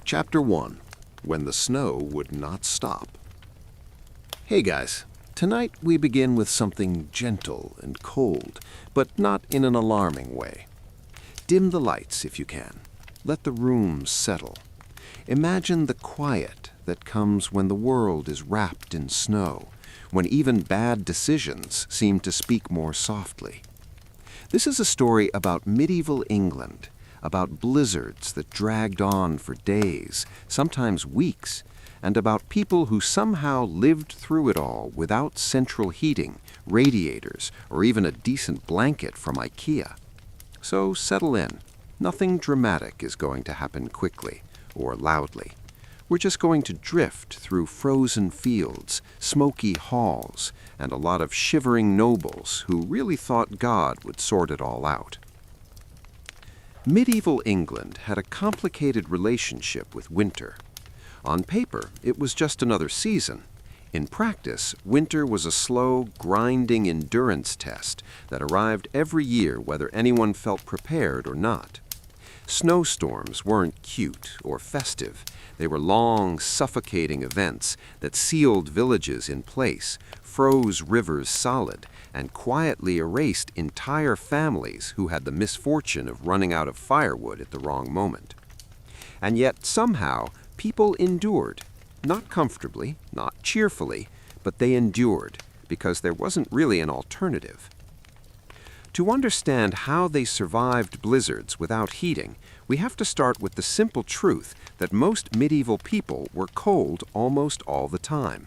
Chapter 1. When the Snow Would Not Stop. Hey guys, tonight we begin with something gentle and cold, but not in an alarming way. Dim the lights if you can. Let the room settle. Imagine the quiet that comes when the world is wrapped in snow, when even bad decisions seem to speak more softly. This is a story about medieval England, about blizzards that dragged on for days, sometimes weeks, and about people who somehow lived through it all without central heating, radiators, or even a decent blanket from IKEA. So settle in. Nothing dramatic is going to happen quickly or loudly. We're just going to drift through frozen fields, smoky halls, and a lot of shivering nobles who really thought God would sort it all out. Medieval England had a complicated relationship with winter. On paper, it was just another season. In practice, winter was a slow, grinding endurance test that arrived every year whether anyone felt prepared or not. Snowstorms weren't cute or festive. They were long, suffocating events that sealed villages in place, froze rivers solid, and quietly erased entire families who had the misfortune of running out of firewood at the wrong moment. And yet, somehow, people endured. Not comfortably, not cheerfully, but they endured, because there wasn't really an alternative. To understand how they survived blizzards without heating, we have to start with the simple truth that most medieval people were cold almost all the time.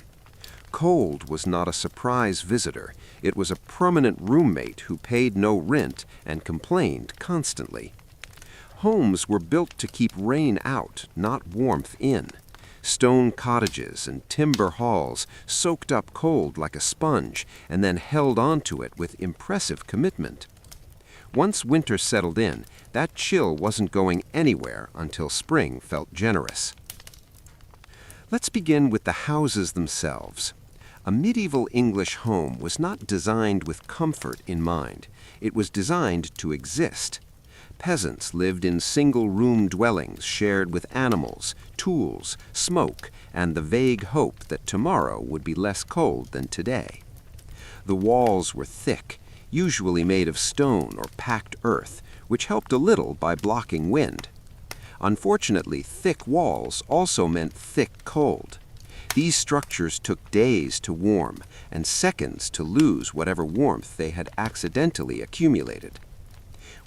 Cold was not a surprise visitor. It was a permanent roommate who paid no rent and complained constantly. Homes were built to keep rain out, not warmth in. Stone cottages and timber halls soaked up cold like a sponge and then held onto it with impressive commitment. Once winter settled in, that chill wasn't going anywhere until spring felt generous. Let's begin with the houses themselves. A medieval English home was not designed with comfort in mind. It was designed to exist. Peasants lived in single-room dwellings shared with animals, tools, smoke, and the vague hope that tomorrow would be less cold than today. The walls were thick, usually made of stone or packed earth, which helped a little by blocking wind. Unfortunately, thick walls also meant thick cold. These structures took days to warm and seconds to lose whatever warmth they had accidentally accumulated.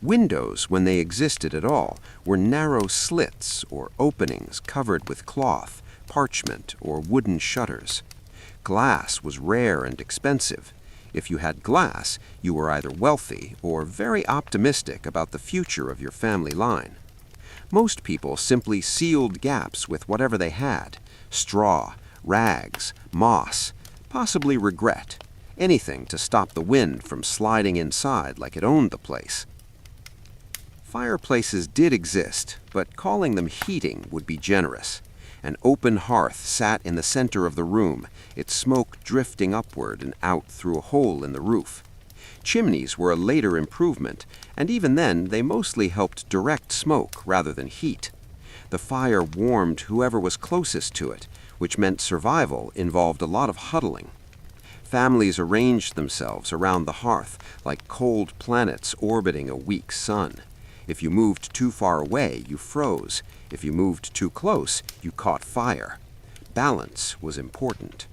Windows, when they existed at all, were narrow slits or openings covered with cloth, parchment, or wooden shutters. Glass was rare and expensive. If you had glass, you were either wealthy or very optimistic about the future of your family line. Most people simply sealed gaps with whatever they had: straw, rags, moss, possibly regret, anything to stop the wind from sliding inside like it owned the place. Fireplaces did exist, but calling them heating would be generous. An open hearth sat in the center of the room, its smoke drifting upward and out through a hole in the roof. Chimneys were a later improvement, and even then they mostly helped direct smoke rather than heat. The fire warmed whoever was closest to it, which meant survival involved a lot of huddling. Families arranged themselves around the hearth like cold planets orbiting a weak sun. If you moved too far away, you froze. If you moved too close, you caught fire. Balance was important.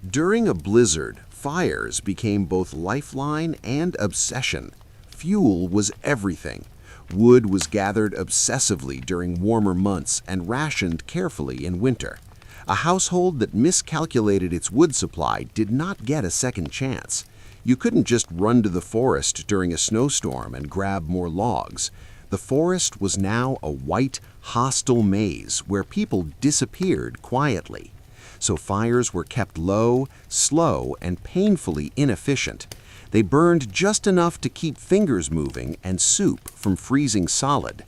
During a blizzard, fires became both lifeline and obsession. Fuel was everything. Wood was gathered obsessively during warmer months and rationed carefully in winter. A household that miscalculated its wood supply did not get a second chance. You couldn't just run to the forest during a snowstorm and grab more logs. The forest was now a white, hostile maze where people disappeared quietly. So fires were kept low, slow, and painfully inefficient. They burned just enough to keep fingers moving and soup from freezing solid.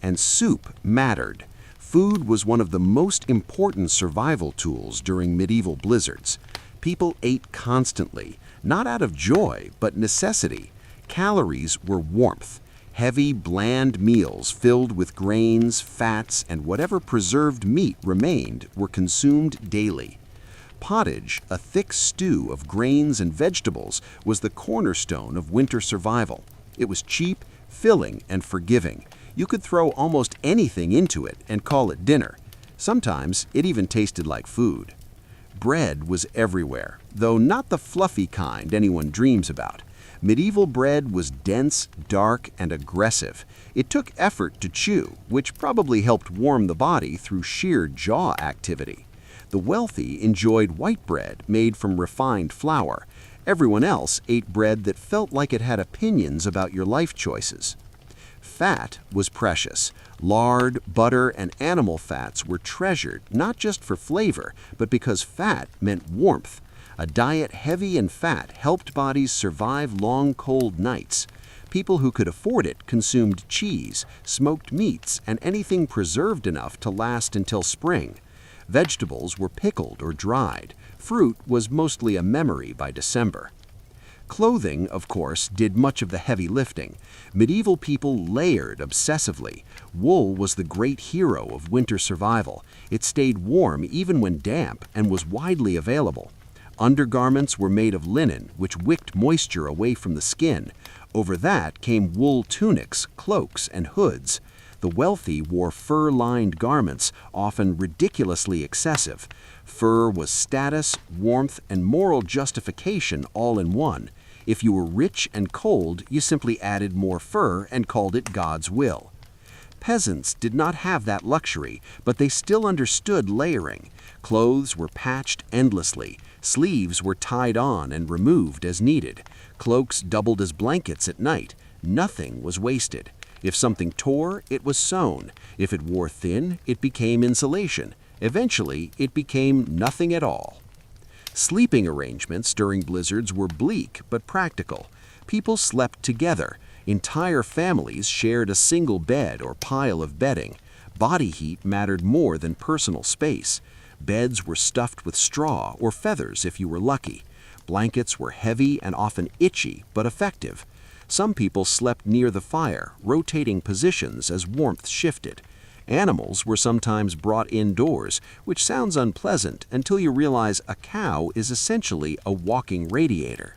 And soup mattered. Food was one of the most important survival tools during medieval blizzards. People ate constantly, not out of joy, but necessity. Calories were warmth. Heavy, bland meals filled with grains, fats, and whatever preserved meat remained were consumed daily. Pottage, a thick stew of grains and vegetables, was the cornerstone of winter survival. It was cheap, filling, and forgiving. You could throw almost anything into it and call it dinner. Sometimes it even tasted like food. Bread was everywhere, though not the fluffy kind anyone dreams about. Medieval bread was dense, dark, and aggressive. It took effort to chew, which probably helped warm the body through sheer jaw activity. The wealthy enjoyed white bread made from refined flour. Everyone else ate bread that felt like it had opinions about your life choices. Fat was precious. Lard, butter, and animal fats were treasured not just for flavor, but because fat meant warmth. A diet heavy in fat helped bodies survive long, cold nights. People who could afford it consumed cheese, smoked meats, and anything preserved enough to last until spring. Vegetables were pickled or dried. Fruit was mostly a memory by December. Clothing, of course, did much of the heavy lifting. Medieval people layered obsessively. Wool was the great hero of winter survival. It stayed warm even when damp and was widely available. Undergarments were made of linen, which wicked moisture away from the skin. Over that came wool tunics, cloaks, and hoods. The wealthy wore fur-lined garments, often ridiculously excessive. Fur was status, warmth, and moral justification all in one. If you were rich and cold, you simply added more fur and called it God's will. Peasants did not have that luxury, but they still understood layering. Clothes were patched endlessly. Sleeves were tied on and removed as needed. Cloaks doubled as blankets at night. Nothing was wasted. If something tore, it was sewn. If it wore thin, it became insulation. Eventually, it became nothing at all. Sleeping arrangements during blizzards were bleak but practical. People slept together. Entire families shared a single bed or pile of bedding. Body heat mattered more than personal space. Beds were stuffed with straw or feathers if you were lucky. Blankets were heavy and often itchy but effective. Some people slept near the fire, rotating positions as warmth shifted. Animals were sometimes brought indoors, which sounds unpleasant until you realize a cow is essentially a walking radiator.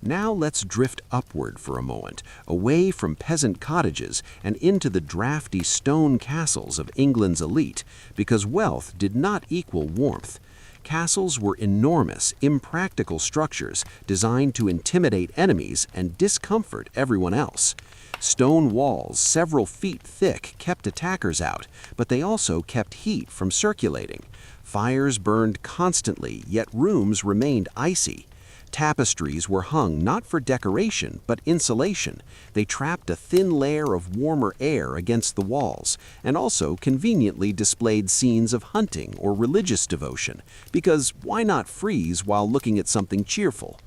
Now let's drift upward for a moment, away from peasant cottages and into the drafty stone castles of England's elite, because wealth did not equal warmth. Castles were enormous, impractical structures designed to intimidate enemies and discomfort everyone else. Stone walls several feet thick kept attackers out, but they also kept heat from circulating. Fires burned constantly, yet rooms remained icy. Tapestries were hung not for decoration, but insulation. They trapped a thin layer of warmer air against the walls, and also conveniently displayed scenes of hunting or religious devotion, because why not freeze while looking at something cheerful?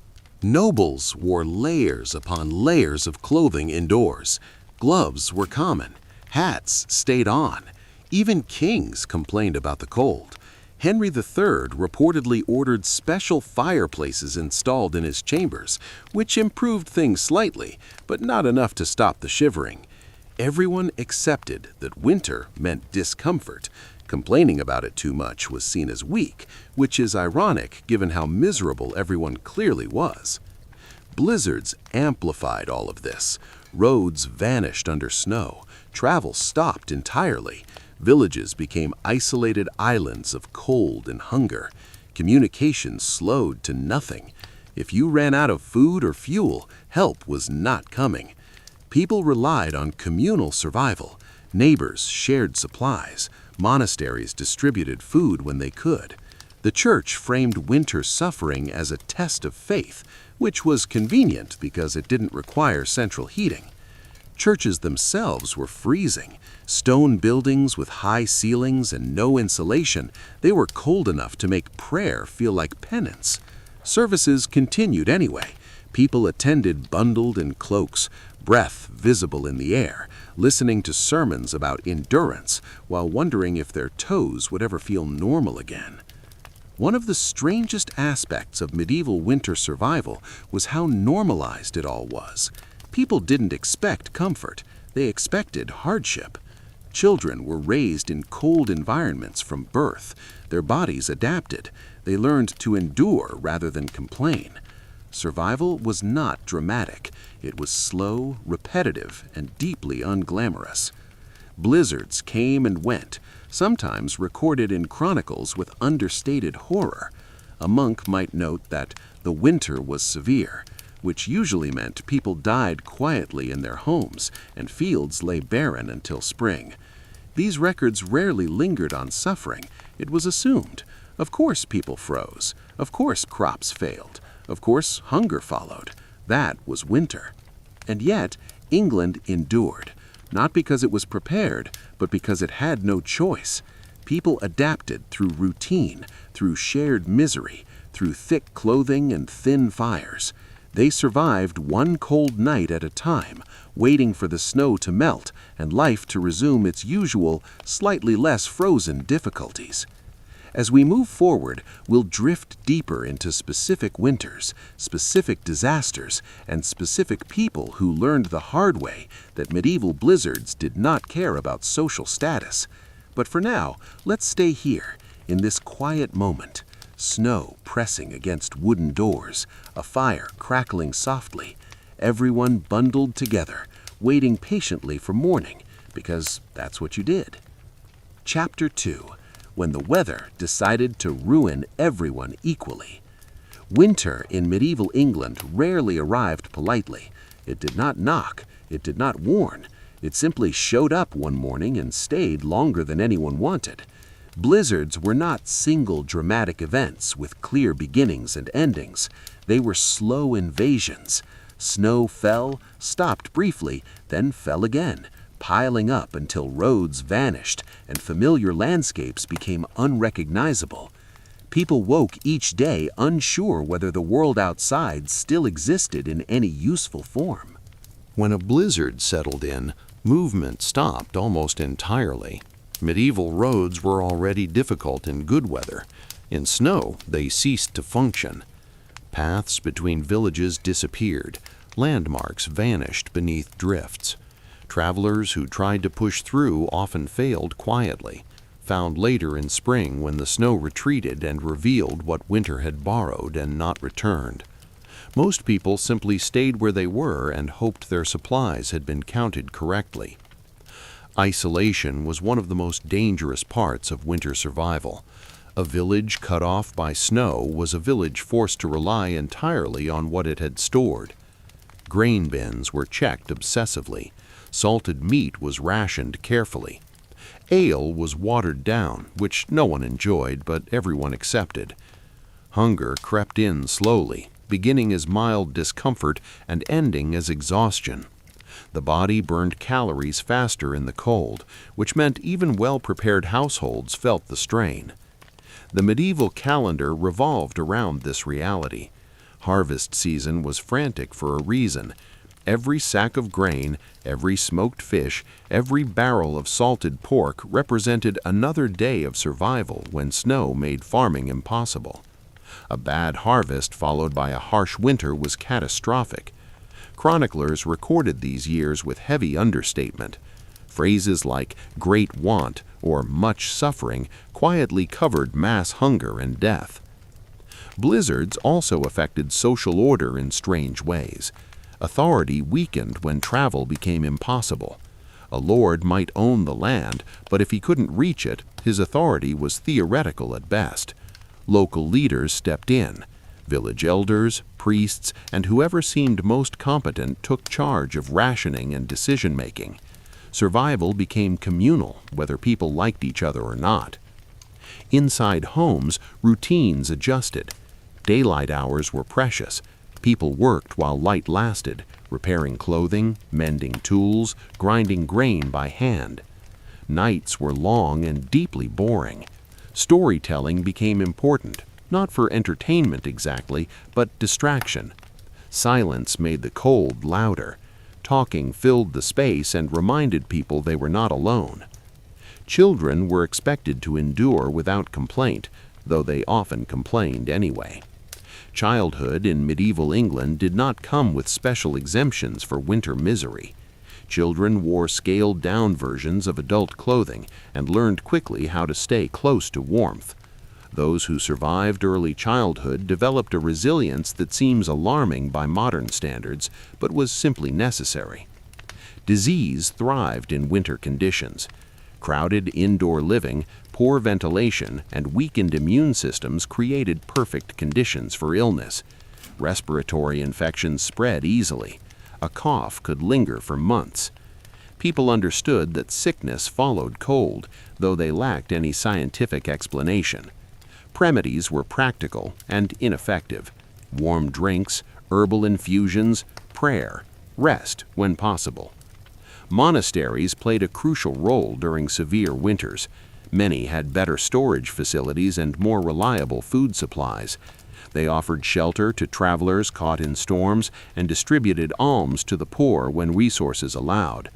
Nobles wore layers upon layers of clothing indoors. Gloves were common. Hats stayed on. Even kings complained about the cold. Henry III reportedly ordered special fireplaces installed in his chambers, which improved things slightly, but not enough to stop the shivering. Everyone accepted that winter meant discomfort. Complaining about it too much was seen as weak, which is ironic given how miserable everyone clearly was. Blizzards amplified all of this. Roads vanished under snow. Travel stopped entirely. Villages became isolated islands of cold and hunger. Communication slowed to nothing. If you ran out of food or fuel, help was not coming. People relied on communal survival. Neighbors shared supplies. Monasteries distributed food when they could. The church framed winter suffering as a test of faith, which was convenient because it didn't require central heating. Churches themselves were freezing. Stone buildings with high ceilings and no insulation, they were cold enough to make prayer feel like penance. Services continued anyway. People attended bundled in cloaks, breath visible in the air, listening to sermons about endurance while wondering if their toes would ever feel normal again. One of the strangest aspects of medieval winter survival was how normalized it all was. People didn't expect comfort, they expected hardship. Children were raised in cold environments from birth. Their bodies adapted. They learned to endure rather than complain. Survival was not dramatic. It was slow, repetitive, and deeply unglamorous. Blizzards came and went, sometimes recorded in chronicles with understated horror. A monk might note that the winter was severe, which usually meant people died quietly in their homes and fields lay barren until spring. These records rarely lingered on suffering. It was assumed. Of course people froze. Of course crops failed. Of course hunger followed. That was winter. And yet, England endured, not because it was prepared, but because it had no choice. People adapted through routine, through shared misery, through thick clothing and thin fires. They survived one cold night at a time, waiting for the snow to melt and life to resume its usual, slightly less frozen difficulties. As we move forward, we'll drift deeper into specific winters, specific disasters, and specific people who learned the hard way that medieval blizzards did not care about social status. But for now, let's stay here, in this quiet moment. Snow pressing against wooden doors, a fire crackling softly, everyone bundled together, waiting patiently for morning, because that's what you did. Chapter 2. When the weather decided to ruin everyone equally. Winter in medieval England rarely arrived politely. It did not knock. It did not warn. It simply showed up one morning and stayed longer than anyone wanted. Blizzards were not single dramatic events with clear beginnings and endings. They were slow invasions. Snow fell, stopped briefly, then fell again, piling up until roads vanished and familiar landscapes became unrecognizable. People woke each day unsure whether the world outside still existed in any useful form. When a blizzard settled in, movement stopped almost entirely. Medieval roads were already difficult in good weather. In snow, they ceased to function. Paths between villages disappeared. Landmarks vanished beneath drifts. Travelers who tried to push through often failed quietly, found later in spring when the snow retreated and revealed what winter had borrowed and not returned. Most people simply stayed where they were and hoped their supplies had been counted correctly. Isolation was one of the most dangerous parts of winter survival. A village cut off by snow was a village forced to rely entirely on what it had stored. Grain bins were checked obsessively. Salted meat was rationed carefully. Ale was watered down, which no one enjoyed, but everyone accepted. Hunger crept in slowly, beginning as mild discomfort and ending as exhaustion. The body burned calories faster in the cold, which meant even well-prepared households felt the strain. The medieval calendar revolved around this reality. Harvest season was frantic for a reason. Every sack of grain, every smoked fish, every barrel of salted pork represented another day of survival when snow made farming impossible. A bad harvest followed by a harsh winter was catastrophic. Chroniclers recorded these years with heavy understatement. Phrases like great want or much suffering quietly covered mass hunger and death. Blizzards also affected social order in strange ways. Authority weakened when travel became impossible. A lord might own the land, but if he couldn't reach it, his authority was theoretical at best. Local leaders stepped in. Village elders, priests, and whoever seemed most competent took charge of rationing and decision-making. Survival became communal, whether people liked each other or not. Inside homes, routines adjusted. Daylight hours were precious. People worked while light lasted, repairing clothing, mending tools, grinding grain by hand. Nights were long and deeply boring. Storytelling became important, not for entertainment exactly, but distraction. Silence made the cold louder. Talking filled the space and reminded people they were not alone. Children were expected to endure without complaint, though they often complained anyway. Childhood in medieval England did not come with special exemptions for winter misery. Children wore scaled-down versions of adult clothing and learned quickly how to stay close to warmth. Those who survived early childhood developed a resilience that seems alarming by modern standards, but was simply necessary. Disease thrived in winter conditions. Crowded indoor living, poor ventilation, and weakened immune systems created perfect conditions for illness. Respiratory infections spread easily. A cough could linger for months. People understood that sickness followed cold, though they lacked any scientific explanation. Remedies were practical and ineffective. Warm drinks, herbal infusions, prayer, rest when possible. Monasteries played a crucial role during severe winters. Many had better storage facilities and more reliable food supplies. They offered shelter to travelers caught in storms and distributed alms to the poor when resources allowed.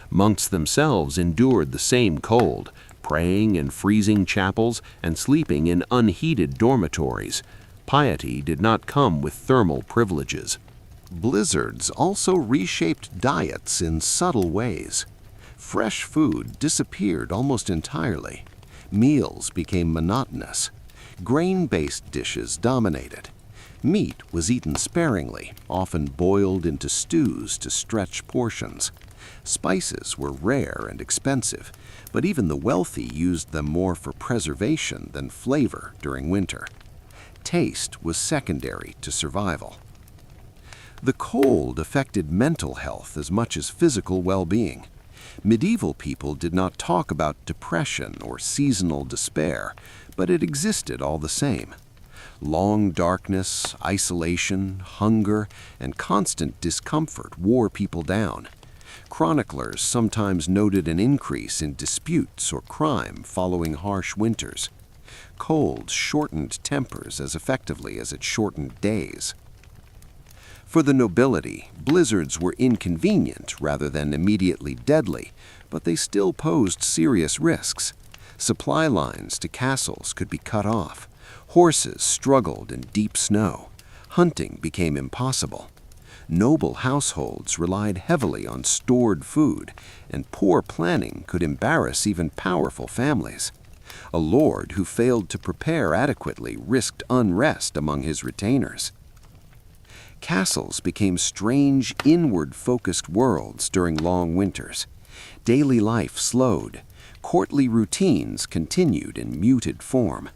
Monks themselves endured the same cold, praying in freezing chapels and sleeping in unheated dormitories. Piety did not come with thermal privileges. Blizzards also reshaped diets in subtle ways. Fresh food disappeared almost entirely. Meals became monotonous. Grain-based dishes dominated. Meat was eaten sparingly, often boiled into stews to stretch portions. Spices were rare and expensive, but even the wealthy used them more for preservation than flavor during winter. Taste was secondary to survival. The cold affected mental health as much as physical well-being. Medieval people did not talk about depression or seasonal despair, but it existed all the same. Long darkness, isolation, hunger, and constant discomfort wore people down. Chroniclers sometimes noted an increase in disputes or crime following harsh winters. Cold shortened tempers as effectively as it shortened days. For the nobility, blizzards were inconvenient rather than immediately deadly, but they still posed serious risks. Supply lines to castles could be cut off. Horses struggled in deep snow. Hunting became impossible. Noble households relied heavily on stored food, and poor planning could embarrass even powerful families. A lord who failed to prepare adequately risked unrest among his retainers. Castles became strange, inward-focused worlds during long winters. Daily life slowed. Courtly routines continued in muted form.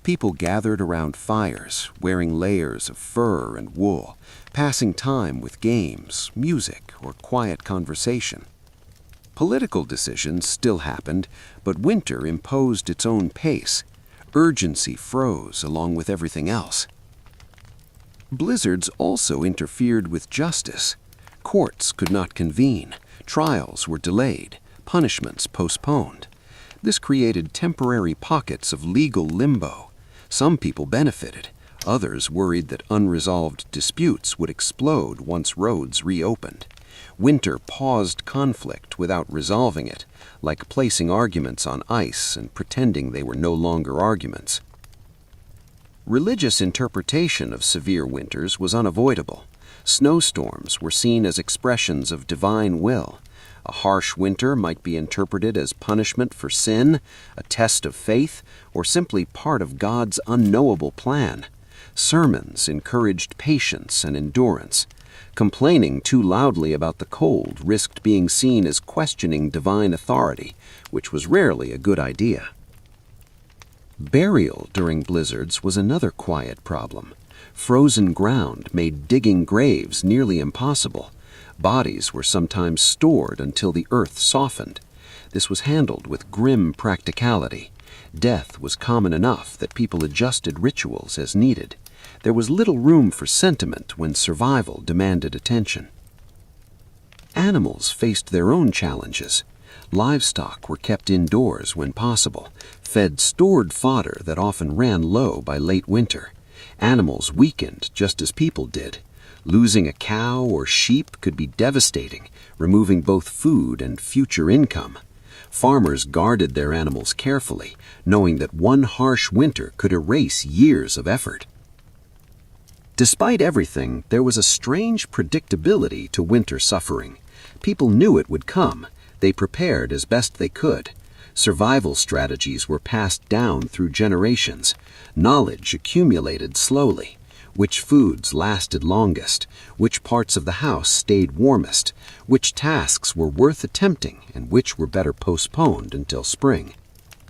People gathered around fires, wearing layers of fur and wool, passing time with games, music, or quiet conversation. Political decisions still happened, but winter imposed its own pace. Urgency froze along with everything else. Blizzards also interfered with justice. Courts could not convene, trials were delayed, punishments postponed. This created temporary pockets of legal limbo. Some people benefited. Others worried that unresolved disputes would explode once roads reopened. Winter paused conflict without resolving it, like placing arguments on ice and pretending they were no longer arguments. Religious interpretation of severe winters was unavoidable. Snowstorms were seen as expressions of divine will. A harsh winter might be interpreted as punishment for sin, a test of faith, or simply part of God's unknowable plan. Sermons encouraged patience and endurance. Complaining too loudly about the cold risked being seen as questioning divine authority, which was rarely a good idea. Burial during blizzards was another quiet problem. Frozen ground made digging graves nearly impossible. Bodies were sometimes stored until the earth softened. This was handled with grim practicality. Death was common enough that people adjusted rituals as needed. There was little room for sentiment when survival demanded attention. Animals faced their own challenges. Livestock were kept indoors when possible, fed stored fodder that often ran low by late winter. Animals weakened just as people did. Losing a cow or sheep could be devastating, removing both food and future income. Farmers guarded their animals carefully, knowing that one harsh winter could erase years of effort. Despite everything, there was a strange predictability to winter suffering. People knew it would come. They prepared as best they could. Survival strategies were passed down through generations. Knowledge accumulated slowly. Which foods lasted longest, which parts of the house stayed warmest, which tasks were worth attempting and which were better postponed until spring.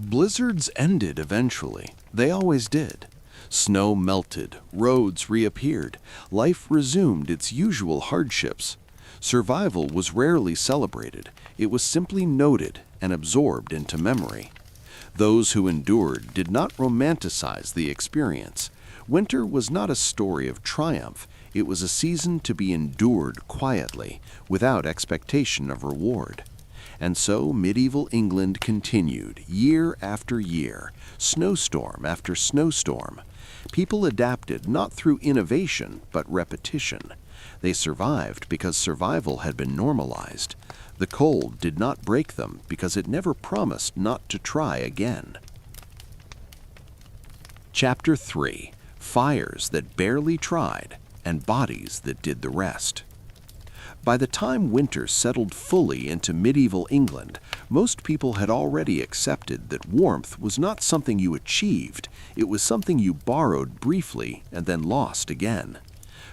Blizzards ended eventually. They always did. Snow melted, roads reappeared, life resumed its usual hardships. Survival was rarely celebrated. It was simply noted and absorbed into memory. Those who endured did not romanticize the experience. Winter was not a story of triumph. It was a season to be endured quietly, without expectation of reward. And so medieval England continued, year after year, snowstorm after snowstorm. People adapted not through innovation, but repetition. They survived because survival had been normalized. The cold did not break them because it never promised not to try again. Chapter 3. Fires that barely tried, and bodies that did the rest. By the time winter settled fully into medieval England, most people had already accepted that warmth was not something you achieved, it was something you borrowed briefly and then lost again.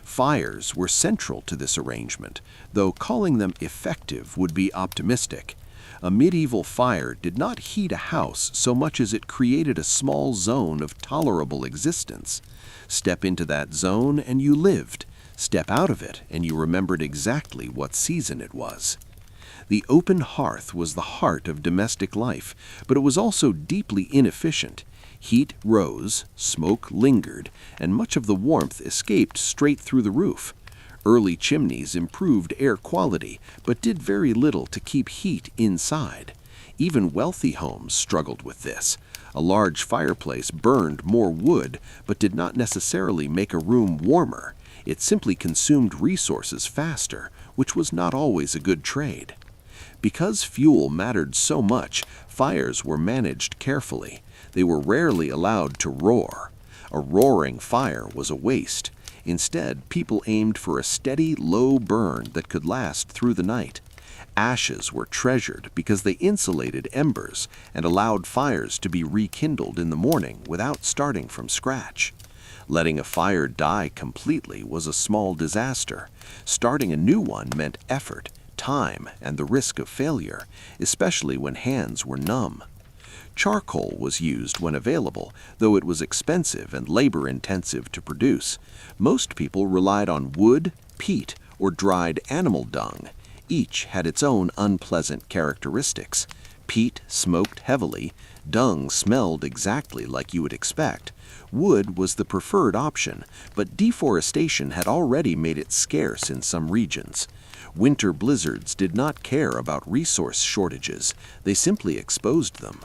Fires were central to this arrangement, though calling them effective would be optimistic. A medieval fire did not heat a house so much as it created a small zone of tolerable existence. Step into that zone and you lived. Step out of it and you remembered exactly what season it was. The open hearth was the heart of domestic life, but it was also deeply inefficient. Heat rose, smoke lingered, and much of the warmth escaped straight through the roof. Early chimneys improved air quality, but did very little to keep heat inside. Even wealthy homes struggled with this. A large fireplace burned more wood, but did not necessarily make a room warmer. It simply consumed resources faster, which was not always a good trade. Because fuel mattered so much, fires were managed carefully. They were rarely allowed to roar. A roaring fire was a waste. Instead, people aimed for a steady, low burn that could last through the night. Ashes were treasured because they insulated embers and allowed fires to be rekindled in the morning without starting from scratch. Letting a fire die completely was a small disaster. Starting a new one meant effort, time, and the risk of failure, especially when hands were numb. Charcoal was used when available, though it was expensive and labor-intensive to produce. Most people relied on wood, peat, or dried animal dung. Each had its own unpleasant characteristics. Peat smoked heavily, dung smelled exactly like you would expect. Wood was the preferred option, but deforestation had already made it scarce in some regions. Winter blizzards did not care about resource shortages, they simply exposed them.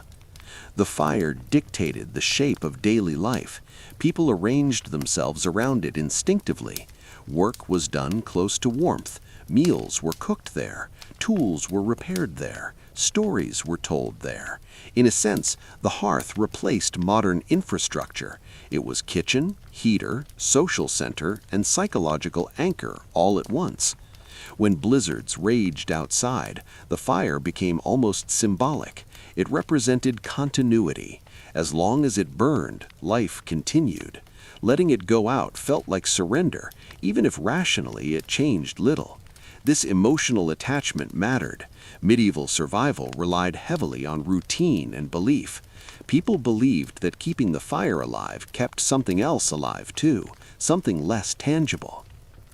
The fire dictated the shape of daily life. People arranged themselves around it instinctively. Work was done close to warmth. Meals were cooked there. Tools were repaired there. Stories were told there. In a sense, the hearth replaced modern infrastructure. It was kitchen, heater, social center, and psychological anchor all at once. When blizzards raged outside, the fire became almost symbolic. It represented continuity. As long as it burned, life continued. Letting it go out felt like surrender, even if rationally it changed little. This emotional attachment mattered. Medieval survival relied heavily on routine and belief. People believed that keeping the fire alive kept something else alive too, something less tangible.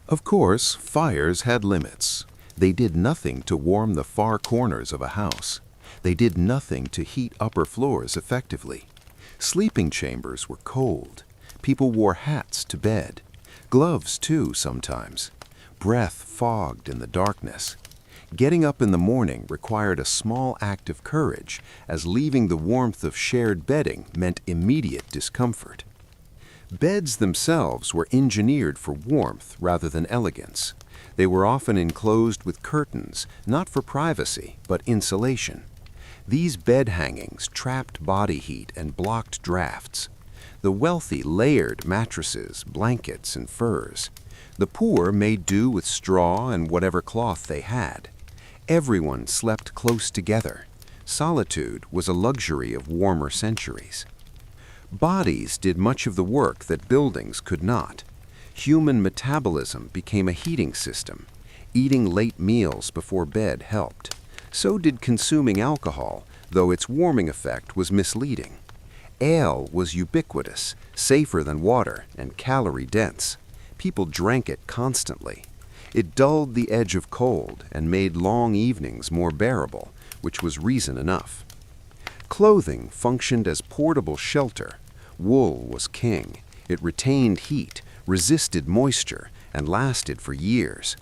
Of course, fires had limits. They did nothing to warm the far corners of a house. They did nothing to heat upper floors effectively. Sleeping chambers were cold. People wore hats to bed. Gloves, too, sometimes. Breath fogged in the darkness. Getting up in the morning required a small act of courage, as leaving the warmth of shared bedding meant immediate discomfort. Beds themselves were engineered for warmth rather than elegance. They were often enclosed with curtains, not for privacy, but insulation. These bed hangings trapped body heat and blocked drafts. The wealthy layered mattresses, blankets, and furs. The poor made do with straw and whatever cloth they had. Everyone slept close together. Solitude was a luxury of warmer centuries. Bodies did much of the work that buildings could not. Human metabolism became a heating system. Eating late meals before bed helped. So did consuming alcohol, though its warming effect was misleading. Ale was ubiquitous, safer than water, and calorie-dense. People drank it constantly. It dulled the edge of cold and made long evenings more bearable, which was reason enough. Clothing functioned as portable shelter. Wool was king. It retained heat, resisted moisture, and lasted for years.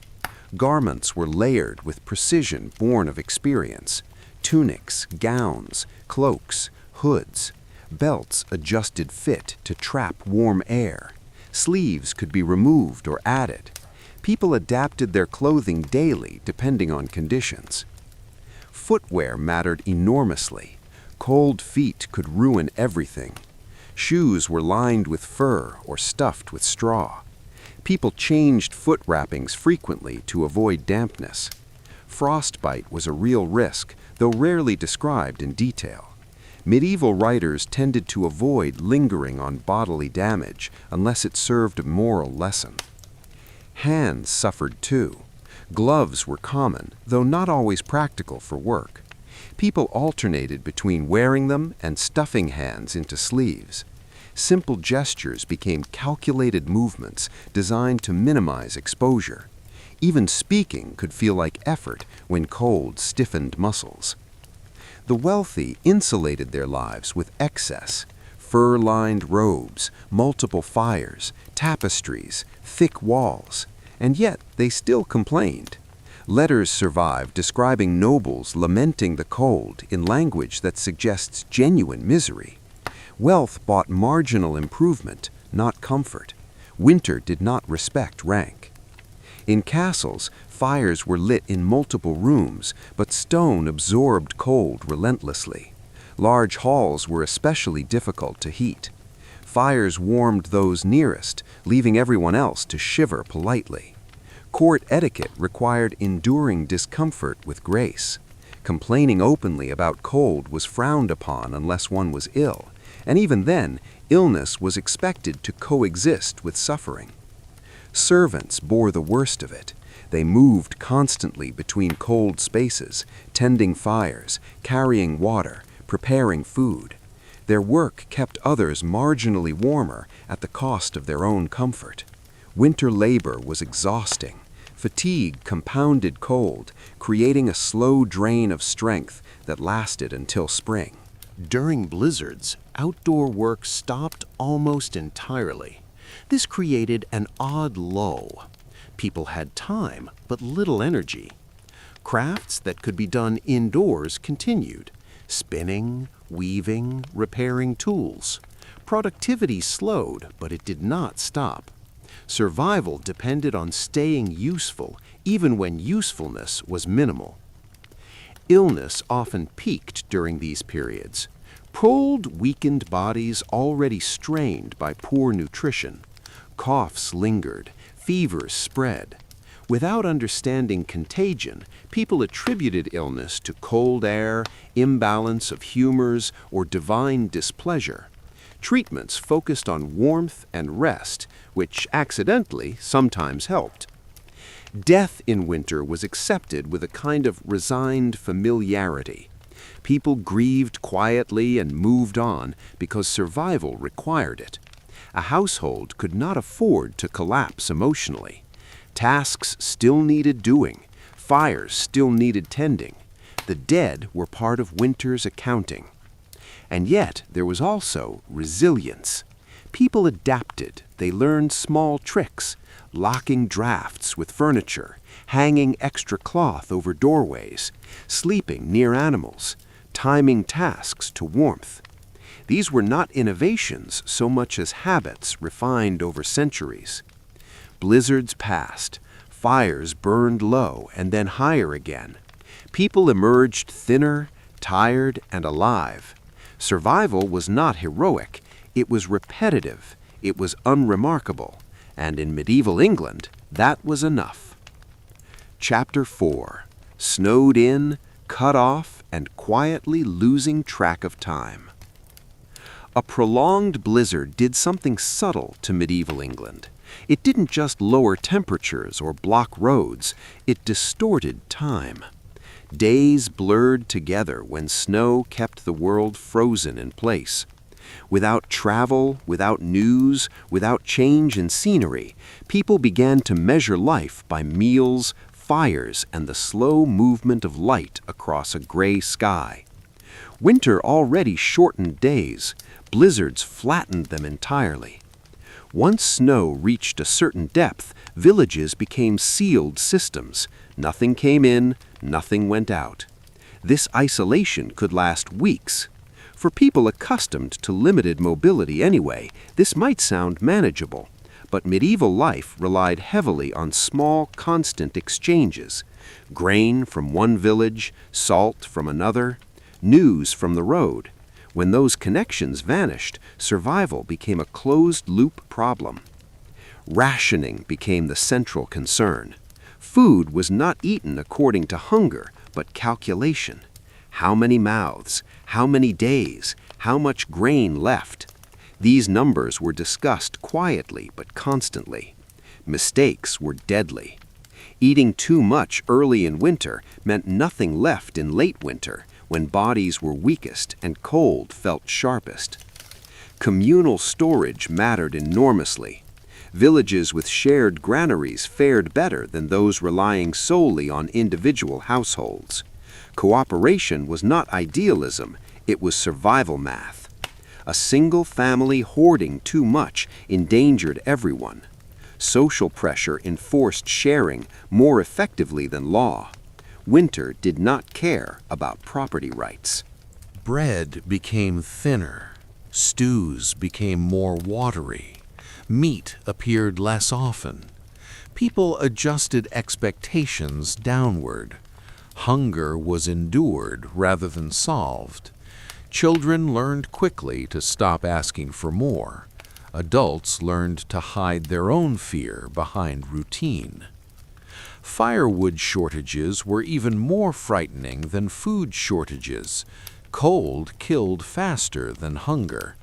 Garments were layered with precision born of experience. Tunics, gowns, cloaks, hoods. Belts adjusted fit to trap warm air. Sleeves could be removed or added. People adapted their clothing daily depending on conditions. Footwear mattered enormously. Cold feet could ruin everything. Shoes were lined with fur or stuffed with straw. People changed foot wrappings frequently to avoid dampness. Frostbite was a real risk, though rarely described in detail. Medieval writers tended to avoid lingering on bodily damage unless it served a moral lesson. Hands suffered too. Gloves were common, though not always practical for work. People alternated between wearing them and stuffing hands into sleeves. Simple gestures became calculated movements designed to minimize exposure. Even speaking could feel like effort when cold stiffened muscles. The wealthy insulated their lives with excess: fur-lined robes, multiple fires, tapestries, thick walls, and yet they still complained. Letters survive describing nobles lamenting the cold in language that suggests genuine misery. Wealth bought marginal improvement, not comfort. Winter did not respect rank. In castles, fires were lit in multiple rooms, but stone absorbed cold relentlessly. Large halls were especially difficult to heat. Fires warmed those nearest, leaving everyone else to shiver politely. Court etiquette required enduring discomfort with grace. Complaining openly about cold was frowned upon unless one was ill, and even then, illness was expected to coexist with suffering. Servants bore the worst of it. They moved constantly between cold spaces, tending fires, carrying water, preparing food. Their work kept others marginally warmer at the cost of their own comfort. Winter labor was exhausting. Fatigue compounded cold, creating a slow drain of strength that lasted until spring. During blizzards, outdoor work stopped almost entirely. This created an odd lull. People had time, but little energy. Crafts that could be done indoors continued: spinning, weaving, repairing tools. Productivity slowed, but it did not stop. Survival depended on staying useful, even when usefulness was minimal. Illness often peaked during these periods. Cold weakened bodies already strained by poor nutrition. Coughs lingered, fevers spread. Without understanding contagion, people attributed illness to cold air, imbalance of humors, or divine displeasure. Treatments focused on warmth and rest, which accidentally sometimes helped. Death in winter was accepted with a kind of resigned familiarity. People grieved quietly and moved on because survival required it. A household could not afford to collapse emotionally. Tasks still needed doing. Fires still needed tending. The dead were part of winter's accounting. And yet there was also resilience. People adapted. They learned small tricks: locking drafts with furniture, hanging extra cloth over doorways, sleeping near animals, timing tasks to warmth. These were not innovations so much as habits refined over centuries. Blizzards passed. Fires burned low and then higher again. People emerged thinner, tired, and alive. Survival was not heroic. It was repetitive, it was unremarkable, and in medieval England, that was enough. Chapter 4. Snowed in, cut off, and quietly losing track of time. A prolonged blizzard did something subtle to medieval England. It didn't just lower temperatures or block roads, it distorted time. Days blurred together when snow kept the world frozen in place. Without travel, without news, without change in scenery, people began to measure life by meals, fires, and the slow movement of light across a gray sky. Winter already shortened days, blizzards flattened them entirely. Once snow reached a certain depth, villages became sealed systems. Nothing came in, nothing went out. This isolation could last weeks. For people accustomed to limited mobility anyway, this might sound manageable. But medieval life relied heavily on small, constant exchanges. Grain from one village, salt from another, news from the road. When those connections vanished, survival became a closed-loop problem. Rationing became the central concern. Food was not eaten according to hunger, but calculation. How many mouths? How many days? How much grain left? These numbers were discussed quietly but constantly. Mistakes were deadly. Eating too much early in winter meant nothing left in late winter, when bodies were weakest and cold felt sharpest. Communal storage mattered enormously. Villages with shared granaries fared better than those relying solely on individual households. Cooperation was not idealism, it was survival math. A single family hoarding too much endangered everyone. Social pressure enforced sharing more effectively than law. Winter did not care about property rights. Bread became thinner. Stews became more watery. Meat appeared less often. People adjusted expectations downward. Hunger was endured rather than solved. Children learned quickly to stop asking for more. Adults learned to hide their own fear behind routine. Firewood shortages were even more frightening than food shortages. Cold killed faster than hunger.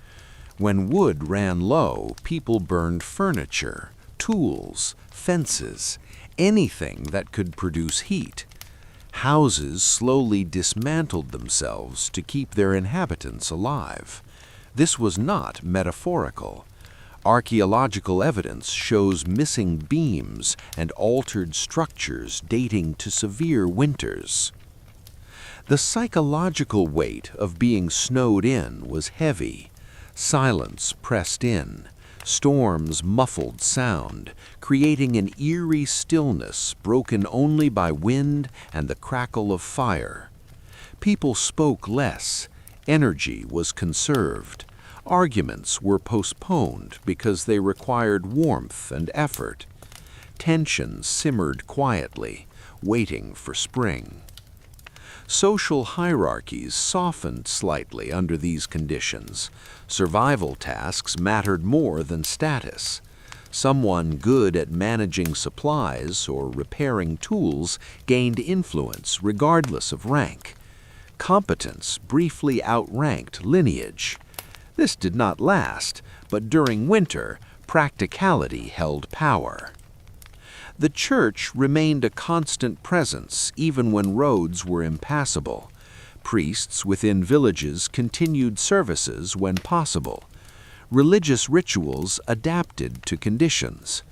When wood ran low, people burned furniture, tools, fences, anything that could produce heat. Houses slowly dismantled themselves to keep their inhabitants alive. This was not metaphorical. Archaeological evidence shows missing beams and altered structures dating to severe winters. The psychological weight of being snowed in was heavy. Silence pressed in. Storms muffled sound, creating an eerie stillness broken only by wind and the crackle of fire. People spoke less. Energy was conserved. Arguments were postponed because they required warmth and effort. Tension simmered quietly, waiting for spring. Social hierarchies softened slightly under these conditions. Survival tasks mattered more than status. Someone good at managing supplies or repairing tools gained influence regardless of rank. Competence briefly outranked lineage. This did not last, but during winter, practicality held power. The church remained a constant presence even when roads were impassable. Priests within villages continued services when possible. Religious rituals adapted to conditions.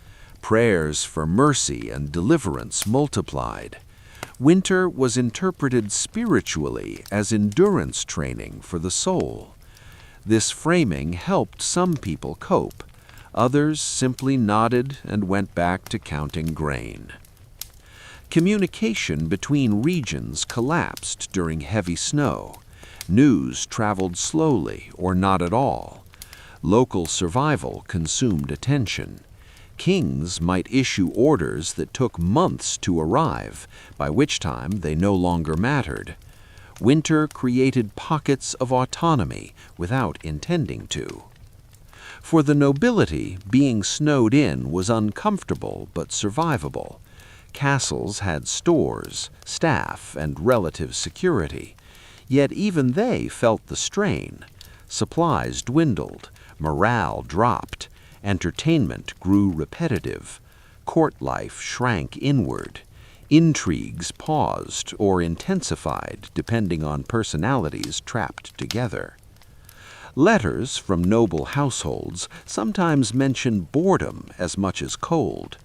Prayers for mercy and deliverance multiplied. Winter was interpreted spiritually as endurance training for the soul. This framing helped some people cope. Others simply nodded and went back to counting grain. Communication between regions collapsed during heavy snow. News traveled slowly or not at all. Local survival consumed attention. Kings might issue orders that took months to arrive, by which time they no longer mattered. Winter created pockets of autonomy without intending to. For the nobility, being snowed in was uncomfortable but survivable. Castles had stores, staff, and relative security. Yet even they felt the strain. Supplies dwindled, morale dropped, entertainment grew repetitive, court life shrank inward, intrigues paused or intensified depending on personalities trapped together. Letters from noble households sometimes mention boredom as much as cold.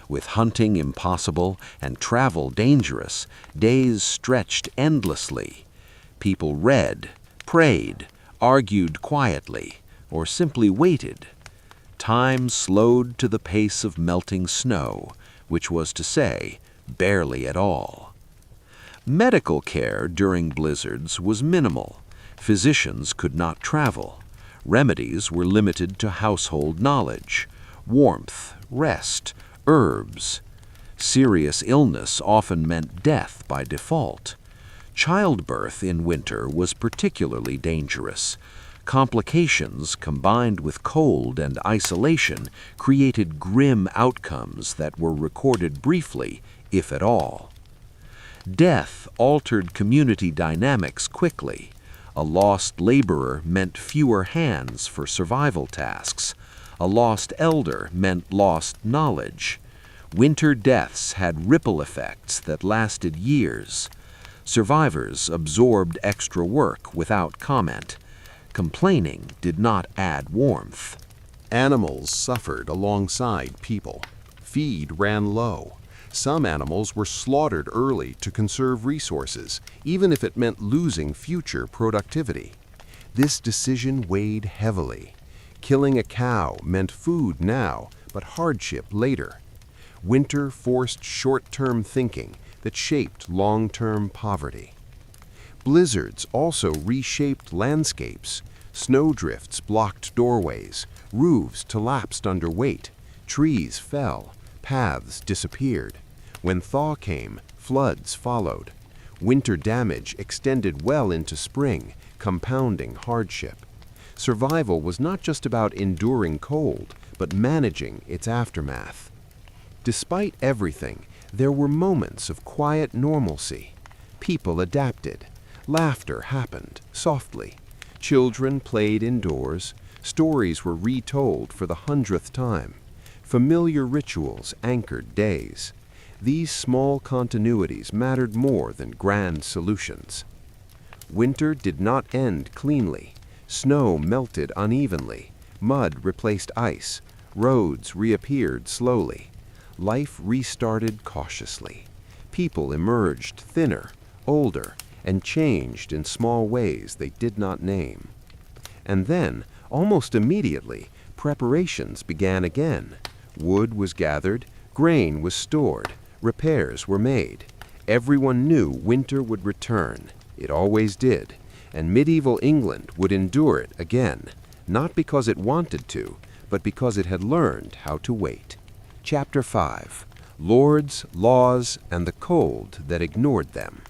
With hunting impossible and travel dangerous, days stretched endlessly. People read, prayed, argued quietly, or simply waited. Time slowed to the pace of melting snow, which was to say, barely at all. Medical care during blizzards was minimal. Physicians could not travel. Remedies were limited to household knowledge, warmth, rest, herbs. Serious illness often meant death by default. Childbirth in winter was particularly dangerous. Complications combined with cold and isolation created grim outcomes that were recorded briefly, if at all. Death altered community dynamics quickly. A lost laborer meant fewer hands for survival tasks. A lost elder meant lost knowledge. Winter deaths had ripple effects that lasted years. Survivors absorbed extra work without comment. Complaining did not add warmth. Animals suffered alongside people. Feed ran low. Some animals were slaughtered early to conserve resources, even if it meant losing future productivity. This decision weighed heavily. Killing a cow meant food now, but hardship later. Winter forced short-term thinking that shaped long-term poverty. Blizzards also reshaped landscapes. Snowdrifts blocked doorways, roofs collapsed under weight, trees fell, paths disappeared. When thaw came, floods followed. Winter damage extended well into spring, compounding hardship. Survival was not just about enduring cold, but managing its aftermath. Despite everything, there were moments of quiet normalcy. People adapted. Laughter happened, softly. Children played indoors. Stories were retold for the 100th time. Familiar rituals anchored days. These small continuities mattered more than grand solutions. Winter did not end cleanly. Snow melted unevenly. Mud replaced ice. Roads reappeared slowly. Life restarted cautiously. People emerged thinner, older, and changed in small ways they did not name. And then, almost immediately, preparations began again. Wood was gathered, grain was stored, repairs were made. Everyone knew winter would return. It always did. And medieval England would endure it again, not because it wanted to, but because it had learned how to wait. Chapter 5. Lords, Laws, and the Cold that Ignored Them.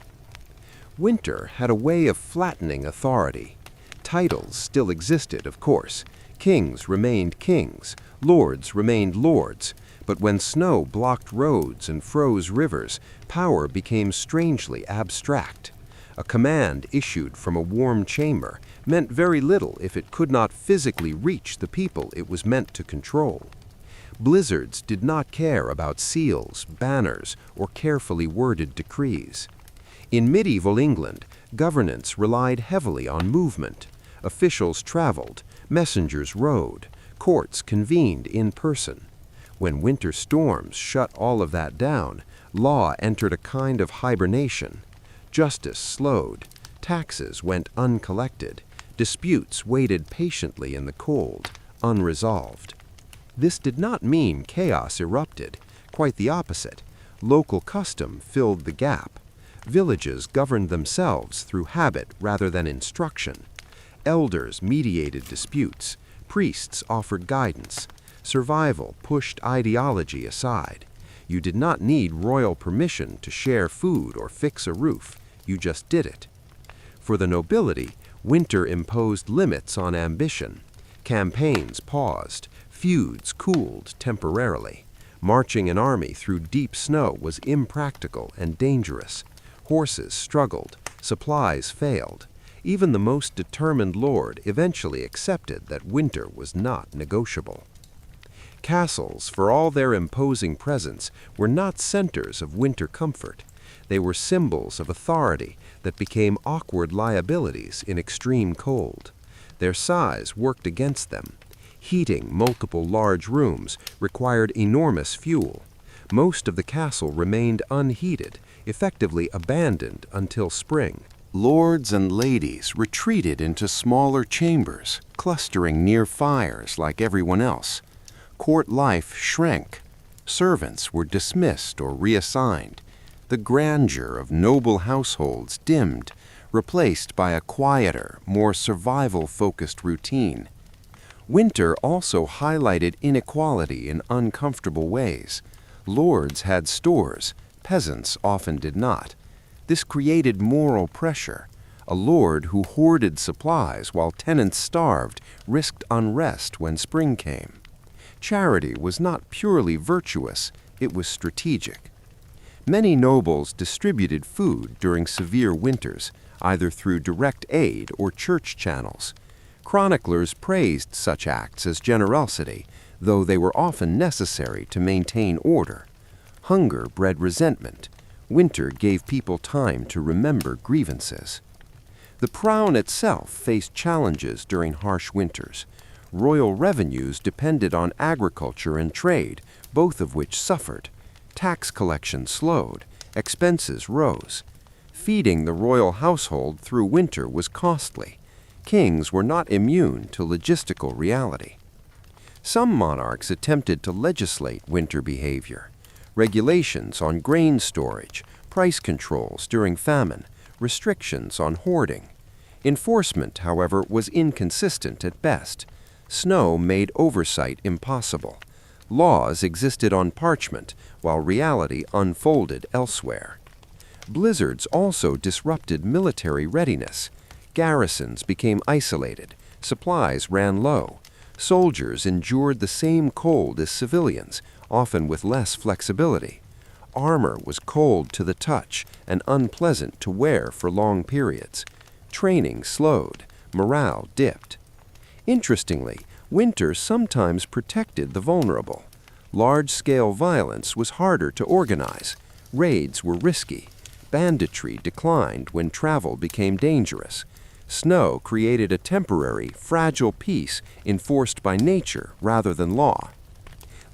Winter had a way of flattening authority. Titles still existed, of course. Kings remained kings. Lords remained lords. But when snow blocked roads and froze rivers, power became strangely abstract. A command issued from a warm chamber meant very little if it could not physically reach the people it was meant to control. Blizzards did not care about seals, banners, or carefully worded decrees. In medieval England, governance relied heavily on movement. Officials traveled, messengers rode, courts convened in person. When winter storms shut all of that down, law entered a kind of hibernation. Justice slowed, taxes went uncollected, disputes waited patiently in the cold, unresolved. This did not mean chaos erupted, quite the opposite. Local custom filled the gap. Villages governed themselves through habit rather than instruction. Elders mediated disputes. Priests offered guidance. Survival pushed ideology aside. You did not need royal permission to share food or fix a roof. You just did it. For the nobility, winter imposed limits on ambition. Campaigns paused, feuds cooled temporarily. Marching an army through deep snow was impractical and dangerous. Horses struggled, supplies failed. Even the most determined lord eventually accepted that winter was not negotiable. Castles, for all their imposing presence, were not centers of winter comfort. They were symbols of authority that became awkward liabilities in extreme cold. Their size worked against them. Heating multiple large rooms required enormous fuel. Most of the castle remained unheated, effectively abandoned until spring. Lords and ladies retreated into smaller chambers, clustering near fires like everyone else. Court life shrank. Servants were dismissed or reassigned. The grandeur of noble households dimmed, replaced by a quieter, more survival-focused routine. Winter also highlighted inequality in uncomfortable ways. Lords had stores, peasants often did not. This created moral pressure. A lord who hoarded supplies while tenants starved risked unrest when spring came. Charity was not purely virtuous, it was strategic. Many nobles distributed food during severe winters, either through direct aid or church channels. Chroniclers praised such acts as generosity, though they were often necessary to maintain order. Hunger bred resentment. Winter gave people time to remember grievances. The crown itself faced challenges during harsh winters. Royal revenues depended on agriculture and trade, both of which suffered. Tax collection slowed, expenses rose. Feeding the royal household through winter was costly. Kings were not immune to logistical reality. Some monarchs attempted to legislate winter behavior. Regulations on grain storage, price controls during famine, restrictions on hoarding. Enforcement, however, was inconsistent at best. Snow made oversight impossible. Laws existed on parchment, while reality unfolded elsewhere. Blizzards also disrupted military readiness. Garrisons became isolated. Supplies ran low. Soldiers endured the same cold as civilians, often with less flexibility. Armor was cold to the touch and unpleasant to wear for long periods. Training slowed. Morale dipped. Interestingly, winter sometimes protected the vulnerable. Large-scale violence was harder to organize. Raids were risky. Banditry declined when travel became dangerous. Snow created a temporary, fragile peace enforced by nature rather than law.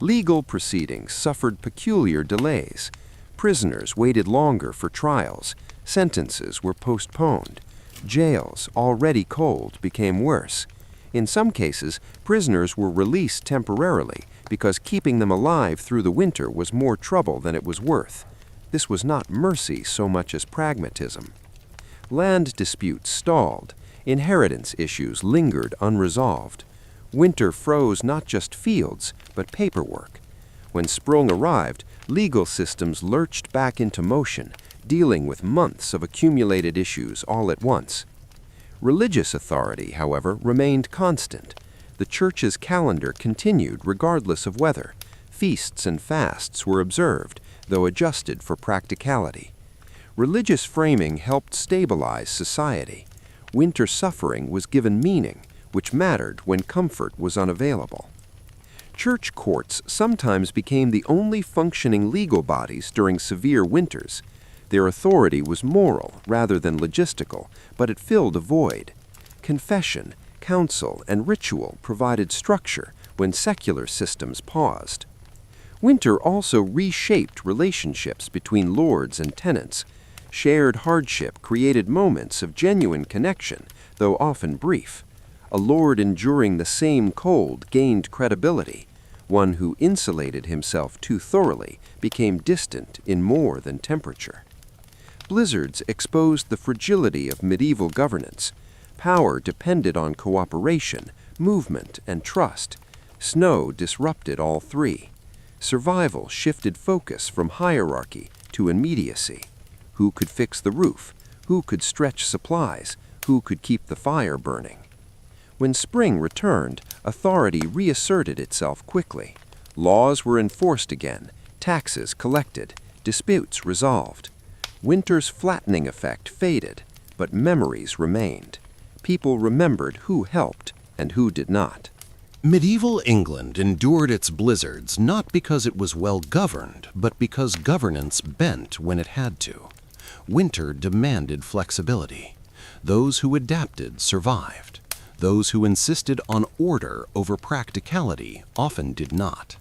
Legal proceedings suffered peculiar delays. Prisoners waited longer for trials. Sentences were postponed. Jails, already cold, became worse. In some cases, prisoners were released temporarily because keeping them alive through the winter was more trouble than it was worth. This was not mercy so much as pragmatism. Land disputes stalled. Inheritance issues lingered unresolved. Winter froze not just fields, but paperwork. When spring arrived, legal systems lurched back into motion, dealing with months of accumulated issues all at once. Religious authority, however, remained constant. The church's calendar continued regardless of weather. Feasts and fasts were observed, though adjusted for practicality. Religious framing helped stabilize society. Winter suffering was given meaning, which mattered when comfort was unavailable. Church courts sometimes became the only functioning legal bodies during severe winters. Their authority was moral rather than logistical, but it filled a void. Confession, counsel, and ritual provided structure when secular systems paused. Winter also reshaped relationships between lords and tenants. Shared hardship created moments of genuine connection, though often brief. A lord enduring the same cold gained credibility. One who insulated himself too thoroughly became distant in more than temperature. Blizzards exposed the fragility of medieval governance. Power depended on cooperation, movement, and trust. Snow disrupted all three. Survival shifted focus from hierarchy to immediacy. Who could fix the roof? Who could stretch supplies? Who could keep the fire burning? When spring returned, authority reasserted itself quickly. Laws were enforced again, taxes collected, disputes resolved. Winter's flattening effect faded, but memories remained. People remembered who helped and who did not. Medieval England endured its blizzards not because it was well governed, but because governance bent when it had to. Winter demanded flexibility. Those who adapted survived. Those who insisted on order over practicality often did not.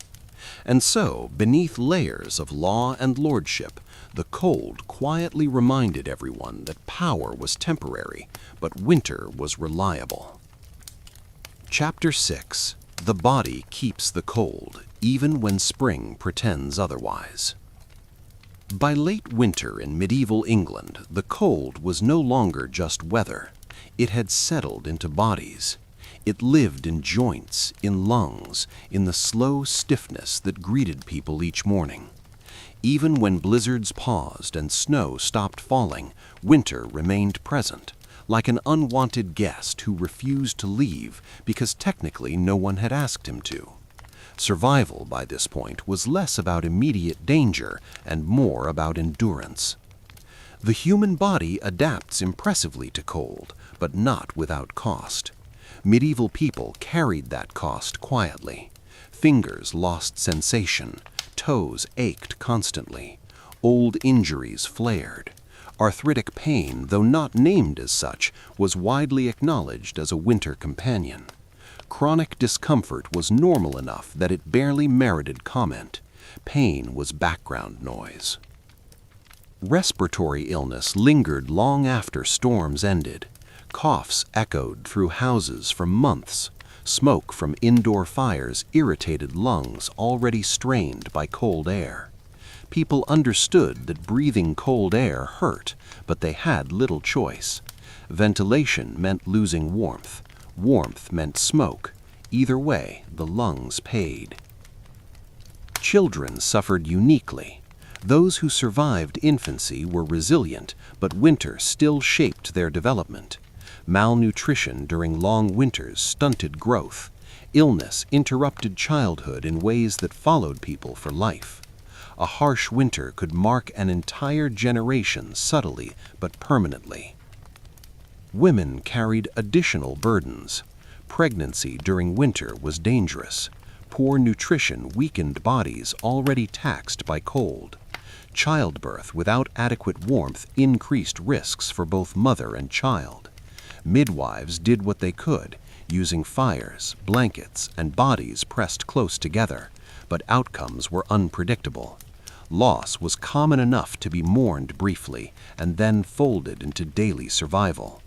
And so, beneath layers of law and lordship, the cold quietly reminded everyone that power was temporary, but winter was reliable. Chapter 6. The body keeps the cold, even when spring pretends otherwise. By late winter in medieval England, the cold was no longer just weather. It had settled into bodies. It lived in joints, in lungs, in the slow stiffness that greeted people each morning. Even when blizzards paused and snow stopped falling, winter remained present, like an unwanted guest who refused to leave because technically no one had asked him to. Survival by this point was less about immediate danger and more about endurance. The human body adapts impressively to cold, but not without cost. Medieval people carried that cost quietly. Fingers lost sensation, toes ached constantly, old injuries flared. Arthritic pain, though not named as such, was widely acknowledged as a winter companion. Chronic discomfort was normal enough that it barely merited comment. Pain was background noise. Respiratory illness lingered long after storms ended. Coughs echoed through houses for months. Smoke from indoor fires irritated lungs already strained by cold air. People understood that breathing cold air hurt, but they had little choice. Ventilation meant losing warmth. Warmth meant smoke. Either way, the lungs paid. Children suffered uniquely. Those who survived infancy were resilient, but winter still shaped their development. Malnutrition during long winters stunted growth. Illness interrupted childhood in ways that followed people for life. A harsh winter could mark an entire generation subtly but permanently. Women carried additional burdens. Pregnancy during winter was dangerous. Poor nutrition weakened bodies already taxed by cold. Childbirth without adequate warmth increased risks for both mother and child. Midwives did what they could, using fires, blankets, and bodies pressed close together, but outcomes were unpredictable. Loss was common enough to be mourned briefly and then folded into daily survival.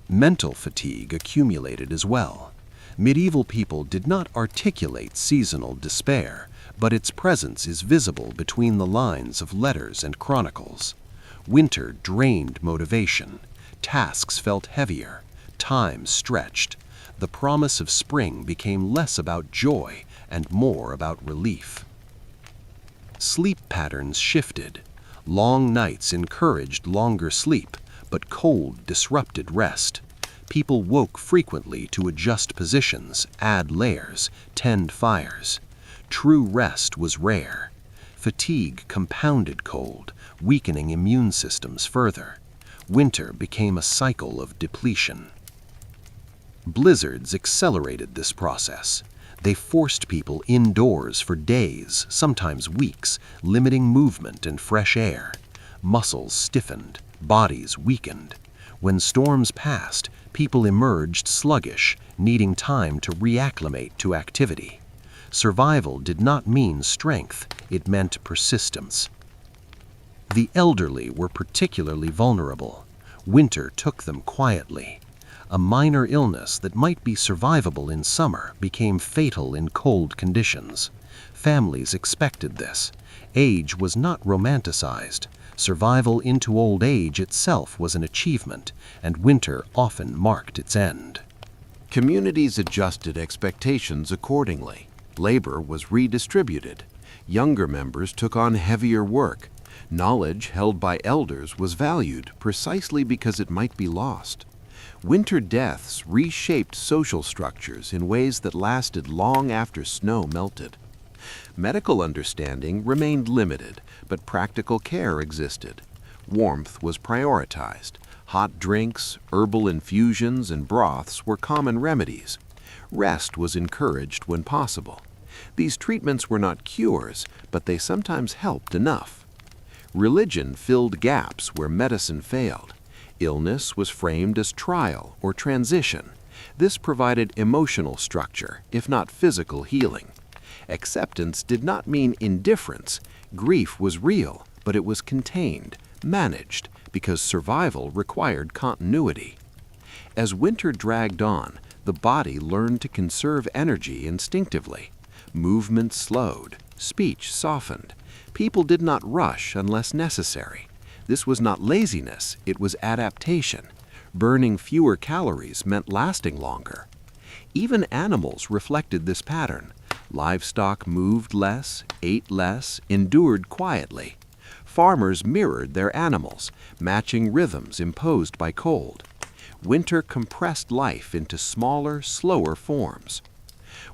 Mental fatigue accumulated as well. Medieval people did not articulate seasonal despair, but its presence is visible between the lines of letters and chronicles. Winter drained motivation. Tasks felt heavier. Time stretched. The promise of spring became less about joy and more about relief. Sleep patterns shifted. Long nights encouraged longer sleep, but cold disrupted rest. People woke frequently to adjust positions, add layers, tend fires. True rest was rare. Fatigue compounded cold, weakening immune systems further. Winter became a cycle of depletion. Blizzards accelerated this process. They forced people indoors for days, sometimes weeks, limiting movement and fresh air. Muscles stiffened, bodies weakened. When storms passed, people emerged sluggish, needing time to reacclimate to activity. Survival did not mean strength, it meant persistence. The elderly were particularly vulnerable. Winter took them quietly. A minor illness that might be survivable in summer became fatal in cold conditions. Families expected this. Age was not romanticized. Survival into old age itself was an achievement, and winter often marked its end. Communities adjusted expectations accordingly. Labor was redistributed. Younger members took on heavier work. Knowledge held by elders was valued precisely because it might be lost. Winter deaths reshaped social structures in ways that lasted long after snow melted. Medical understanding remained limited, but practical care existed. Warmth was prioritized. Hot drinks, herbal infusions, and broths were common remedies. Rest was encouraged when possible. These treatments were not cures, but they sometimes helped enough. Religion filled gaps where medicine failed. Illness was framed as trial or transition. This provided emotional structure, if not physical healing. Acceptance did not mean indifference. Grief was real, but it was contained, managed, because survival required continuity. As winter dragged on, the body learned to conserve energy instinctively. Movement slowed, speech softened. People did not rush unless necessary. This was not laziness, it was adaptation. Burning fewer calories meant lasting longer. Even animals reflected this pattern. Livestock moved less, ate less, endured quietly. Farmers mirrored their animals, matching rhythms imposed by cold. Winter compressed life into smaller, slower forms.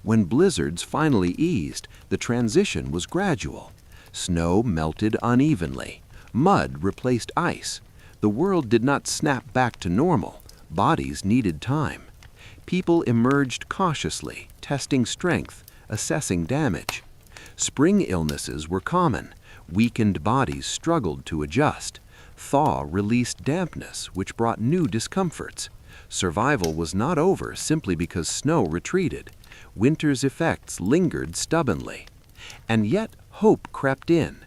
When blizzards finally eased, the transition was gradual. Snow melted unevenly. Mud replaced ice. The world did not snap back to normal. Bodies needed time. People emerged cautiously, testing strength, assessing damage. Spring illnesses were common. Weakened bodies struggled to adjust. Thaw released dampness, which brought new discomforts. Survival was not over simply because snow retreated. Winter's effects lingered stubbornly. And yet hope crept in.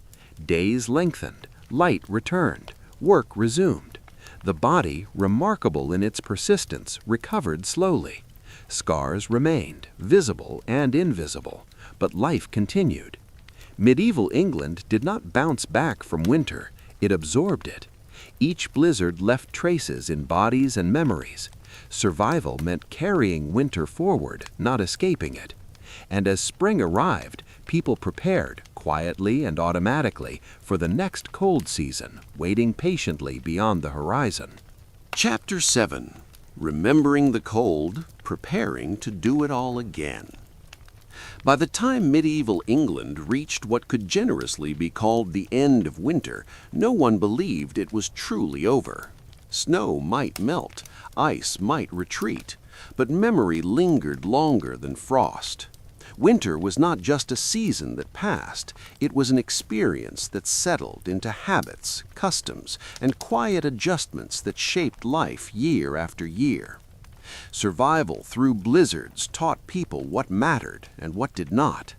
Days lengthened. Light returned. Work resumed. The body, remarkable in its persistence, recovered slowly. Scars remained, visible and invisible, but life continued. Medieval England did not bounce back from winter, it absorbed it. Each blizzard left traces in bodies and memories. Survival meant carrying winter forward, not escaping it. And as spring arrived, people prepared, quietly and automatically, for the next cold season, waiting patiently beyond the horizon. Chapter 7. Remembering the Cold, Preparing to Do It All Again. By the time medieval England reached what could generously be called the end of winter, no one believed it was truly over. Snow might melt, ice might retreat, but memory lingered longer than frost. Winter was not just a season that passed, it was an experience that settled into habits, customs, and quiet adjustments that shaped life year after year. Survival through blizzards taught people what mattered and what did not.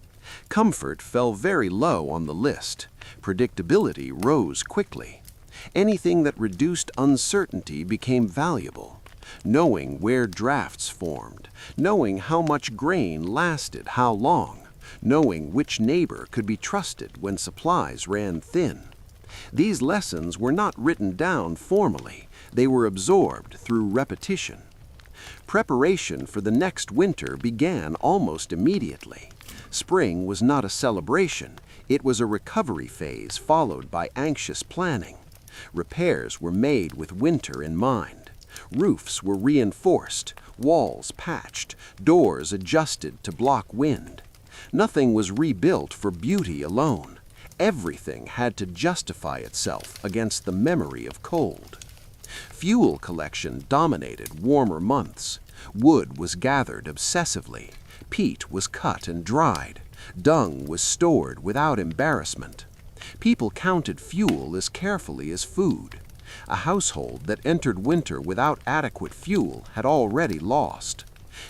Comfort fell very low on the list. Predictability rose quickly. Anything that reduced uncertainty became valuable. Knowing where drafts formed, knowing how much grain lasted how long, knowing which neighbor could be trusted when supplies ran thin. These lessons were not written down formally, they were absorbed through repetition. Preparation for the next winter began almost immediately. Spring was not a celebration, it was a recovery phase followed by anxious planning. Repairs were made with winter in mind. Roofs were reinforced, walls patched, doors adjusted to block wind. Nothing was rebuilt for beauty alone. Everything had to justify itself against the memory of cold. Fuel collection dominated warmer months. Wood was gathered obsessively. Peat was cut and dried. Dung was stored without embarrassment. People counted fuel as carefully as food. A household that entered winter without adequate fuel had already lost.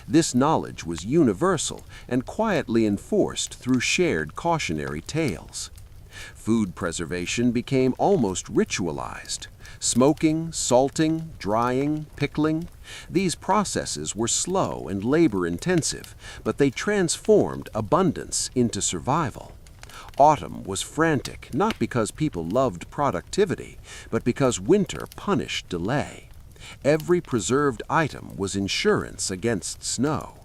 This knowledge was universal and quietly enforced through shared cautionary tales. Food preservation became almost ritualized. Smoking, salting, drying, pickling, these processes were slow and labor-intensive, but they transformed abundance into survival. Autumn was frantic, not because people loved productivity, but because winter punished delay. Every preserved item was insurance against snow.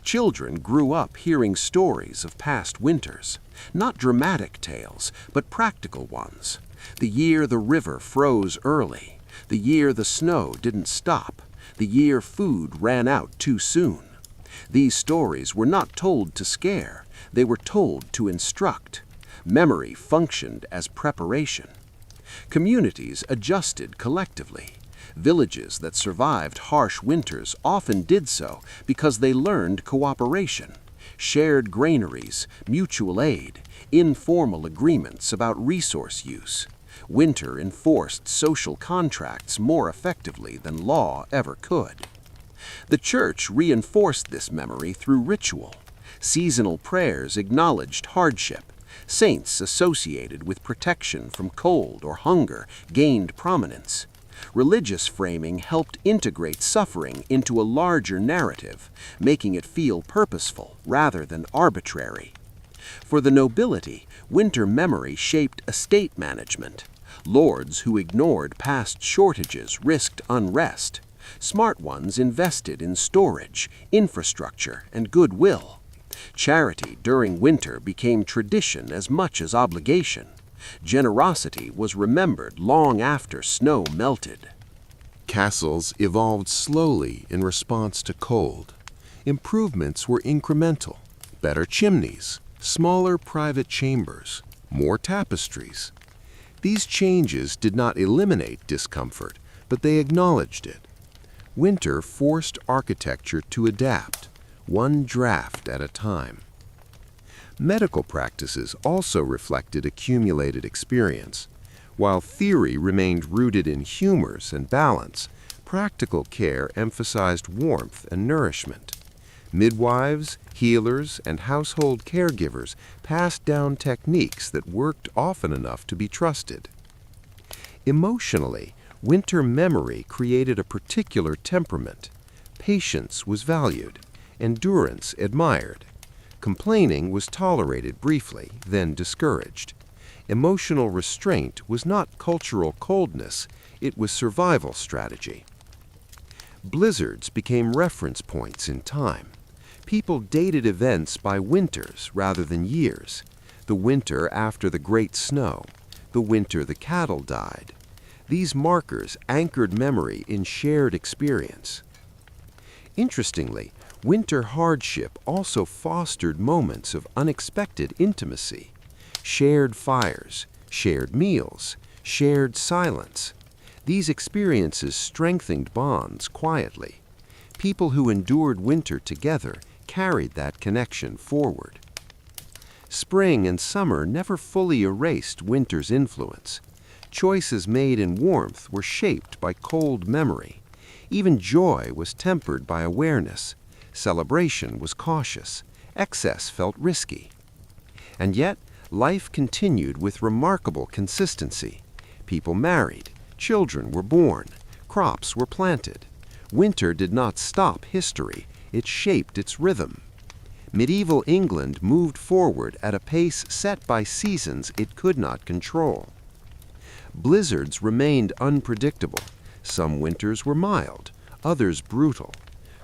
Children grew up hearing stories of past winters, not dramatic tales, but practical ones. The year the river froze early, the year the snow didn't stop, the year food ran out too soon. These stories were not told to scare, they were told to instruct. Memory functioned as preparation. Communities adjusted collectively. Villages that survived harsh winters often did so because they learned cooperation, shared granaries, mutual aid, informal agreements about resource use. Winter enforced social contracts more effectively than law ever could. The church reinforced this memory through ritual. Seasonal prayers acknowledged hardship. Saints associated with protection from cold or hunger gained prominence. Religious framing helped integrate suffering into a larger narrative, making it feel purposeful rather than arbitrary. For the nobility, winter memory shaped estate management. Lords who ignored past shortages risked unrest. Smart ones invested in storage, infrastructure, and goodwill. Charity during winter became tradition as much as obligation. Generosity was remembered long after snow melted. Castles evolved slowly in response to cold. Improvements were incremental. Better chimneys, smaller private chambers, more tapestries. These changes did not eliminate discomfort, but they acknowledged it. Winter forced architecture to adapt, one draft at a time. Medical practices also reflected accumulated experience. While theory remained rooted in humors and balance, practical care emphasized warmth and nourishment. Midwives, healers, and household caregivers passed down techniques that worked often enough to be trusted. Emotionally, winter memory created a particular temperament. Patience was valued, endurance admired. Complaining was tolerated briefly, then discouraged. Emotional restraint was not cultural coldness, it was survival strategy. Blizzards became reference points in time. People dated events by winters rather than years. The winter after the great snow, the winter the cattle died. These markers anchored memory in shared experience. Interestingly, winter hardship also fostered moments of unexpected intimacy. Shared fires, shared meals, shared silence. These experiences strengthened bonds quietly. People who endured winter together carried that connection forward. Spring and summer never fully erased winter's influence. Choices made in warmth were shaped by cold memory. Even joy was tempered by awareness. Celebration was cautious. Excess felt risky. And yet, life continued with remarkable consistency. People married. Children were born. Crops were planted. Winter did not stop history. It shaped its rhythm. Medieval England moved forward at a pace set by seasons it could not control. Blizzards remained unpredictable. Some winters were mild, others brutal.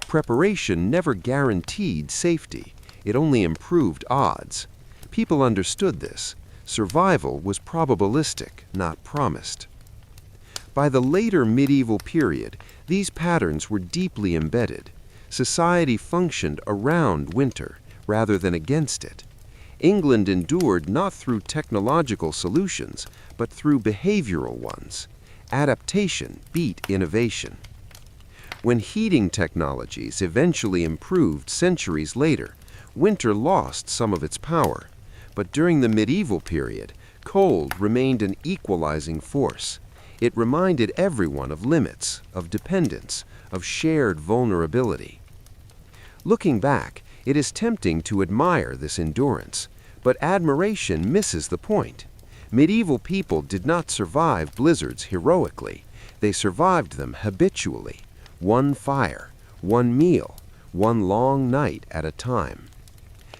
Preparation never guaranteed safety. It only improved odds. People understood this. Survival was probabilistic, not promised. By the later medieval period, these patterns were deeply embedded. Society functioned around winter rather than against it. England endured not through technological solutions, but through behavioral ones. Adaptation beat innovation. When heating technologies eventually improved centuries later, winter lost some of its power. But during the medieval period, cold remained an equalizing force. It reminded everyone of limits, of dependence, of shared vulnerability. Looking back, it is tempting to admire this endurance, but admiration misses the point. Medieval people did not survive blizzards heroically. They survived them habitually. One fire, one meal, one long night at a time.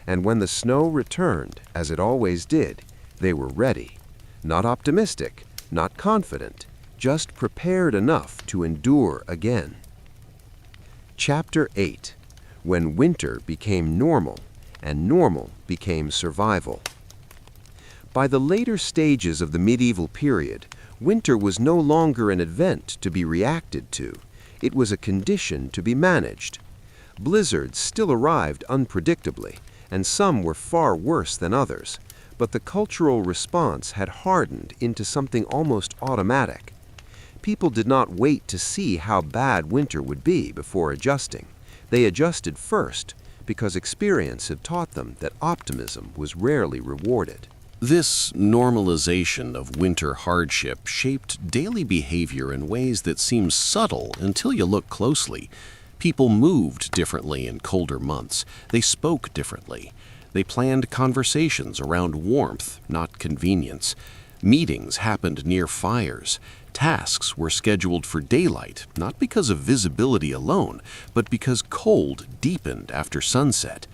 And when the snow returned, as it always did, they were ready. Not optimistic, not confident, just prepared enough to endure again. Chapter 8. When winter became normal, and normal became survival. By the later stages of the medieval period, winter was no longer an event to be reacted to. It was a condition to be managed. Blizzards still arrived unpredictably, and some were far worse than others, but the cultural response had hardened into something almost automatic. People did not wait to see how bad winter would be before adjusting. They adjusted first, because experience had taught them that optimism was rarely rewarded. This normalization of winter hardship shaped daily behavior in ways that seem subtle until you look closely. People moved differently in colder months. They spoke differently. They planned conversations around warmth, not convenience. Meetings happened near fires. Tasks were scheduled for daylight, not because of visibility alone, but because cold deepened after sunset.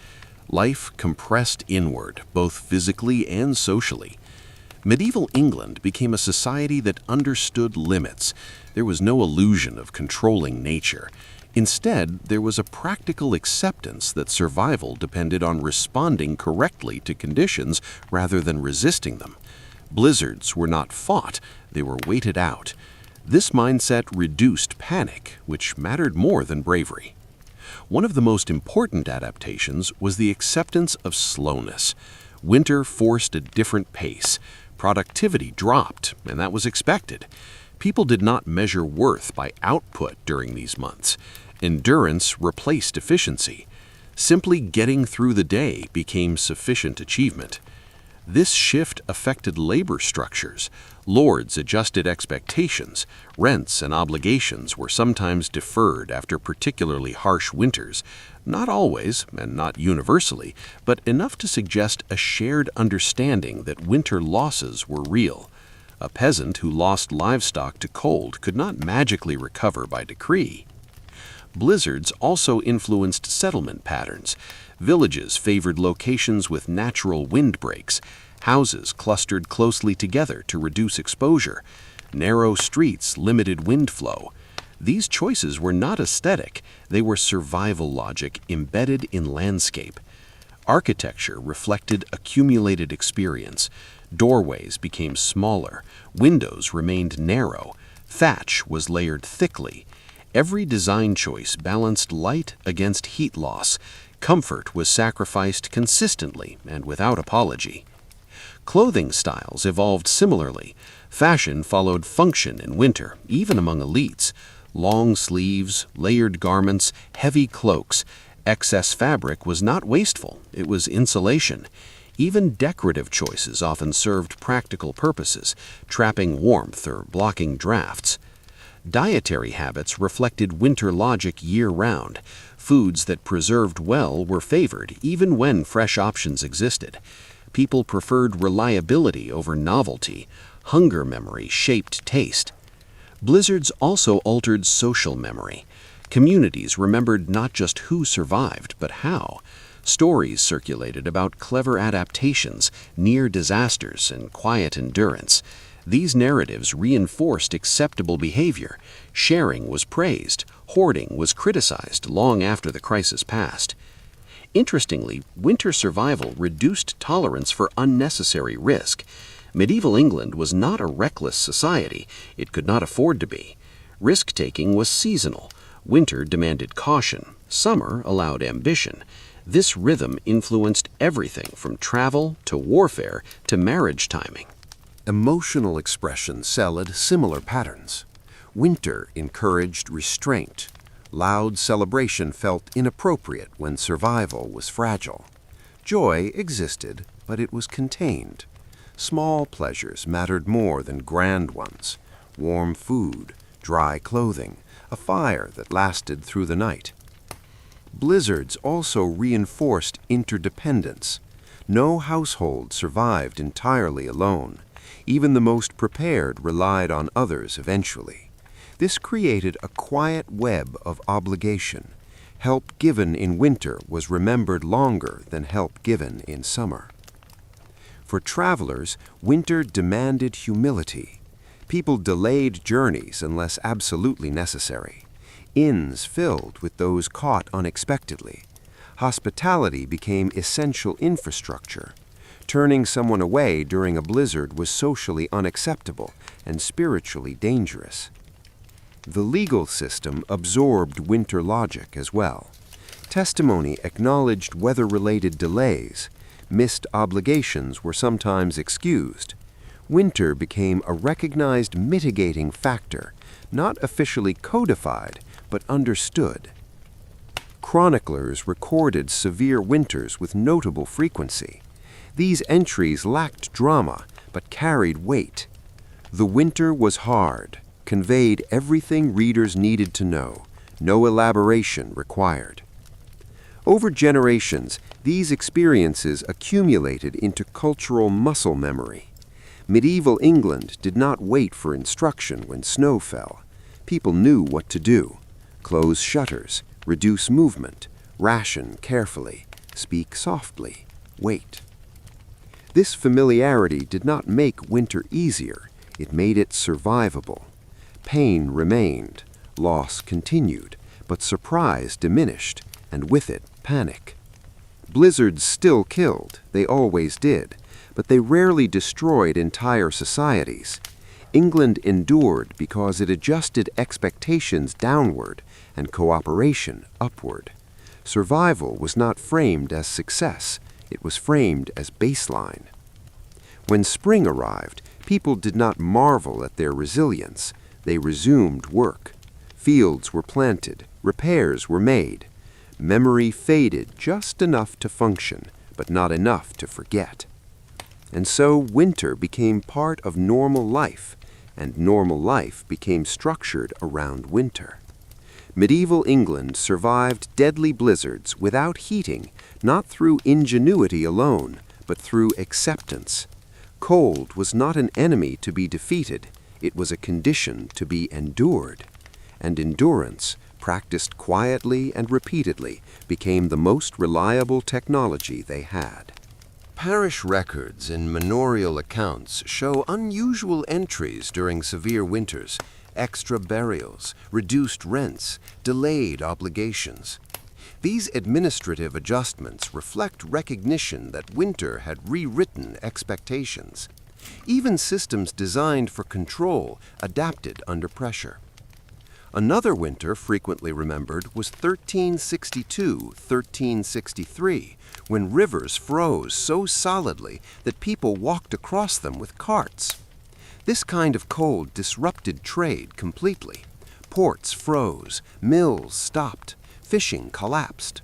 Life compressed inward, both physically and socially. Medieval England became a society that understood limits. There was no illusion of controlling nature. Instead, there was a practical acceptance that survival depended on responding correctly to conditions rather than resisting them. Blizzards were not fought, they were waited out. This mindset reduced panic, which mattered more than bravery. One of the most important adaptations was the acceptance of slowness. Winter forced a different pace. Productivity dropped, and that was expected. People did not measure worth by output during these months. Endurance replaced efficiency. Simply getting through the day became sufficient achievement. This shift affected labor structures. Lords adjusted expectations. Rents and obligations were sometimes deferred after particularly harsh winters. Not always, and not universally, but enough to suggest a shared understanding that winter losses were real. A peasant who lost livestock to cold could not magically recover by decree. Blizzards also influenced settlement patterns. Villages favored locations with natural windbreaks. Houses clustered closely together to reduce exposure. Narrow streets limited wind flow. These choices were not aesthetic, they were survival logic embedded in landscape. Architecture reflected accumulated experience. Doorways became smaller. Windows remained narrow. Thatch was layered thickly. Every design choice balanced light against heat loss. Comfort was sacrificed consistently and without apology. Clothing styles evolved similarly. Fashion followed function in winter, even among elites. Long sleeves, layered garments, heavy cloaks. Excess fabric was not wasteful, it was insulation. Even decorative choices often served practical purposes, trapping warmth or blocking drafts. Dietary habits reflected winter logic year-round. Foods that preserved well were favored, even when fresh options existed. People preferred reliability over novelty. Hunger memory shaped taste. Blizzards also altered social memory. Communities remembered not just who survived, but how. Stories circulated about clever adaptations, near disasters, and quiet endurance. These narratives reinforced acceptable behavior. Sharing was praised. Hoarding was criticized long after the crisis passed. Interestingly, winter survival reduced tolerance for unnecessary risk. Medieval England was not a reckless society. It could not afford to be. Risk-taking was seasonal. Winter demanded caution. Summer allowed ambition. This rhythm influenced everything from travel to warfare to marriage timing. Emotional expression followed similar patterns. Winter encouraged restraint. Loud celebration felt inappropriate when survival was fragile. Joy existed, but it was contained. Small pleasures mattered more than grand ones. Warm food, dry clothing, a fire that lasted through the night. Blizzards also reinforced interdependence. No household survived entirely alone. Even the most prepared relied on others eventually. This created a quiet web of obligation. Help given in winter was remembered longer than help given in summer. For travelers, winter demanded humility. People delayed journeys unless absolutely necessary. Inns filled with those caught unexpectedly. Hospitality became essential infrastructure. Turning someone away during a blizzard was socially unacceptable and spiritually dangerous. The legal system absorbed winter logic as well. Testimony acknowledged weather-related delays. Missed obligations were sometimes excused. Winter became a recognized mitigating factor, not officially codified, but understood. Chroniclers recorded severe winters with notable frequency. These entries lacked drama, but carried weight. The winter was hard, conveyed everything readers needed to know, no elaboration required. Over generations, these experiences accumulated into cultural muscle memory. Medieval England did not wait for instruction when snow fell. People knew what to do. Close shutters, reduce movement, ration carefully, speak softly, wait. This familiarity did not make winter easier, it made it survivable. Pain remained, loss continued, but surprise diminished, and with it, panic. Blizzards still killed, they always did, but they rarely destroyed entire societies. England endured because it adjusted expectations downward and cooperation upward. Survival was not framed as success, it was framed as baseline. When spring arrived, people did not marvel at their resilience. They resumed work. Fields were planted, repairs were made. Memory faded just enough to function, but not enough to forget. And so winter became part of normal life, and normal life became structured around winter. Medieval England survived deadly blizzards without heating, not through ingenuity alone, but through acceptance. Cold was not an enemy to be defeated, it was a condition to be endured. And endurance, practiced quietly and repeatedly, became the most reliable technology they had. Parish records and manorial accounts show unusual entries during severe winters, extra burials, reduced rents, delayed obligations. These administrative adjustments reflect recognition that winter had rewritten expectations. Even systems designed for control adapted under pressure. Another winter frequently remembered was 1362-1363, when rivers froze so solidly that people walked across them with carts. This kind of cold disrupted trade completely. Ports froze, mills stopped, fishing collapsed.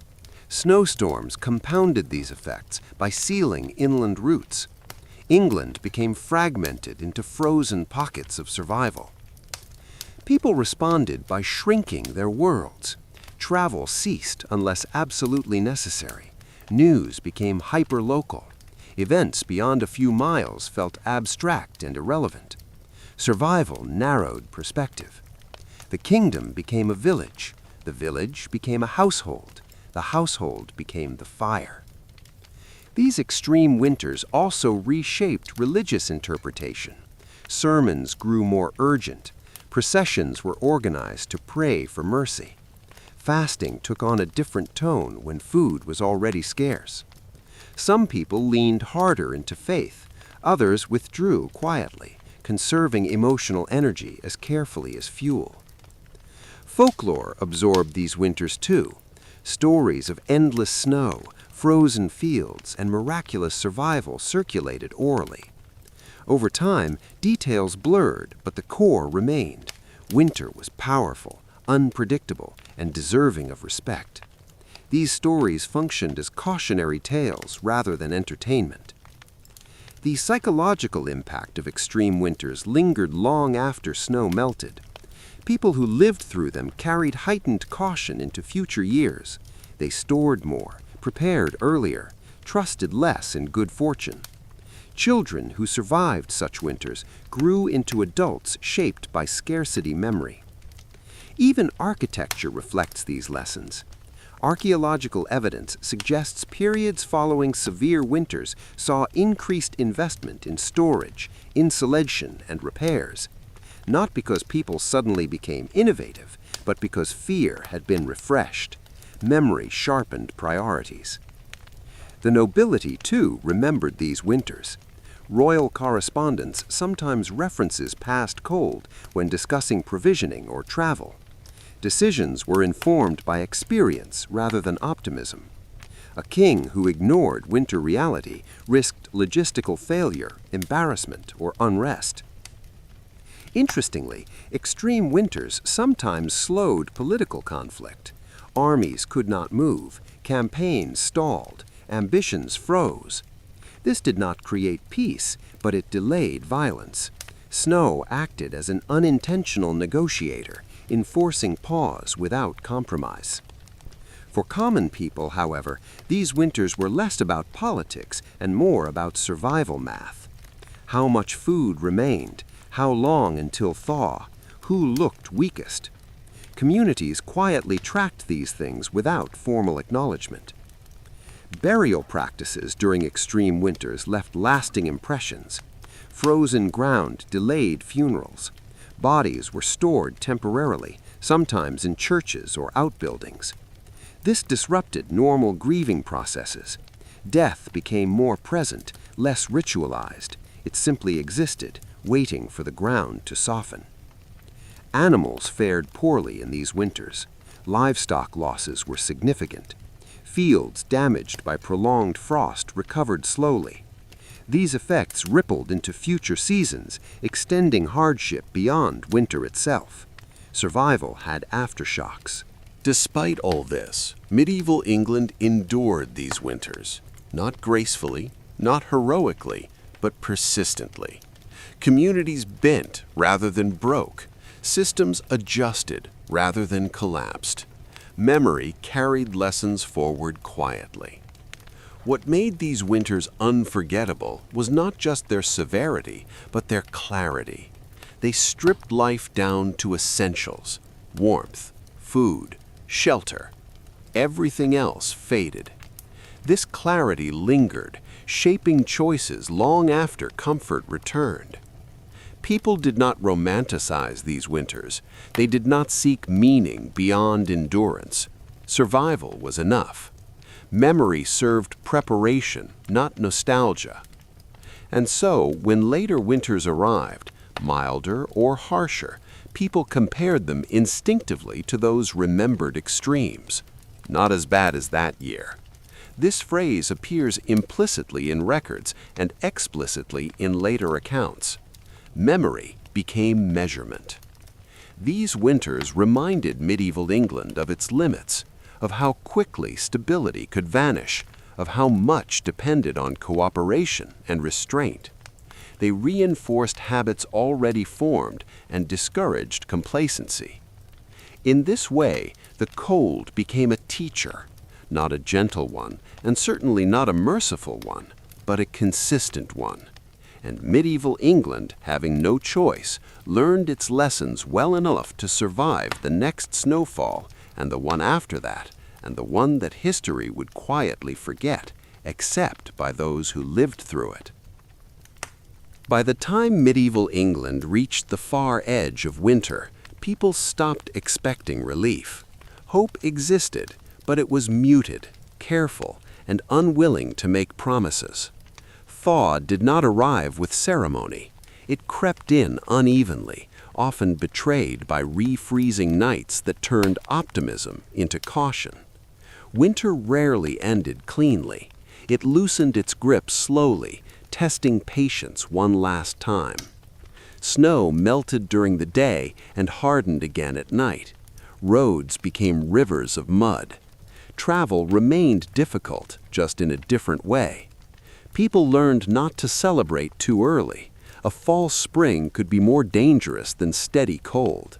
Snowstorms compounded these effects by sealing inland routes. England became fragmented into frozen pockets of survival. People responded by shrinking their worlds. Travel ceased unless absolutely necessary. News became hyper-local. Events beyond a few miles felt abstract and irrelevant. Survival narrowed perspective. The kingdom became a village. The village became a household. The household became the fire. These extreme winters also reshaped religious interpretation. Sermons grew more urgent. Processions were organized to pray for mercy. Fasting took on a different tone when food was already scarce. Some people leaned harder into faith. Others withdrew quietly, conserving emotional energy as carefully as fuel. Folklore absorbed these winters too. Stories of endless snow, frozen fields, and miraculous survival circulated orally. Over time, details blurred, but the core remained. Winter was powerful, unpredictable, and deserving of respect. These stories functioned as cautionary tales rather than entertainment. The psychological impact of extreme winters lingered long after snow melted. People who lived through them carried heightened caution into future years. They stored more, prepared earlier, trusted less in good fortune. Children who survived such winters grew into adults shaped by scarcity memory. Even architecture reflects these lessons. Archaeological evidence suggests periods following severe winters saw increased investment in storage, insulation, and repairs. Not because people suddenly became innovative, but because fear had been refreshed. Memory sharpened priorities. The nobility, too, remembered these winters. Royal correspondence sometimes references past cold when discussing provisioning or travel. Decisions were informed by experience rather than optimism. A king who ignored winter reality risked logistical failure, embarrassment, or unrest. Interestingly, extreme winters sometimes slowed political conflict. Armies could not move, campaigns stalled, ambitions froze. This did not create peace, but it delayed violence. Snow acted as an unintentional negotiator, enforcing pause without compromise. For common people, however, these winters were less about politics and more about survival math. How much food remained, how long until thaw, who looked weakest. Communities quietly tracked these things without formal acknowledgement. Burial practices during extreme winters left lasting impressions. Frozen ground delayed funerals. Bodies were stored temporarily, sometimes in churches or outbuildings. This disrupted normal grieving processes. Death became more present, less ritualized. It simply existed, waiting for the ground to soften. Animals fared poorly in these winters. Livestock losses were significant. Fields damaged by prolonged frost recovered slowly. These effects rippled into future seasons, extending hardship beyond winter itself. Survival had aftershocks. Despite all this, medieval England endured these winters, not gracefully, not heroically, but persistently. Communities bent rather than broke. Systems adjusted rather than collapsed. Memory carried lessons forward quietly. What made these winters unforgettable was not just their severity, but their clarity. They stripped life down to essentials: warmth, food, shelter. Everything else faded. This clarity lingered, shaping choices long after comfort returned. People did not romanticize these winters. They did not seek meaning beyond endurance. Survival was enough. Memory served preparation, not nostalgia. And so, when later winters arrived, milder or harsher, people compared them instinctively to those remembered extremes. Not as bad as that year. This phrase appears implicitly in records and explicitly in later accounts. Memory became measurement. These winters reminded medieval England of its limits, of how quickly stability could vanish, of how much depended on cooperation and restraint. They reinforced habits already formed and discouraged complacency. In this way, the cold became a teacher, not a gentle one, and certainly not a merciful one, but a consistent one. And medieval England, having no choice, learned its lessons well enough to survive the next snowfall and the one after that, and the one that history would quietly forget, except by those who lived through it. By the time medieval England reached the far edge of winter, people stopped expecting relief. Hope existed, but it was muted, careful, and unwilling to make promises. Thaw did not arrive with ceremony. It crept in unevenly, often betrayed by refreezing nights that turned optimism into caution. Winter rarely ended cleanly. It loosened its grip slowly, testing patience one last time. Snow melted during the day and hardened again at night. Roads became rivers of mud. Travel remained difficult, just in a different way. People learned not to celebrate too early. A false spring could be more dangerous than steady cold.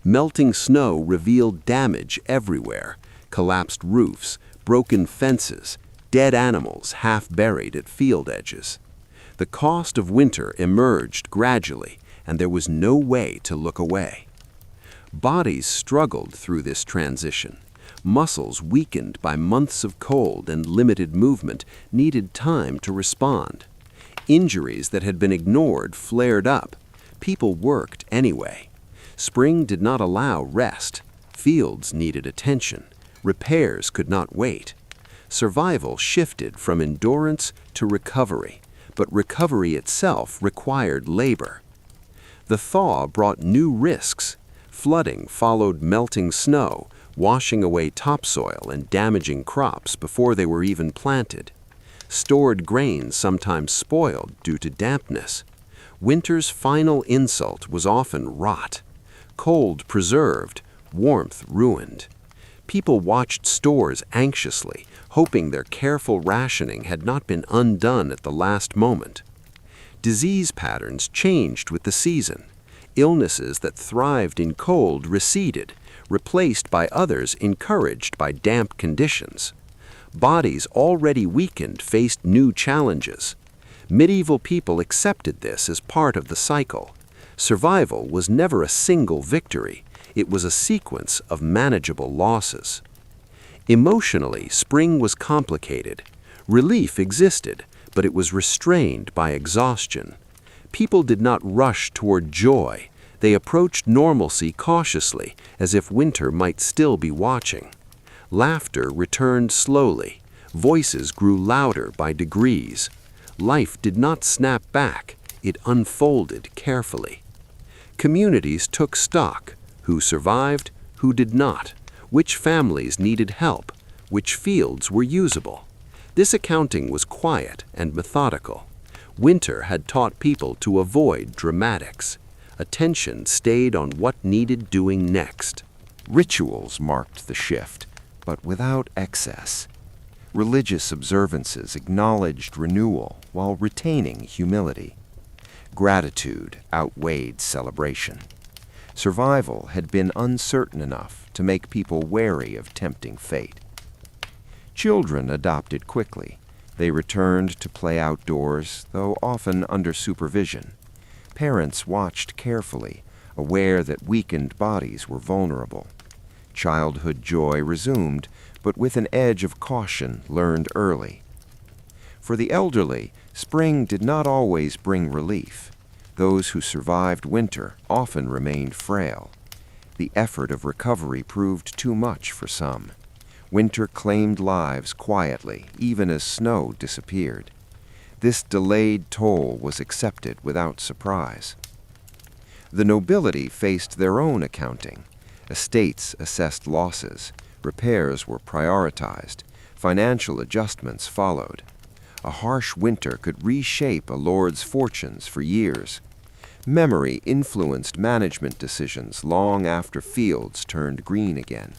Melting snow revealed damage everywhere: collapsed roofs, broken fences, dead animals half buried at field edges. The cost of winter emerged gradually, and there was no way to look away. Bodies struggled through this transition. Muscles weakened by months of cold and limited movement needed time to respond. Injuries that had been ignored flared up. People worked anyway. Spring did not allow rest. Fields needed attention. Repairs could not wait. Survival shifted from endurance to recovery, but recovery itself required labor. The thaw brought new risks. Flooding followed melting snow, washing away topsoil and damaging crops before they were even planted. Stored grains sometimes spoiled due to dampness. Winter's final insult was often rot. Cold preserved, warmth ruined. People watched stores anxiously, hoping their careful rationing had not been undone at the last moment. Disease patterns changed with the season. Illnesses that thrived in cold receded, replaced by others encouraged by damp conditions. Bodies already weakened faced new challenges. Medieval people accepted this as part of the cycle. Survival was never a single victory. It was a sequence of manageable losses. Emotionally, spring was complicated. Relief existed, but it was restrained by exhaustion. People did not rush toward joy. They approached normalcy cautiously, as if winter might still be watching. Laughter returned slowly. Voices grew louder by degrees. Life did not snap back. It unfolded carefully. Communities took stock. Who survived, who did not, which families needed help, which fields were usable. This accounting was quiet and methodical. Winter had taught people to avoid dramatics. Attention stayed on what needed doing next. Rituals marked the shift, but without excess. Religious observances acknowledged renewal while retaining humility. Gratitude outweighed celebration. Survival had been uncertain enough to make people wary of tempting fate. Children adopted quickly. They returned to play outdoors, though often under supervision. Parents watched carefully, aware that weakened bodies were vulnerable. Childhood joy resumed, but with an edge of caution learned early. For the elderly, spring did not always bring relief. Those who survived winter often remained frail. The effort of recovery proved too much for some. Winter claimed lives quietly, even as snow disappeared. This delayed toll was accepted without surprise. The nobility faced their own accounting. Estates assessed losses. Repairs were prioritized. Financial adjustments followed. A harsh winter could reshape a lord's fortunes for years. Memory influenced management decisions long after fields turned green again.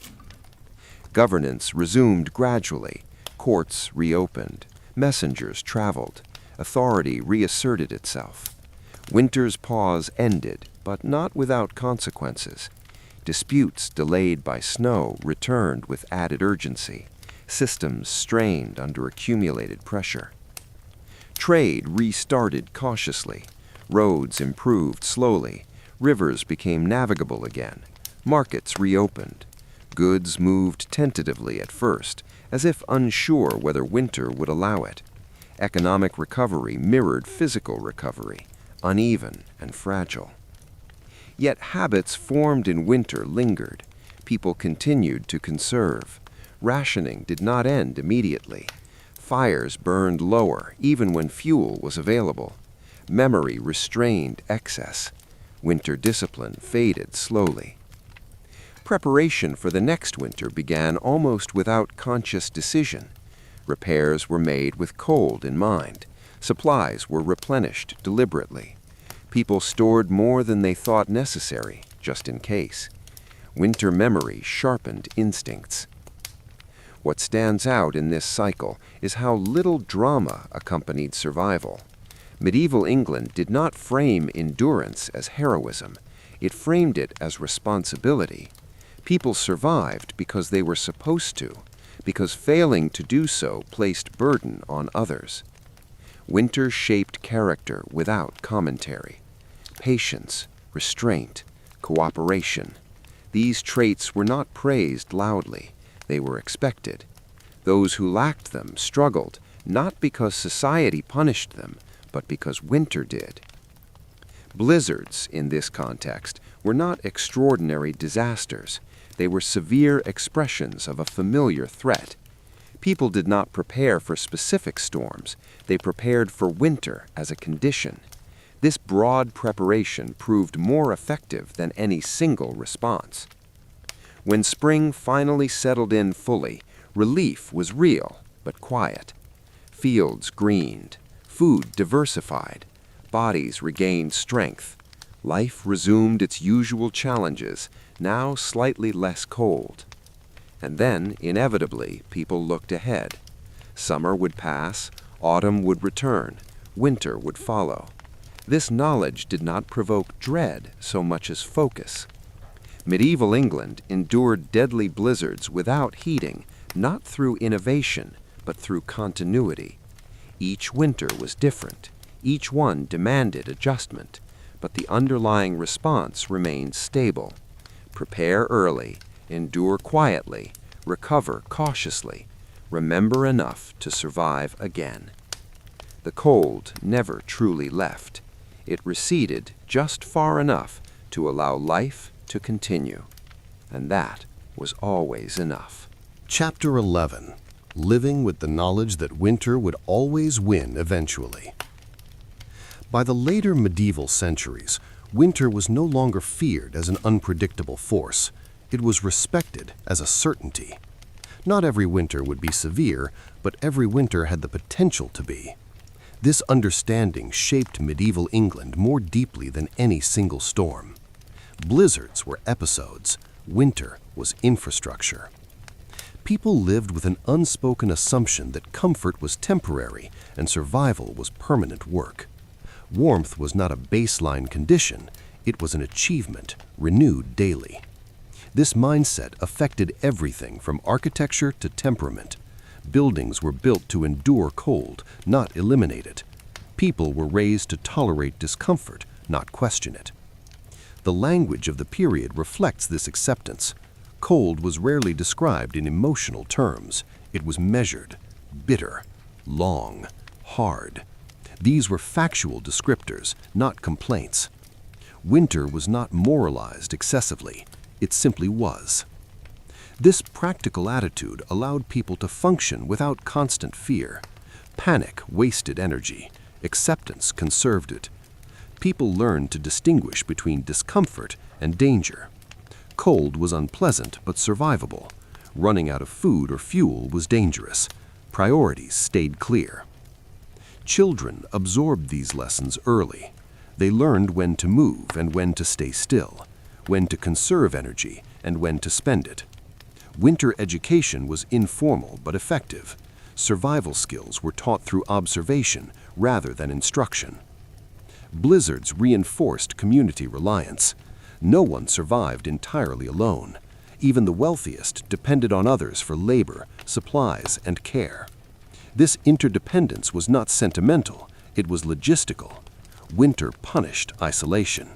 Governance resumed gradually. Courts reopened. Messengers traveled. Authority reasserted itself. Winter's pause ended, but not without consequences. Disputes delayed by snow returned with added urgency. Systems strained under accumulated pressure. Trade restarted cautiously. Roads improved slowly. Rivers became navigable again. Markets reopened. Goods moved tentatively at first, as if unsure whether winter would allow it. Economic recovery mirrored physical recovery, uneven and fragile. Yet habits formed in winter lingered. People continued to conserve. Rationing did not end immediately. Fires burned lower, even when fuel was available. Memory restrained excess. Winter discipline faded slowly. Preparation for the next winter began almost without conscious decision. Repairs were made with cold in mind. Supplies were replenished deliberately. People stored more than they thought necessary, just in case. Winter memory sharpened instincts. What stands out in this cycle is how little drama accompanied survival. Medieval England did not frame endurance as heroism. It framed it as responsibility. People survived because they were supposed to, because failing to do so placed burden on others. Winter shaped character without commentary. Patience, restraint, cooperation. These traits were not praised loudly. They were expected. Those who lacked them struggled, not because society punished them, but because winter did. Blizzards, in this context, were not extraordinary disasters. They were severe expressions of a familiar threat. People did not prepare for specific storms, they prepared for winter as a condition. This broad preparation proved more effective than any single response. When spring finally settled in fully, relief was real but quiet. Fields greened, food diversified, bodies regained strength. Life resumed its usual challenges, now slightly less cold. And then, inevitably, people looked ahead. Summer would pass, autumn would return, winter would follow. This knowledge did not provoke dread so much as focus. Medieval England endured deadly blizzards without heating, not through innovation, but through continuity. Each winter was different. Each one demanded adjustment, but the underlying response remained stable. Prepare early, endure quietly, recover cautiously, remember enough to survive again. The cold never truly left. It receded just far enough to allow life to continue. And that was always enough. Chapter 11. Living with the knowledge that winter would always win eventually. By the later medieval centuries, winter was no longer feared as an unpredictable force. It was respected as a certainty. Not every winter would be severe, but every winter had the potential to be. This understanding shaped medieval England more deeply than any single storm. Blizzards were episodes. Winter was infrastructure. People lived with an unspoken assumption that comfort was temporary and survival was permanent work. Warmth was not a baseline condition, it was an achievement, renewed daily. This mindset affected everything from architecture to temperament. Buildings were built to endure cold, not eliminate it. People were raised to tolerate discomfort, not question it. The language of the period reflects this acceptance. Cold was rarely described in emotional terms. It was measured, bitter, long, hard. These were factual descriptors, not complaints. Winter was not moralized excessively. It simply was. This practical attitude allowed people to function without constant fear. Panic wasted energy. Acceptance conserved it. People learned to distinguish between discomfort and danger. Cold was unpleasant but survivable. Running out of food or fuel was dangerous. Priorities stayed clear. Children absorbed these lessons early. They learned when to move and when to stay still, when to conserve energy and when to spend it. Winter education was informal but effective. Survival skills were taught through observation rather than instruction. Blizzards reinforced community reliance. No one survived entirely alone. Even the wealthiest depended on others for labor, supplies, and care. This interdependence was not sentimental, it was logistical. Winter punished isolation.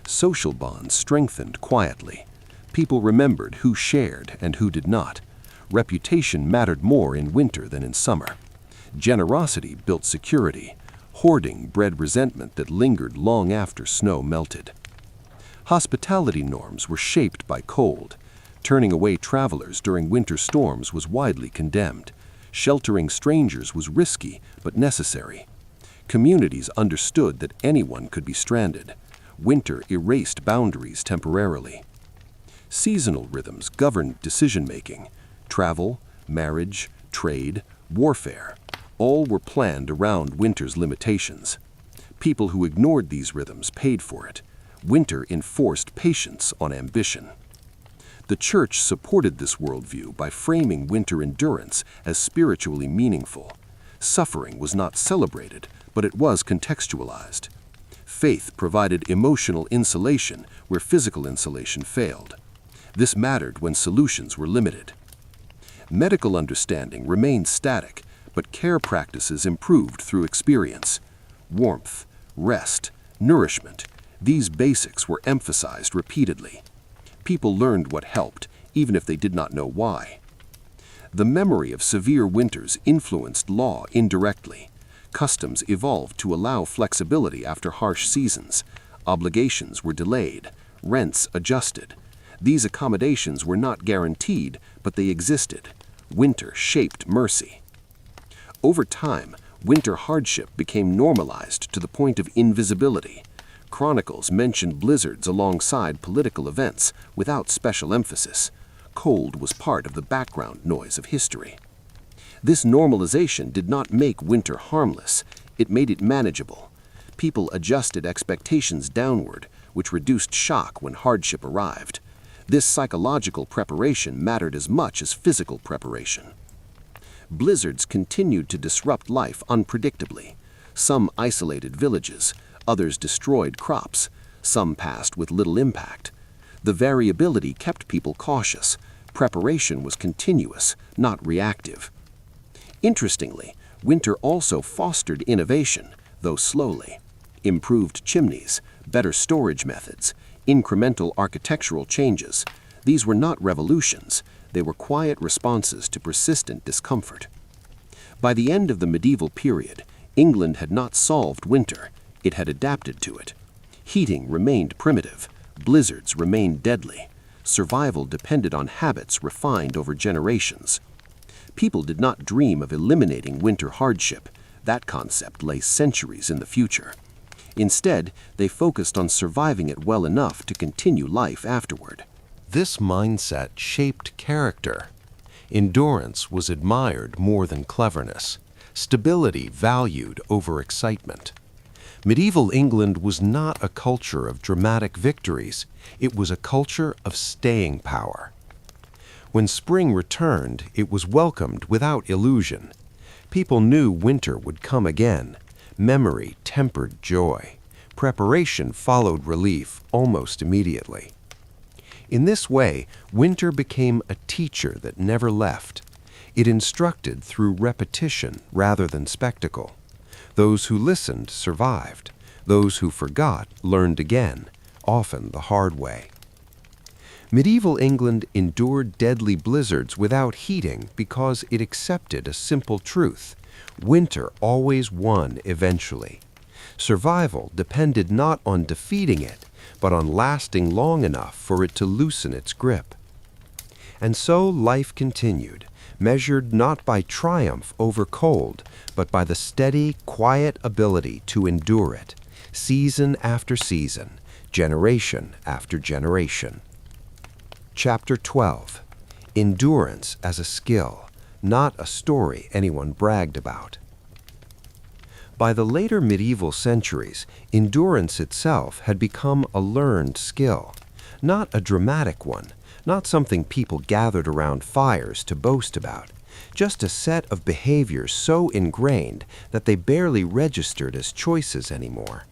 Social bonds strengthened quietly. People remembered who shared and who did not. Reputation mattered more in winter than in summer. Generosity built security. Hoarding bred resentment that lingered long after snow melted. Hospitality norms were shaped by cold. Turning away travelers during winter storms was widely condemned. Sheltering strangers was risky but necessary. Communities understood that anyone could be stranded. Winter erased boundaries temporarily. Seasonal rhythms governed decision-making. Travel, marriage, trade, warfare. All were planned around winter's limitations. People who ignored these rhythms paid for it. Winter enforced patience on ambition. The Church supported this worldview by framing winter endurance as spiritually meaningful. Suffering was not celebrated, but it was contextualized. Faith provided emotional insulation where physical insulation failed. This mattered when solutions were limited. Medical understanding remained static, but care practices improved through experience. Warmth, rest, nourishment, these basics were emphasized repeatedly. People learned what helped, even if they did not know why. The memory of severe winters influenced law indirectly. Customs evolved to allow flexibility after harsh seasons. Obligations were delayed, rents adjusted. These accommodations were not guaranteed, but they existed. winter shaped mercy. Over time, winter hardship became normalized to the point of invisibility. Chronicles mentioned blizzards alongside political events without special emphasis. Cold was part of the background noise of history. This normalization did not make winter harmless, it made it manageable. People adjusted expectations downward, which reduced shock when hardship arrived. This psychological preparation mattered as much as physical preparation. Blizzards continued to disrupt life unpredictably. Some isolated villages, others destroyed crops, some passed with little impact. The variability kept people cautious. Preparation was continuous, not reactive. Interestingly, winter also fostered innovation, though slowly. Improved chimneys, better storage methods, incremental architectural changes. These were not revolutions, they were quiet responses to persistent discomfort. By the end of the medieval period, England had not solved winter, it had adapted to it. Heating remained primitive, blizzards remained deadly. Survival depended on habits refined over generations. People did not dream of eliminating winter hardship. That concept lay centuries in the future. Instead, they focused on surviving it well enough to continue life afterward. This mindset shaped character. Endurance was admired more than cleverness, stability valued over excitement. Medieval England was not a culture of dramatic victories, it was a culture of staying power. When spring returned, it was welcomed without illusion. People knew winter would come again. Memory tempered joy. Preparation followed relief almost immediately. In this way, winter became a teacher that never left. It instructed through repetition rather than spectacle. Those who listened survived. Those who forgot learned again, often the hard way. Medieval England endured deadly blizzards without heating because it accepted a simple truth. Winter always won eventually. Survival depended not on defeating it, but on lasting long enough for it to loosen its grip. And so life continued, measured not by triumph over cold, but by the steady, quiet ability to endure it, season after season, generation after generation. Chapter 12. Endurance as a skill, not a story anyone bragged about. By the later medieval centuries, endurance itself had become a learned skill, not a dramatic one, not something people gathered around fires to boast about, just a set of behaviors so ingrained that they barely registered as choices anymore.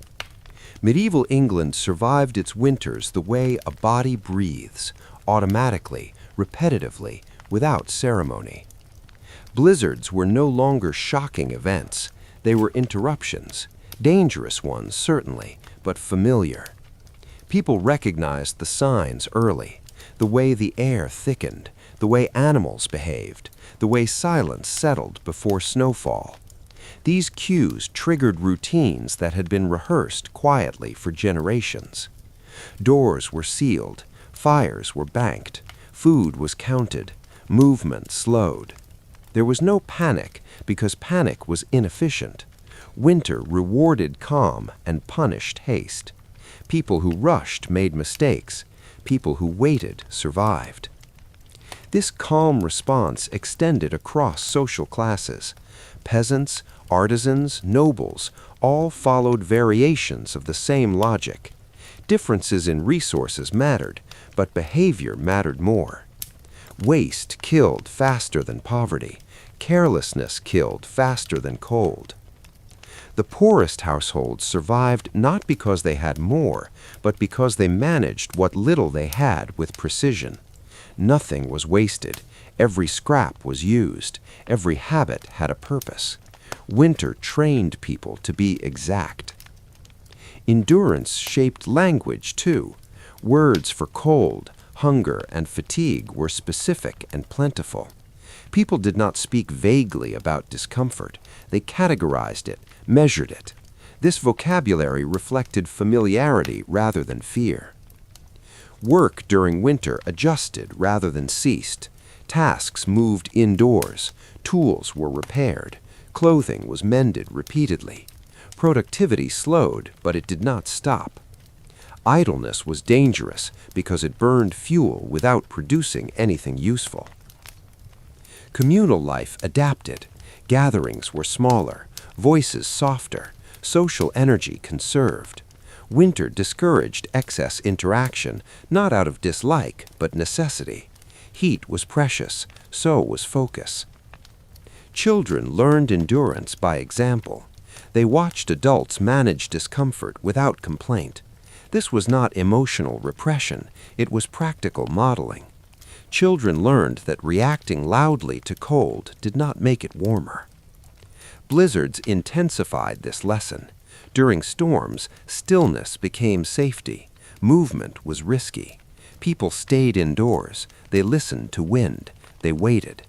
Medieval England survived its winters the way a body breathes, automatically, repetitively, without ceremony. Blizzards were no longer shocking events. They were interruptions, dangerous ones certainly, but familiar. People recognized the signs early, the way the air thickened, the way animals behaved, the way silence settled before snowfall. These cues triggered routines that had been rehearsed quietly for generations. Doors were sealed, fires were banked, food was counted, movement slowed. There was no panic because panic was inefficient. Winter rewarded calm and punished haste. People who rushed made mistakes. People who waited survived. This calm response extended across social classes. Peasants, artisans, nobles all followed variations of the same logic. Differences in resources mattered, but behavior mattered more. Waste killed faster than poverty. Carelessness killed faster than cold. The poorest households survived not because they had more, but because they managed what little they had with precision. Nothing was wasted. Every scrap was used. Every habit had a purpose. Winter trained people to be exact. Endurance shaped language, too. Words for cold, hunger, and fatigue were specific and plentiful. People did not speak vaguely about discomfort. They categorized it, measured it. This vocabulary reflected familiarity rather than fear. Work during winter adjusted rather than ceased. Tasks moved indoors, tools were repaired, clothing was mended repeatedly. Productivity slowed, but it did not stop. Idleness was dangerous because it burned fuel without producing anything useful. Communal life adapted. Gatherings were smaller, voices softer, social energy conserved. Winter discouraged excess interaction, not out of dislike, but necessity. Heat was precious, so was focus. Children learned endurance by example. They watched adults manage discomfort without complaint. This was not emotional repression, it was practical modeling. Children learned that reacting loudly to cold did not make it warmer. Blizzards intensified this lesson. During storms, stillness became safety. Movement was risky. People stayed indoors. They listened to wind. They waited.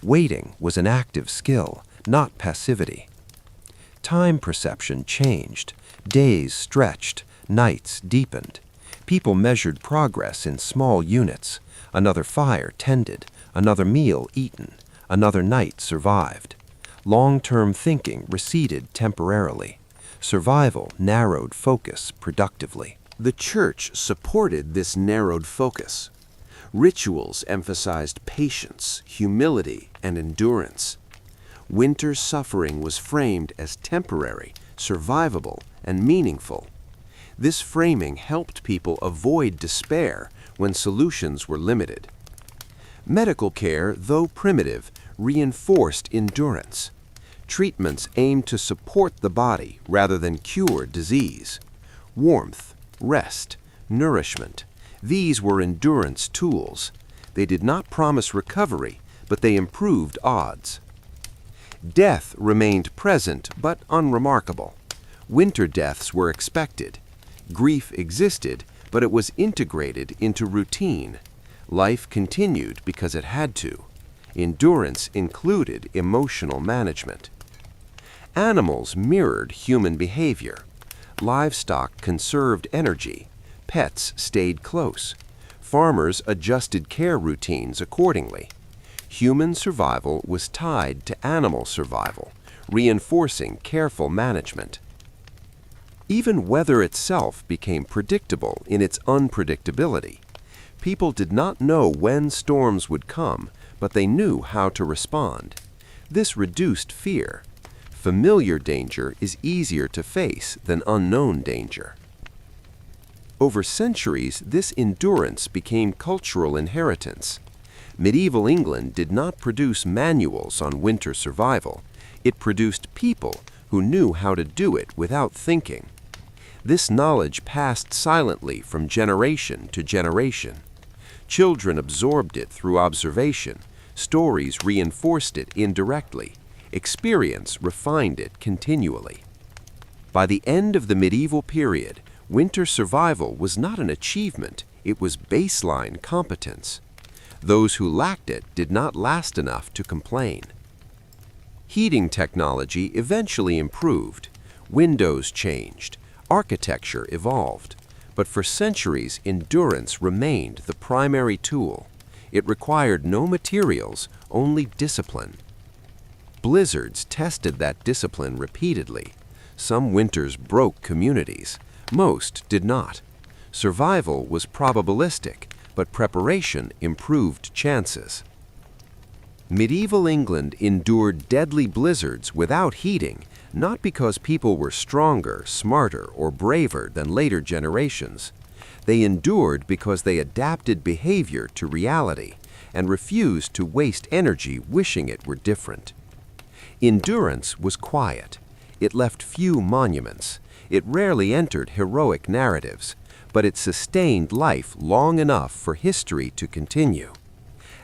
Waiting was an active skill, not passivity. Time perception changed. Days stretched. Nights deepened. People measured progress in small units. Another fire tended. Another meal eaten. Another night survived. Long-term thinking receded temporarily. Survival narrowed focus productively. The church supported this narrowed focus. Rituals emphasized patience, humility, and endurance. Winter suffering was framed as temporary, survivable, and meaningful. This framing helped people avoid despair when solutions were limited. Medical care, though primitive, reinforced endurance. Treatments aimed to support the body rather than cure disease. Warmth, rest, nourishment, these were endurance tools. They did not promise recovery, but they improved odds. Death remained present but unremarkable. Winter deaths were expected. Grief existed, but it was integrated into routine. Life continued because it had to. Endurance included emotional management. Animals mirrored human behavior. Livestock conserved energy. Pets stayed close. Farmers adjusted care routines accordingly. Human survival was tied to animal survival, reinforcing careful management. Even weather itself became predictable in its unpredictability. People did not know when storms would come, but they knew how to respond. This reduced fear. Familiar danger is easier to face than unknown danger. Over centuries, this endurance became cultural inheritance. Medieval England did not produce manuals on winter survival. It produced people who knew how to do it without thinking. This knowledge passed silently from generation to generation. Children absorbed it through observation. Stories reinforced it indirectly. Experience refined it continually. By the end of the medieval period, winter survival was not an achievement, it was baseline competence. Those who lacked it did not last enough to complain. Heating technology eventually improved. Windows changed. Architecture evolved. But for centuries, endurance remained the primary tool. It required no materials, only discipline. Blizzards tested that discipline repeatedly. Some winters broke communities. Most did not. Survival was probabilistic, but preparation improved chances. Medieval England endured deadly blizzards without heating, not because people were stronger, smarter, or braver than later generations. They endured because they adapted behavior to reality and refused to waste energy wishing it were different. Endurance was quiet. It left few monuments. It rarely entered heroic narratives, but it sustained life long enough for history to continue.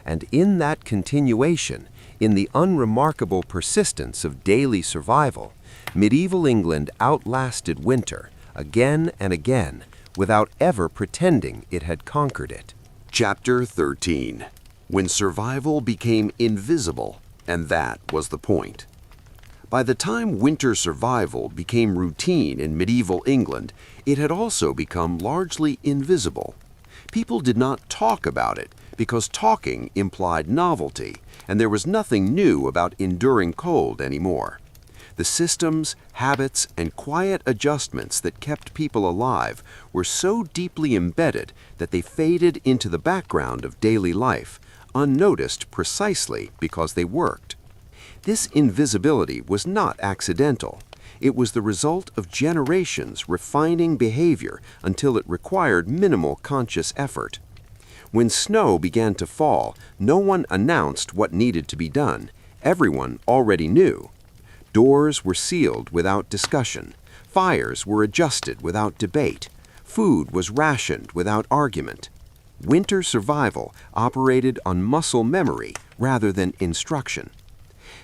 And in that continuation, in the unremarkable persistence of daily survival, medieval England outlasted winter again and again without ever pretending it had conquered it. Chapter 13. When survival became invisible, and that was the point. By the time winter survival became routine in medieval England, it had also become largely invisible. People did not talk about it because talking implied novelty, and there was nothing new about enduring cold anymore. The systems, habits, and quiet adjustments that kept people alive were so deeply embedded that they faded into the background of daily life, unnoticed precisely because they worked. This invisibility was not accidental. It was the result of generations refining behavior until it required minimal conscious effort. When snow began to fall, no one announced what needed to be done. Everyone already knew. Doors were sealed without discussion. Fires were adjusted without debate. Food was rationed without argument. Winter survival operated on muscle memory rather than instruction.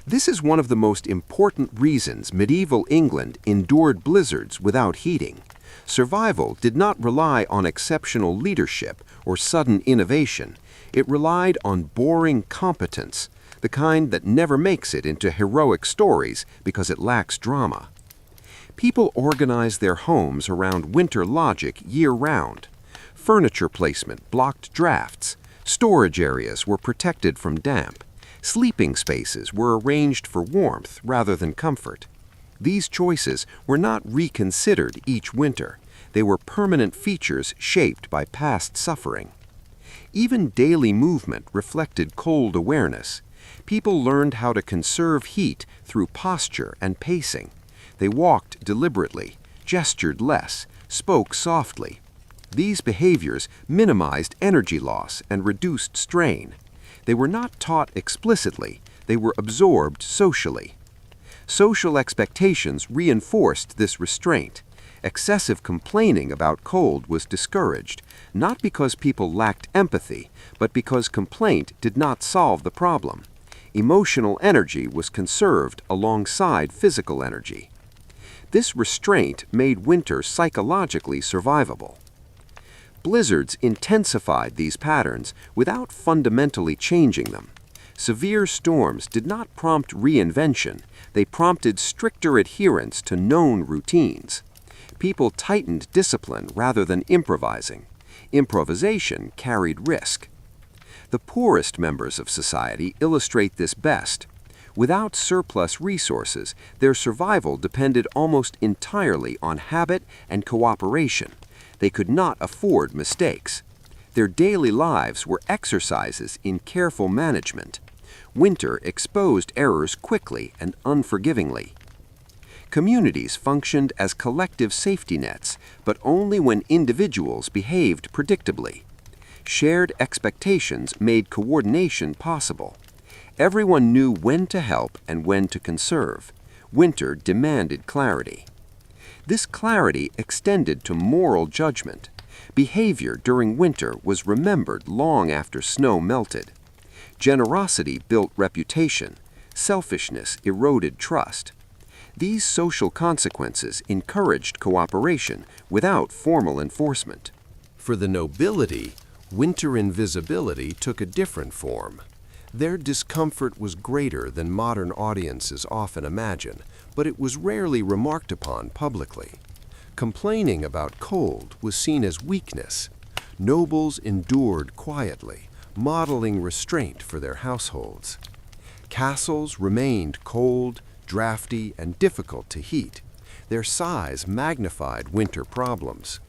This is one of the most important reasons medieval England endured blizzards without heating. Survival did not rely on exceptional leadership or sudden innovation. It relied on boring competence, the kind that never makes it into heroic stories because it lacks drama. People organized their homes around winter logic year-round. Furniture placement blocked drafts. Storage areas were protected from damp. Sleeping spaces were arranged for warmth rather than comfort. These choices were not reconsidered each winter. They were permanent features shaped by past suffering. Even daily movement reflected cold awareness. People learned how to conserve heat through posture and pacing. They walked deliberately, gestured less, spoke softly. These behaviors minimized energy loss and reduced strain. They were not taught explicitly, they were absorbed socially. Social expectations reinforced this restraint. Excessive complaining about cold was discouraged, not because people lacked empathy, but because complaint did not solve the problem. Emotional energy was conserved alongside physical energy. This restraint made winter psychologically survivable. Blizzards intensified these patterns without fundamentally changing them. Severe storms did not prompt reinvention, they prompted stricter adherence to known routines. People tightened discipline rather than improvising. Improvisation carried risk. The poorest members of society illustrate this best. Without surplus resources, their survival depended almost entirely on habit and cooperation. They could not afford mistakes. Their daily lives were exercises in careful management. Winter exposed errors quickly and unforgivingly. Communities functioned as collective safety nets, but only when individuals behaved predictably. Shared expectations made coordination possible. Everyone knew when to help and when to conserve. Winter demanded clarity. This clarity extended to moral judgment. Behavior during winter was remembered long after snow melted. Generosity built reputation. Selfishness eroded trust. These social consequences encouraged cooperation without formal enforcement. For the nobility, winter invisibility took a different form. Their discomfort was greater than modern audiences often imagine, but it was rarely remarked upon publicly. Complaining about cold was seen as weakness. Nobles endured quietly, modeling restraint for their households. Castles remained cold, drafty, and difficult to heat. Their size magnified winter problems.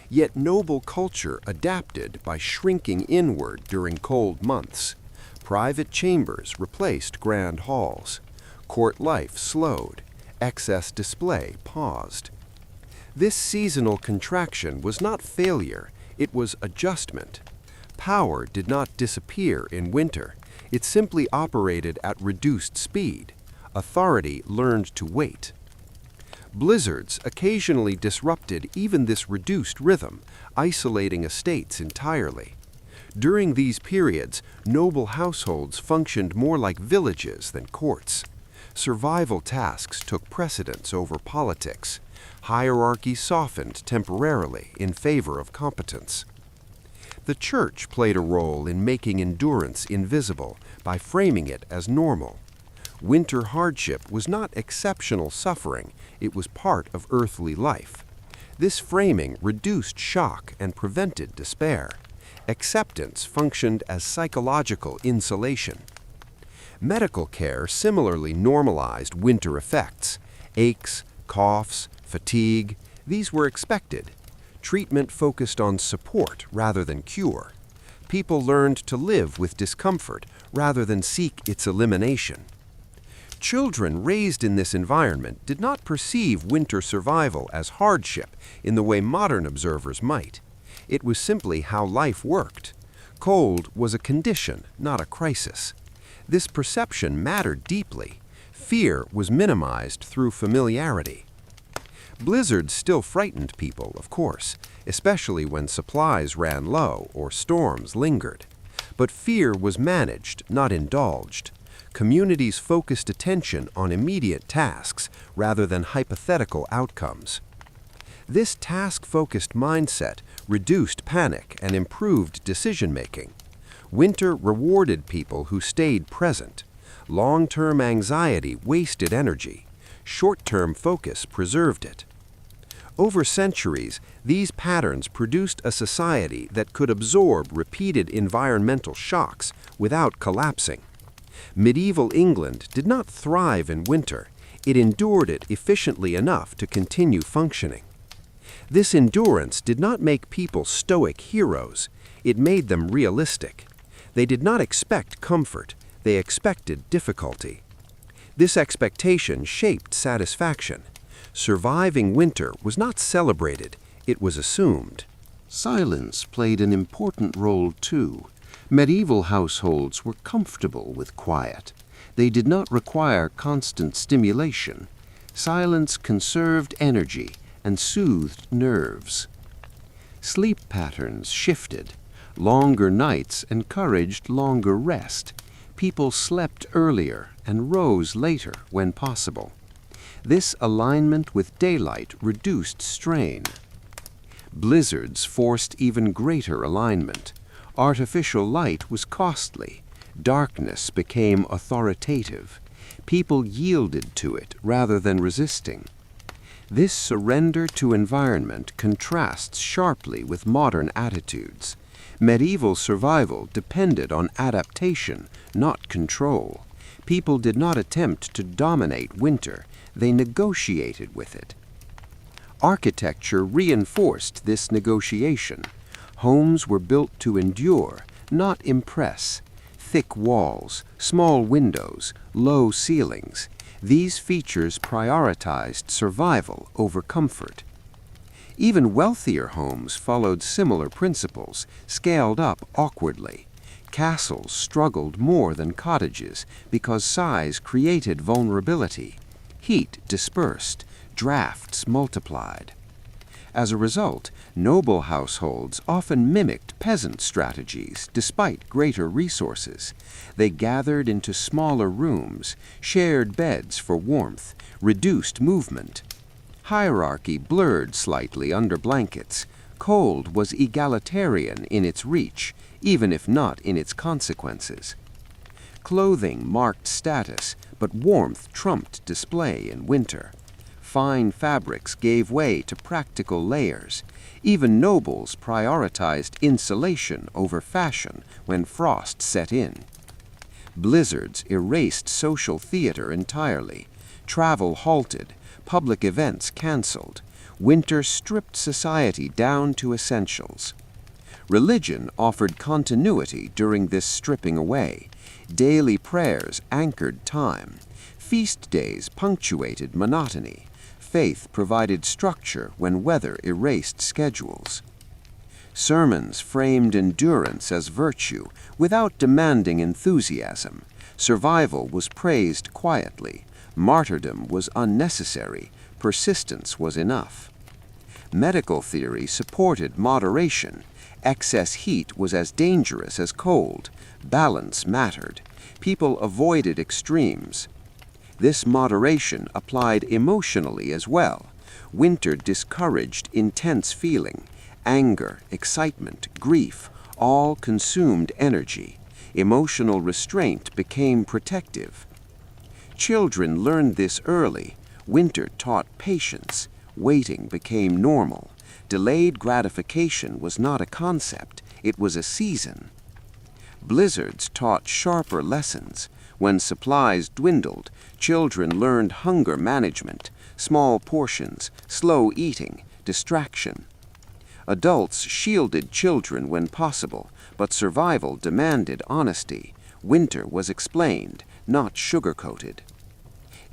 Yet noble culture adapted by shrinking inward during cold months. Private chambers replaced grand halls. Court life slowed. Excess display paused. This seasonal contraction was not failure, it was adjustment. Power did not disappear in winter. It simply operated at reduced speed. Authority learned to wait. Blizzards occasionally disrupted even this reduced rhythm, isolating estates entirely. During these periods, noble households functioned more like villages than courts. Survival tasks took precedence over politics. Hierarchy softened temporarily in favor of competence. The church played a role in making endurance invisible by framing it as normal. Winter hardship was not exceptional suffering, it was part of earthly life. This framing reduced shock and prevented despair. Acceptance functioned as psychological insulation. Medical care similarly normalized winter effects. Aches, coughs, fatigue, these were expected. Treatment focused on support rather than cure. People learned to live with discomfort rather than seek its elimination. Children raised in this environment did not perceive winter survival as hardship in the way modern observers might. It was simply how life worked. Cold was a condition, not a crisis. This perception mattered deeply. Fear was minimized through familiarity. Blizzards still frightened people, of course, especially when supplies ran low or storms lingered. But fear was managed, not indulged. Communities focused attention on immediate tasks rather than hypothetical outcomes. This task-focused mindset reduced panic and improved decision-making. Winter rewarded people who stayed present. Long-term anxiety wasted energy. Short-term focus preserved it. Over centuries, these patterns produced a society that could absorb repeated environmental shocks without collapsing. Medieval England did not thrive in winter. It endured it efficiently enough to continue functioning. This endurance did not make people stoic heroes. It made them realistic. They did not expect comfort. They expected difficulty. This expectation shaped satisfaction. Surviving winter was not celebrated, it was assumed. Silence played an important role too. Medieval households were comfortable with quiet. They did not require constant stimulation. Silence conserved energy and soothed nerves. Sleep patterns shifted. Longer nights encouraged longer rest. People slept earlier and rose later when possible. This alignment with daylight reduced strain. Blizzards forced even greater alignment. Artificial light was costly. Darkness became authoritative. People yielded to it rather than resisting. This surrender to environment contrasts sharply with modern attitudes. Medieval survival depended on adaptation, not control. People did not attempt to dominate winter. They negotiated with it. Architecture reinforced this negotiation. Homes were built to endure, not impress. Thick walls, small windows, low ceilings. These features prioritized survival over comfort. Even wealthier homes followed similar principles, scaled up awkwardly. Castles struggled more than cottages because size created vulnerability. Heat dispersed, drafts multiplied. As a result, noble households often mimicked peasant strategies despite greater resources. They gathered into smaller rooms, shared beds for warmth, reduced movement. Hierarchy blurred slightly under blankets. Cold was egalitarian in its reach, even if not in its consequences. Clothing marked status, but warmth trumped display in winter. Fine fabrics gave way to practical layers. Even nobles prioritized insulation over fashion when frost set in. Blizzards erased social theater entirely. Travel halted. Public events canceled. Winter stripped society down to essentials. Religion offered continuity during this stripping away. Daily prayers anchored time. Feast days punctuated monotony. Faith provided structure when weather erased schedules. Sermons framed endurance as virtue without demanding enthusiasm. Survival was praised quietly. Martyrdom was unnecessary. Persistence was enough. Medical theory supported moderation. Excess heat was as dangerous as cold. Balance mattered. People avoided extremes. This moderation applied emotionally as well. Winter discouraged intense feeling. Anger, excitement, grief, all consumed energy. Emotional restraint became protective. Children learned this early. Winter taught patience. Waiting became normal. Delayed gratification was not a concept. It was a season. Blizzards taught sharper lessons. When supplies dwindled, children learned hunger management, small portions, slow eating, distraction. Adults shielded children when possible, but survival demanded honesty. Winter was explained, not sugar-coated.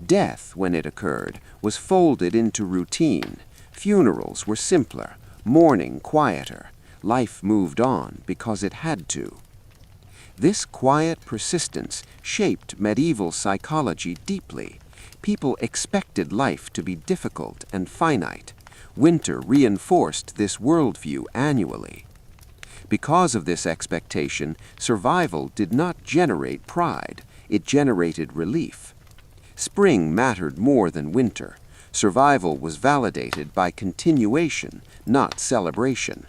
Death, when it occurred, was folded into routine. Funerals were simpler, mourning quieter. Life moved on because it had to. This quiet persistence shaped medieval psychology deeply. People expected life to be difficult and finite. Winter reinforced this worldview annually. Because of this expectation, survival did not generate pride, it generated relief. Spring mattered more than winter. Survival was validated by continuation, not celebration.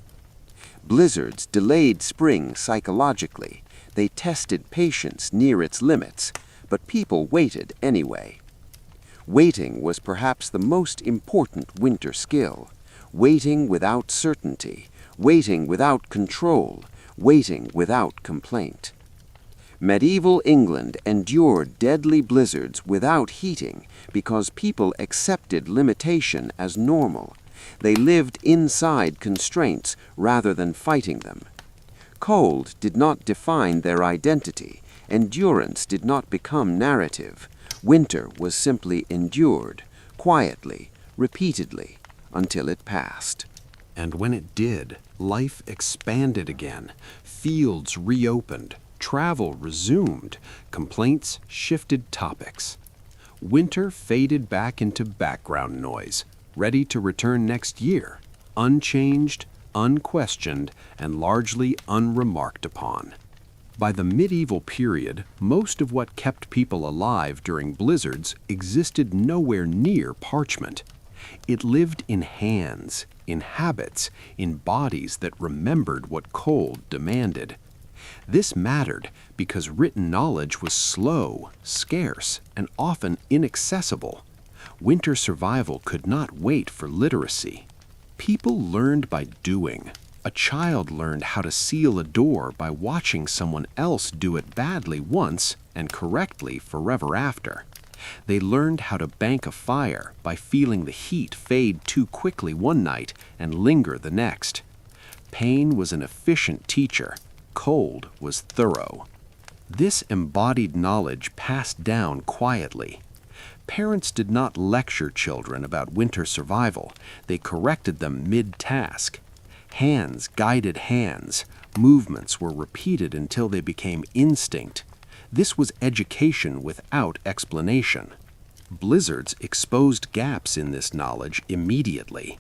Blizzards delayed spring psychologically. They tested patience near its limits, but people waited anyway. Waiting was perhaps the most important winter skill. Waiting without certainty, waiting without control, waiting without complaint. Medieval England endured deadly blizzards without heating because people accepted limitation as normal. They lived inside constraints rather than fighting them. Cold did not define their identity. Endurance did not become narrative. Winter was simply endured, quietly, repeatedly, until it passed. And when it did, life expanded again. Fields reopened. Travel resumed. Complaints shifted topics. Winter faded back into background noise, ready to return next year, unchanged, unquestioned, and largely unremarked upon. By the medieval period, most of what kept people alive during blizzards existed nowhere near parchment. It lived in hands, in habits, in bodies that remembered what cold demanded. This mattered because written knowledge was slow, scarce, and often inaccessible. Winter survival could not wait for literacy. People learned by doing. A child learned how to seal a door by watching someone else do it badly once and correctly forever after. They learned how to bank a fire by feeling the heat fade too quickly one night and linger the next. Pain was an efficient teacher. Cold was thorough. This embodied knowledge passed down quietly. Parents did not lecture children about winter survival. They corrected them mid-task. Hands guided hands. Movements were repeated until they became instinct. This was education without explanation. Blizzards exposed gaps in this knowledge immediately.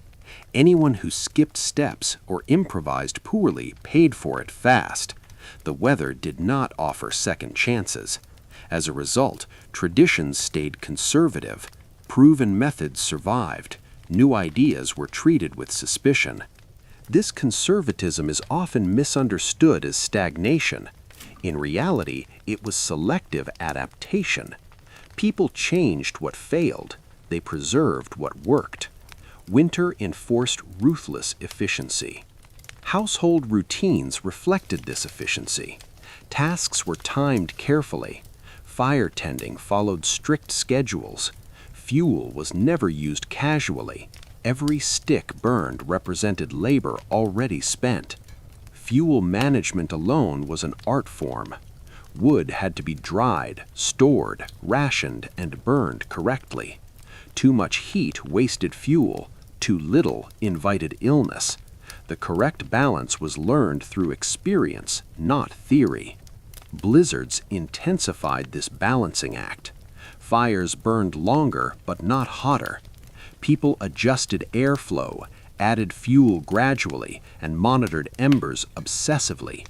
Anyone who skipped steps or improvised poorly paid for it fast. The weather did not offer second chances. As a result, traditions stayed conservative. Proven methods survived. New ideas were treated with suspicion. This conservatism is often misunderstood as stagnation. In reality, it was selective adaptation. People changed what failed. They preserved what worked. Winter enforced ruthless efficiency. Household routines reflected this efficiency. Tasks were timed carefully. Fire tending followed strict schedules. Fuel was never used casually. Every stick burned represented labor already spent. Fuel management alone was an art form. Wood had to be dried, stored, rationed, and burned correctly. Too much heat wasted fuel. Too little invited illness. The correct balance was learned through experience, not theory. Blizzards intensified this balancing act. Fires burned longer but not hotter. People adjusted airflow, added fuel gradually, and monitored embers obsessively.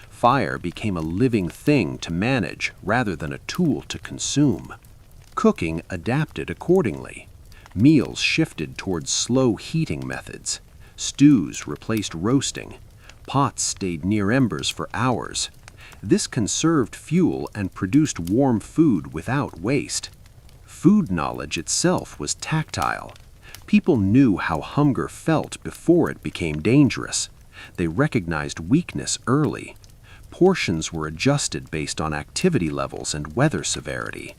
Fire became a living thing to manage rather than a tool to consume. Cooking adapted accordingly. Meals shifted towards slow heating methods. Stews replaced roasting. Pots stayed near embers for hours. This conserved fuel and produced warm food without waste. Food knowledge itself was tactile. People knew how hunger felt before it became dangerous. They recognized weakness early. Portions were adjusted based on activity levels and weather severity.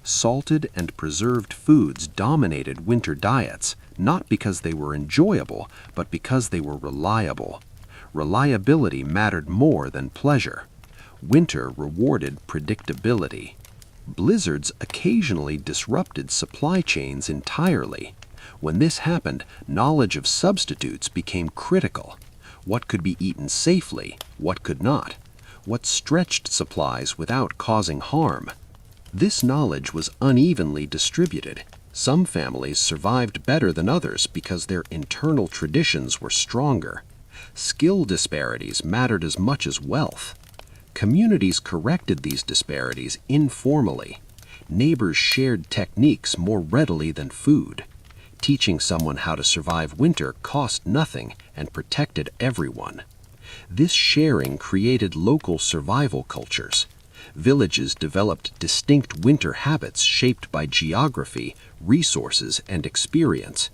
Salted and preserved foods dominated winter diets, not because they were enjoyable, but because they were reliable. Reliability mattered more than pleasure. Winter rewarded predictability. Blizzards occasionally disrupted supply chains entirely. When this happened, knowledge of substitutes became critical. What could be eaten safely, what could not? What stretched supplies without causing harm? This knowledge was unevenly distributed. Some families survived better than others because their internal traditions were stronger. Skill disparities mattered as much as wealth. Communities corrected these disparities informally. Neighbors shared techniques more readily than food. Teaching someone how to survive winter cost nothing and protected everyone. This sharing created local survival cultures. Villages developed distinct winter habits shaped by geography, resources, and experience.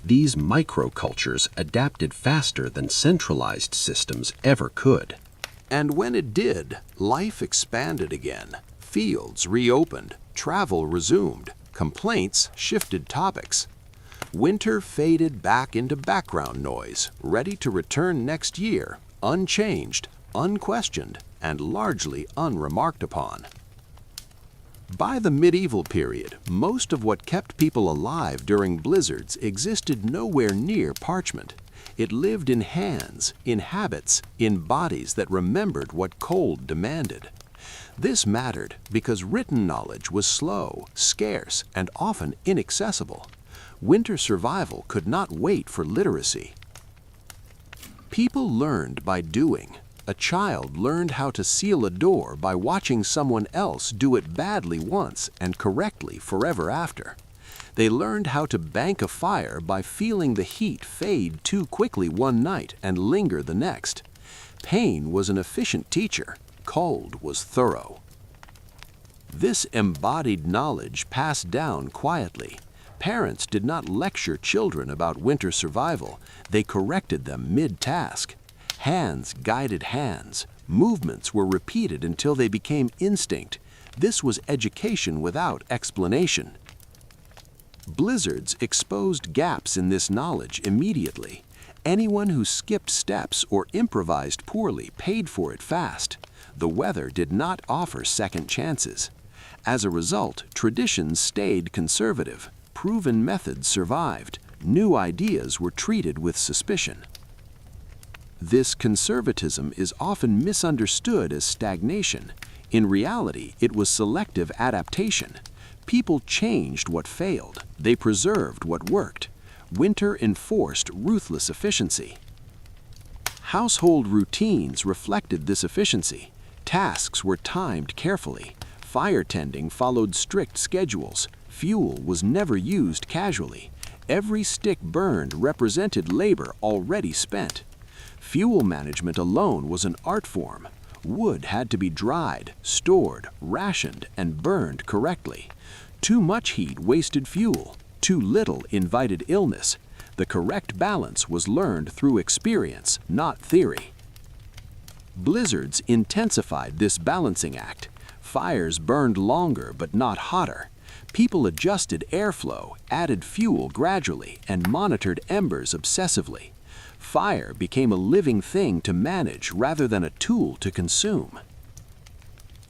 These microcultures adapted faster than centralized systems ever could. And when it did, life expanded again. Fields reopened, travel resumed, complaints shifted topics. Winter faded back into background noise, ready to return next year, unchanged, unquestioned, and largely unremarked upon. By the medieval period, most of what kept people alive during blizzards existed nowhere near parchment. It lived in hands, in habits, in bodies that remembered what cold demanded. This mattered because written knowledge was slow, scarce, and often inaccessible. Winter survival could not wait for literacy. People learned by doing. A child learned how to seal a door by watching someone else do it badly once and correctly forever after. They learned how to bank a fire by feeling the heat fade too quickly one night and linger the next. Pain was an efficient teacher. Cold was thorough. This embodied knowledge passed down quietly. Parents did not lecture children about winter survival. They corrected them mid-task. Hands guided hands. Movements were repeated until they became instinct. This was education without explanation. Blizzards exposed gaps in this knowledge immediately. Anyone who skipped steps or improvised poorly paid for it fast. The weather did not offer second chances. As a result, traditions stayed conservative. Proven methods survived. New ideas were treated with suspicion. This conservatism is often misunderstood as stagnation. In reality, it was selective adaptation. People changed what failed. They preserved what worked. Winter enforced ruthless efficiency. Household routines reflected this efficiency. Tasks were timed carefully. Fire tending followed strict schedules. Fuel was never used casually. Every stick burned represented labor already spent. Fuel management alone was an art form. Wood had to be dried, stored, rationed, and burned correctly. Too much heat wasted fuel. Too little invited illness. The correct balance was learned through experience, not theory. Blizzards intensified this balancing act. Fires burned longer but not hotter. People adjusted airflow, added fuel gradually, and monitored embers obsessively. Fire became a living thing to manage rather than a tool to consume.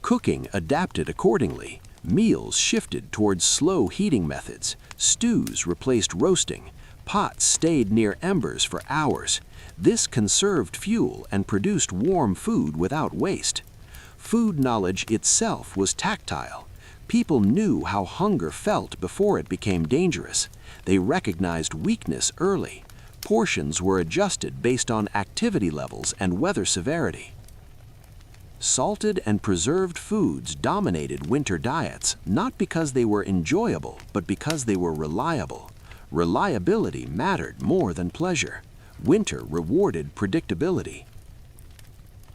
Cooking adapted accordingly. Meals shifted towards slow heating methods. Stews replaced roasting. Pots stayed near embers for hours. This conserved fuel and produced warm food without waste. Food knowledge itself was tactile. People knew how hunger felt before it became dangerous. They recognized weakness early. Portions were adjusted based on activity levels and weather severity. Salted and preserved foods dominated winter diets, not because they were enjoyable, but because they were reliable. Reliability mattered more than pleasure. Winter rewarded predictability.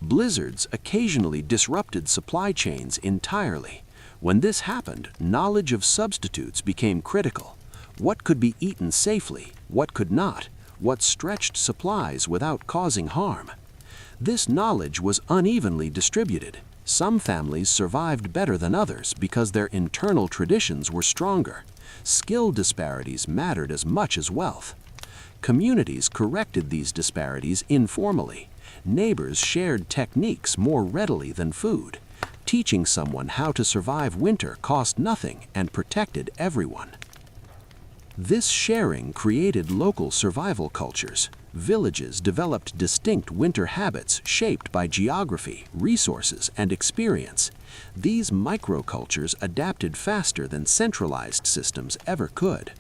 Blizzards occasionally disrupted supply chains entirely. When this happened, knowledge of substitutes became critical. What could be eaten safely, what could not? what stretched supplies without causing harm. This knowledge was unevenly distributed. Some families survived better than others because their internal traditions were stronger. Skill disparities mattered as much as wealth. Communities corrected these disparities informally. Neighbors shared techniques more readily than food. Teaching someone how to survive winter cost nothing and protected everyone. This sharing created local survival cultures. Villages developed distinct winter habits shaped by geography, resources, and experience. These microcultures adapted faster than centralized systems ever could.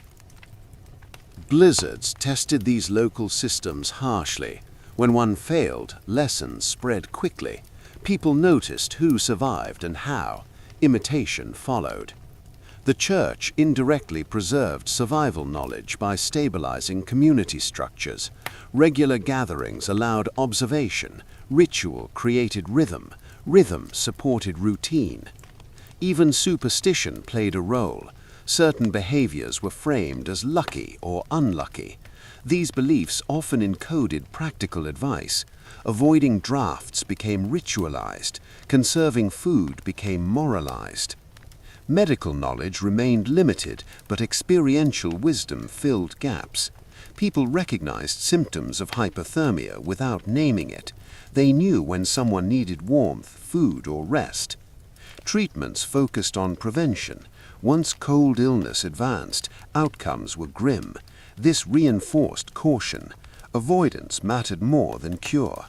Blizzards tested these local systems harshly. When one failed, lessons spread quickly. People noticed who survived and how. Imitation followed. The church indirectly preserved survival knowledge by stabilizing community structures. Regular gatherings allowed observation. Ritual created rhythm. Rhythm supported routine. Even superstition played a role. Certain behaviors were framed as lucky or unlucky. These beliefs often encoded practical advice. Avoiding drafts became ritualized. Conserving food became moralized. Medical knowledge remained limited, but experiential wisdom filled gaps. People recognized symptoms of hypothermia without naming it. They knew when someone needed warmth, food, or rest. Treatments focused on prevention. Once cold illness advanced, outcomes were grim. This reinforced caution. Avoidance mattered more than cure.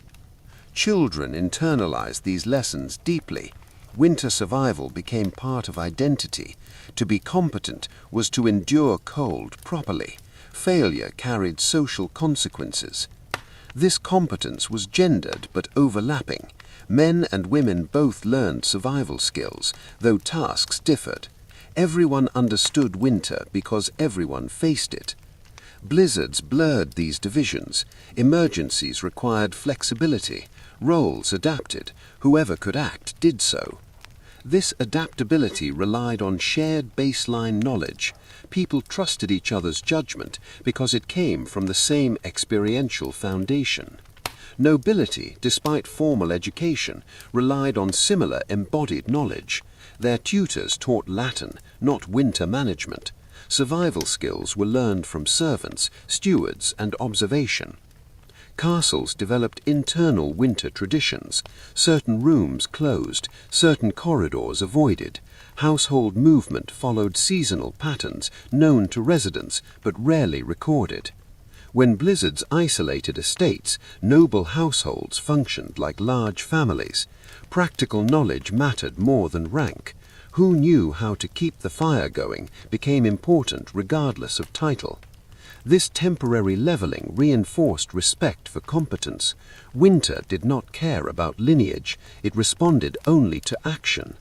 Children internalized these lessons deeply. Winter survival became part of identity. To be competent was to endure cold properly. Failure carried social consequences. This competence was gendered but overlapping. Men and women both learned survival skills, though tasks differed. Everyone understood winter because everyone faced it. Blizzards blurred these divisions. Emergencies required flexibility. Roles adapted. Whoever could act did so. This adaptability relied on shared baseline knowledge. People trusted each other's judgment because it came from the same experiential foundation. Nobility, despite formal education, relied on similar embodied knowledge. Their tutors taught Latin, not winter management. Survival skills were learned from servants, stewards, and observation. Castles developed internal winter traditions. Certain rooms closed, certain corridors avoided. Household movement followed seasonal patterns known to residents but rarely recorded. When blizzards isolated estates, noble households functioned like large families. Practical knowledge mattered more than rank. Who knew how to keep the fire going became important regardless of title. This temporary leveling reinforced respect for competence. Winter did not care about lineage. It responded only to action.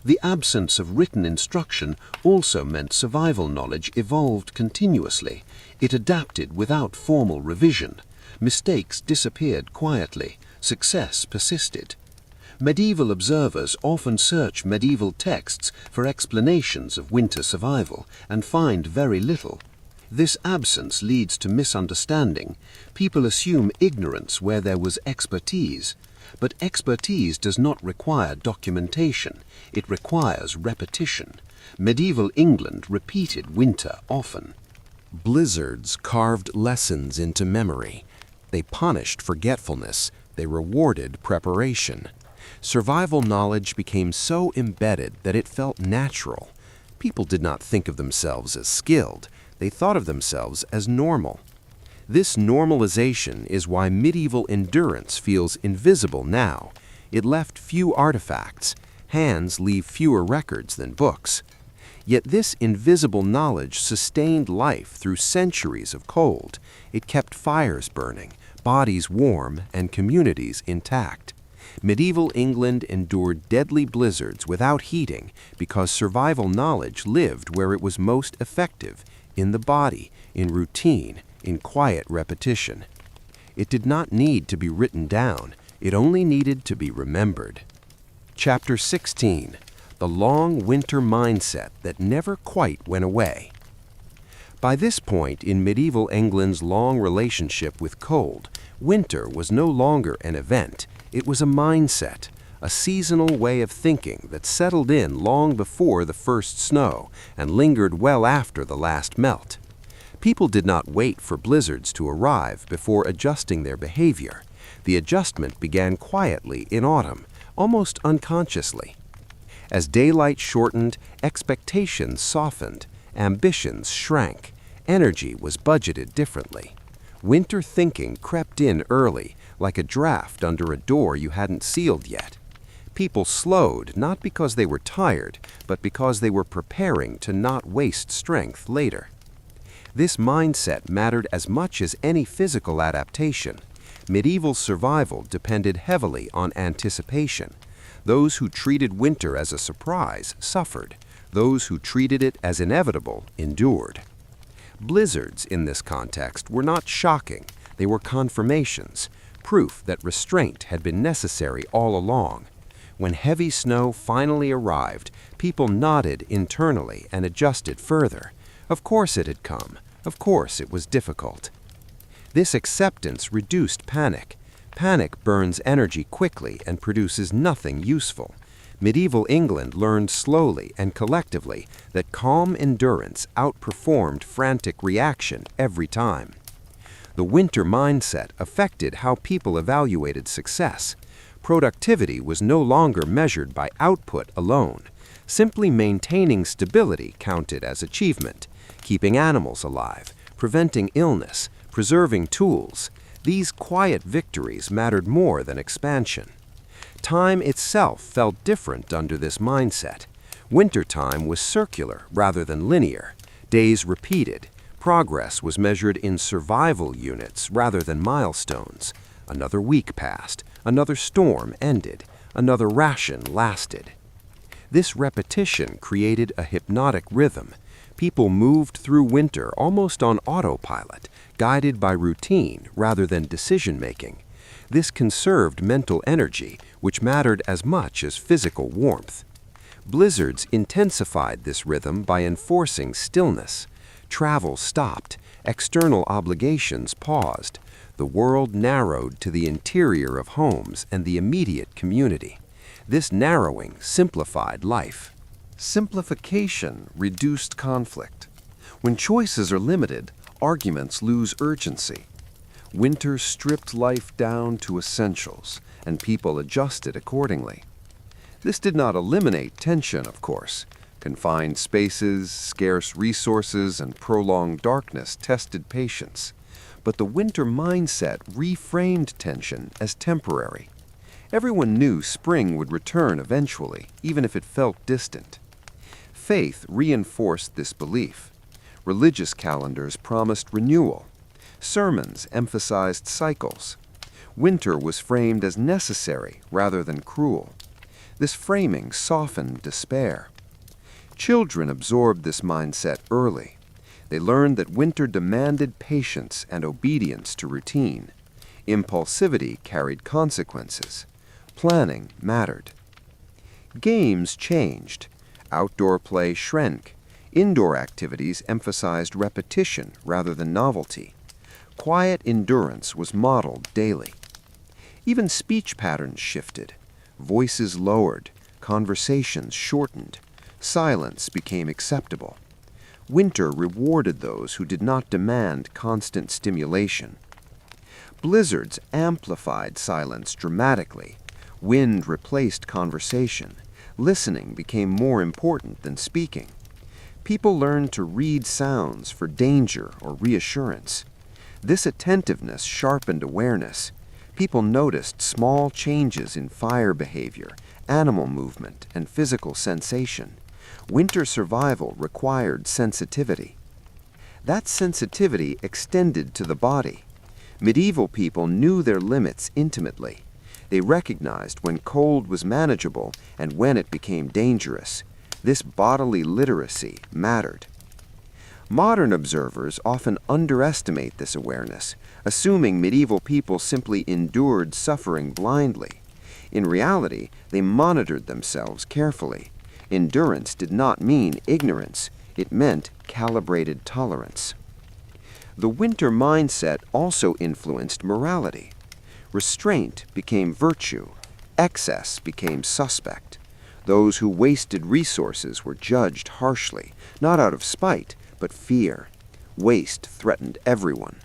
The absence of written instruction also meant survival knowledge evolved continuously. It adapted without formal revision. Mistakes disappeared quietly. Success persisted. Medieval observers often search medieval texts for explanations of winter survival and find very little. This absence leads to misunderstanding. People assume ignorance where there was expertise. But expertise does not require documentation. It requires repetition. Medieval England repeated winter often. Blizzards carved lessons into memory. They punished forgetfulness. They rewarded preparation. Survival knowledge became so embedded that it felt natural. People did not think of themselves as skilled. They thought of themselves as normal. This normalization is why medieval endurance feels invisible now. It left few artifacts. Hands leave fewer records than books. Yet this invisible knowledge sustained life through centuries of cold. It kept fires burning, bodies warm, and communities intact. Medieval England endured deadly blizzards without heating because survival knowledge lived where it was most effective, in the body, in routine, in quiet repetition. It did not need to be written down. It only needed to be remembered. Chapter 16. The long winter mindset that never quite went away. By this point in medieval England's long relationship with cold, winter was no longer an event. It was a mindset, a seasonal way of thinking that settled in long before the first snow and lingered well after the last melt. People did not wait for blizzards to arrive before adjusting their behavior. The adjustment began quietly in autumn, almost unconsciously. As daylight shortened, expectations softened, ambitions shrank, energy was budgeted differently. Winter thinking crept in early, like a draft under a door you hadn't sealed yet. People slowed not because they were tired, but because they were preparing to not waste strength later. This mindset mattered as much as any physical adaptation. Medieval survival depended heavily on anticipation. Those who treated winter as a surprise suffered. Those who treated it as inevitable endured. Blizzards in this context were not shocking. They were confirmations, proof that restraint had been necessary all along. When heavy snow finally arrived, people nodded internally and adjusted further. Of course it had come. Of course it was difficult. This acceptance reduced panic. Panic burns energy quickly and produces nothing useful. Medieval England learned slowly and collectively that calm endurance outperformed frantic reaction every time. The winter mindset affected how people evaluated success. Productivity was no longer measured by output alone. Simply maintaining stability counted as achievement. Keeping animals alive, preventing illness, preserving tools. These quiet victories mattered more than expansion. Time itself felt different under this mindset. Wintertime was circular rather than linear. Days repeated. Progress was measured in survival units rather than milestones. Another week passed. Another storm ended. Another ration lasted. This repetition created a hypnotic rhythm. People moved through winter almost on autopilot, guided by routine rather than decision-making. This conserved mental energy, which mattered as much as physical warmth. Blizzards intensified this rhythm by enforcing stillness. Travel stopped. External obligations paused. The world narrowed to the interior of homes and the immediate community. This narrowing simplified life. Simplification reduced conflict. When choices are limited, arguments lose urgency. Winter stripped life down to essentials, and people adjusted accordingly. This did not eliminate tension, of course. Confined spaces, scarce resources, and prolonged darkness tested patience. But the winter mindset reframed tension as temporary. Everyone knew spring would return eventually, even if it felt distant. Faith reinforced this belief. Religious calendars promised renewal. Sermons emphasized cycles. Winter was framed as necessary rather than cruel. This framing softened despair. Children absorbed this mindset early. They learned that winter demanded patience and obedience to routine. Impulsivity carried consequences. Planning mattered. Games changed. Outdoor play shrank. Indoor activities emphasized repetition rather than novelty. Quiet endurance was modeled daily. Even speech patterns shifted. Voices lowered. Conversations shortened. Silence became acceptable. Winter rewarded those who did not demand constant stimulation. Blizzards amplified silence dramatically. Wind replaced conversation. Listening became more important than speaking. People learned to read sounds for danger or reassurance. This attentiveness sharpened awareness. People noticed small changes in fire behavior, animal movement, and physical sensation. Winter survival required sensitivity. That sensitivity extended to the body. Medieval people knew their limits intimately. They recognized when cold was manageable and when it became dangerous. This bodily literacy mattered. Modern observers often underestimate this awareness, assuming medieval people simply endured suffering blindly. In reality, they monitored themselves carefully. Endurance did not mean ignorance. It meant calibrated tolerance. The winter mindset also influenced morality. Restraint became virtue. Excess became suspect. Those who wasted resources were judged harshly, not out of spite, but fear. Waste threatened everyone.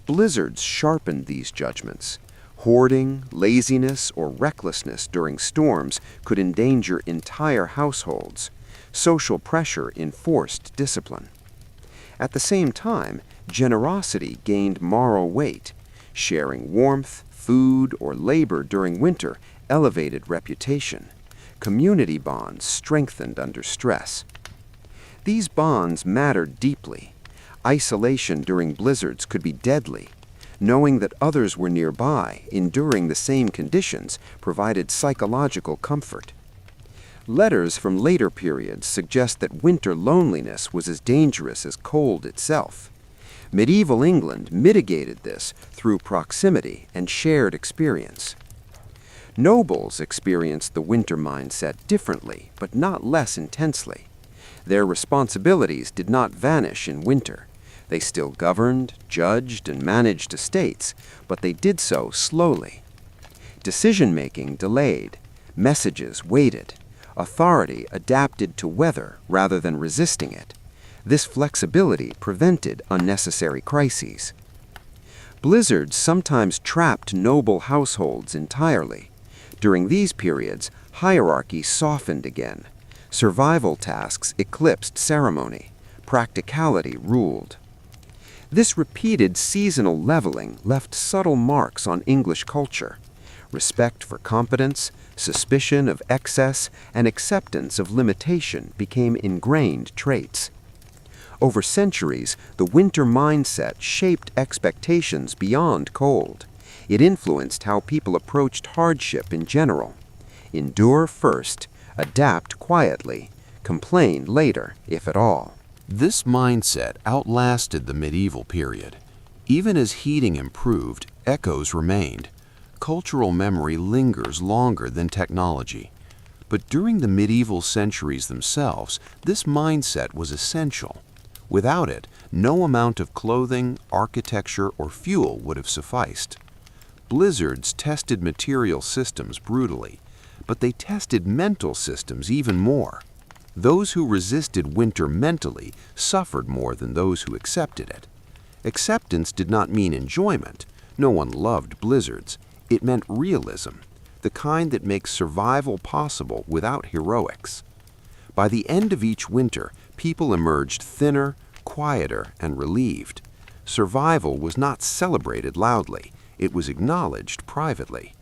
Blizzards sharpened these judgments. Hoarding, laziness, or recklessness during storms could endanger entire households. Social pressure enforced discipline. At the same time, generosity gained moral weight. Sharing warmth, food, or labor during winter elevated reputation. Community bonds strengthened under stress. These bonds mattered deeply. Isolation during blizzards could be deadly. Knowing that others were nearby, enduring the same conditions, provided psychological comfort. Letters from later periods suggest that winter loneliness was as dangerous as cold itself. Medieval England mitigated this through proximity and shared experience. Nobles experienced the winter mindset differently, but not less intensely. Their responsibilities did not vanish in winter. They still governed, judged, and managed estates, but they did so slowly. Decision-making delayed. Messages waited. Authority adapted to weather rather than resisting it. This flexibility prevented unnecessary crises. Blizzards sometimes trapped noble households entirely. During these periods, hierarchy softened again. Survival tasks eclipsed ceremony. Practicality ruled. This repeated seasonal leveling left subtle marks on English culture. Respect for competence, suspicion of excess, and acceptance of limitation became ingrained traits. Over centuries, the winter mindset shaped expectations beyond cold. It influenced how people approached hardship in general. Endure first, adapt quietly, complain later, if at all. This mindset outlasted the medieval period. Even as heating improved, echoes remained. Cultural memory lingers longer than technology. But during the medieval centuries themselves, this mindset was essential. Without it, no amount of clothing, architecture, or fuel would have sufficed. Blizzards tested material systems brutally, but they tested mental systems even more. Those who resisted winter mentally suffered more than those who accepted it. Acceptance did not mean enjoyment. No one loved blizzards. It meant realism, the kind that makes survival possible without heroics. By the end of each winter, people emerged thinner, quieter, and relieved. Survival was not celebrated loudly. It was acknowledged privately.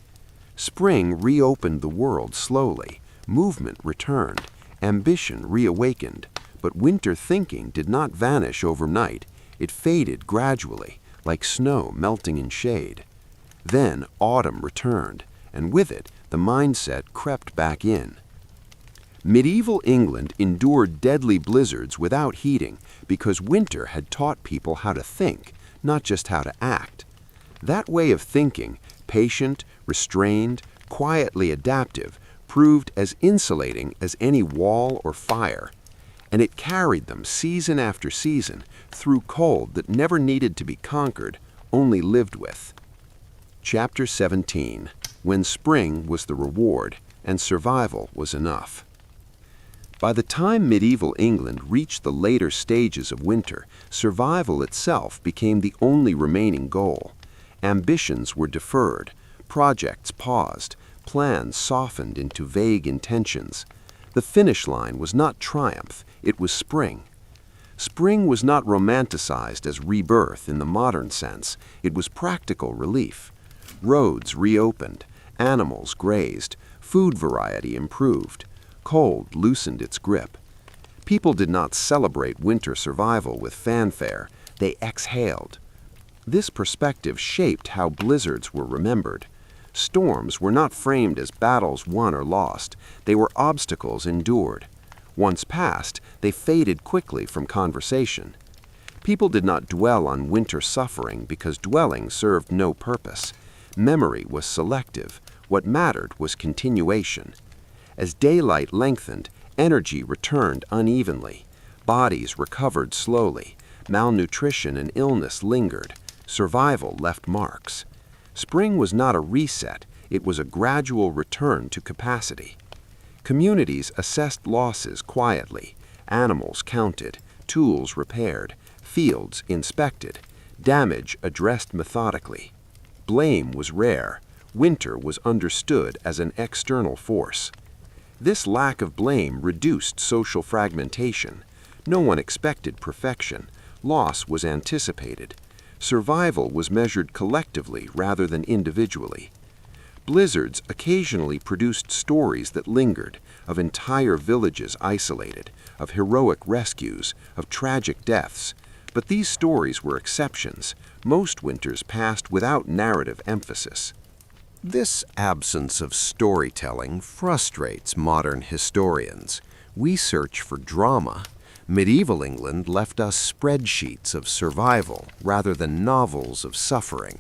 Spring reopened the world slowly. Movement returned. Ambition reawakened, but winter thinking did not vanish overnight. It faded gradually, like snow melting in shade. Then autumn returned, and with it, the mindset crept back in. Medieval England endured deadly blizzards without heating because winter had taught people how to think, not just how to act. That way of thinking, patient, restrained, quietly adaptive, proved as insulating as any wall or fire, and it carried them season after season through cold that never needed to be conquered, only lived with. Chapter 17. When spring was the reward and survival was enough. By the time medieval England reached the later stages of winter, survival itself became the only remaining goal. Ambitions were deferred, projects paused, plans softened into vague intentions. The finish line was not triumph, it was spring. Spring was not romanticized as rebirth in the modern sense, it was practical relief. Roads reopened, animals grazed, food variety improved. Cold loosened its grip. People did not celebrate winter survival with fanfare, they exhaled. This perspective shaped how blizzards were remembered. Storms were not framed as battles won or lost, they were obstacles endured. Once passed, they faded quickly from conversation. People did not dwell on winter suffering because dwelling served no purpose. Memory was selective. What mattered was continuation. As daylight lengthened, energy returned unevenly. Bodies recovered slowly. Malnutrition and illness lingered. Survival left marks. Spring was not a reset, it was a gradual return to capacity. Communities assessed losses quietly. Animals counted, tools repaired, fields inspected, damage addressed methodically. Blame was rare. Winter was understood as an external force. This lack of blame reduced social fragmentation. No one expected perfection. Loss was anticipated. Survival was measured collectively rather than individually. Blizzards occasionally produced stories that lingered, of entire villages isolated, of heroic rescues, of tragic deaths. But these stories were exceptions. Most winters passed without narrative emphasis. This absence of storytelling frustrates modern historians. We search for drama. Medieval England left us spreadsheets of survival rather than novels of suffering.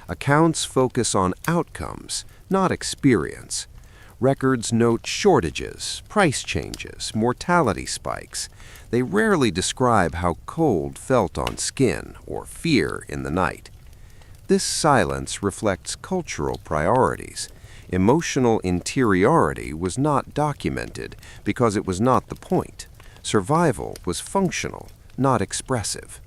Accounts focus on outcomes, not experience. Records note shortages, price changes, mortality spikes. They rarely describe how cold felt on skin or fear in the night. This silence reflects cultural priorities. Emotional interiority was not documented because it was not the point. Survival was functional, not expressive.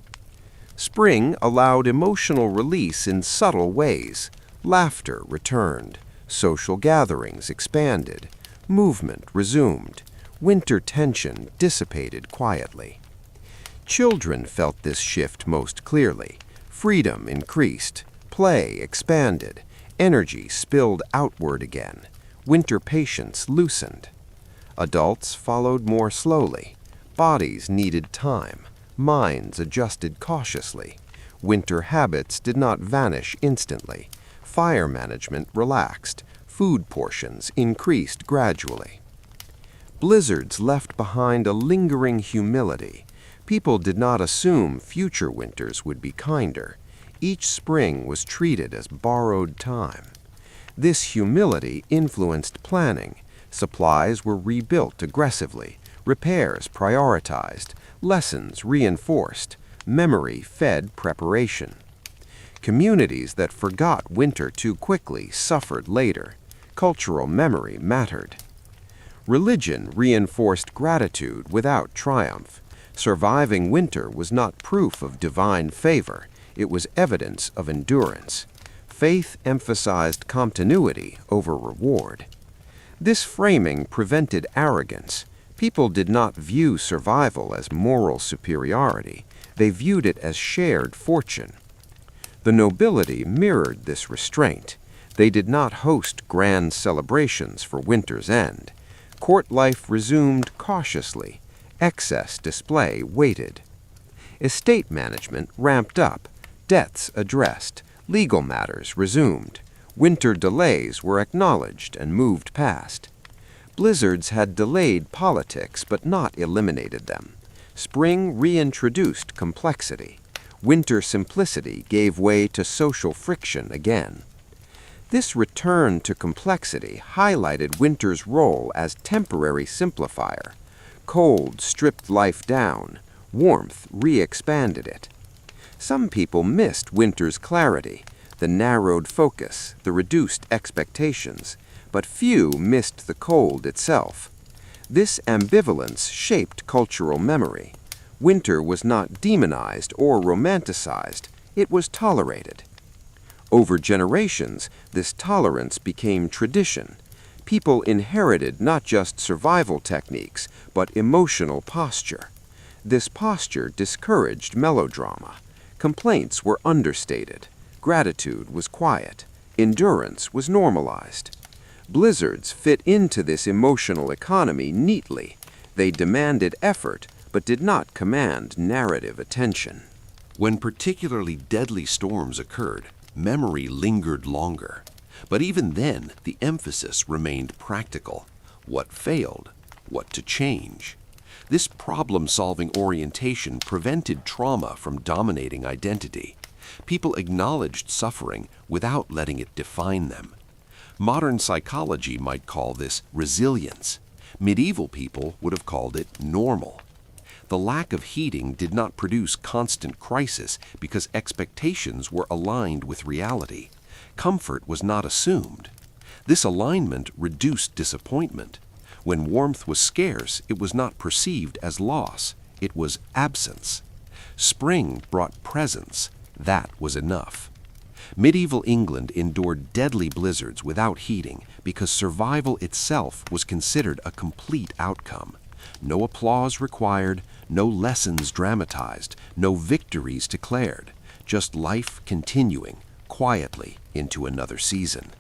Spring allowed emotional release in subtle ways. Laughter returned. Social gatherings expanded. Movement resumed. Winter tension dissipated quietly. Children felt this shift most clearly. Freedom increased. Play expanded. Energy spilled outward again. Winter patience loosened. Adults followed more slowly. Bodies needed time. Minds adjusted cautiously. Winter habits did not vanish instantly. Fire management relaxed. Food portions increased gradually. Blizzards left behind a lingering humility. People did not assume future winters would be kinder. Each spring was treated as borrowed time. This humility influenced planning. Supplies were rebuilt aggressively. Repairs prioritized. Lessons reinforced. Memory fed preparation. Communities that forgot winter too quickly suffered later. Cultural memory mattered. Religion reinforced gratitude without triumph. Surviving winter was not proof of divine favor. It was evidence of endurance. Faith emphasized continuity over reward. This framing prevented arrogance. People did not view survival as moral superiority. They viewed it as shared fortune. The nobility mirrored this restraint. They did not host grand celebrations for winter's end. Court life resumed cautiously. Excess display waited. Estate management ramped up. Debts addressed. Legal matters resumed. Winter delays were acknowledged and moved past. Blizzards had delayed politics but not eliminated them. Spring reintroduced complexity. Winter simplicity gave way to social friction again. This return to complexity highlighted winter's role as temporary simplifier. Cold stripped life down. Warmth re-expanded it. Some people missed winter's clarity, the narrowed focus, the reduced expectations, but few missed the cold itself. This ambivalence shaped cultural memory. Winter was not demonized or romanticized, it was tolerated. Over generations, this tolerance became tradition. People inherited not just survival techniques, but emotional posture. This posture discouraged melodrama. Complaints were understated. Gratitude was quiet. Endurance was normalized. Blizzards fit into this emotional economy neatly. They demanded effort, but did not command narrative attention. When particularly deadly storms occurred, memory lingered longer. But even then, the emphasis remained practical. What failed? What to change? This problem-solving orientation prevented trauma from dominating identity. People acknowledged suffering without letting it define them. Modern psychology might call this resilience. Medieval people would have called it normal. The lack of heating did not produce constant crisis because expectations were aligned with reality. Comfort was not assumed. This alignment reduced disappointment. When warmth was scarce, it was not perceived as loss. It was absence. Spring brought presence. That was enough. Medieval England endured deadly blizzards without heating because survival itself was considered a complete outcome. No applause required, no lessons dramatized, no victories declared, just life continuing quietly into another season.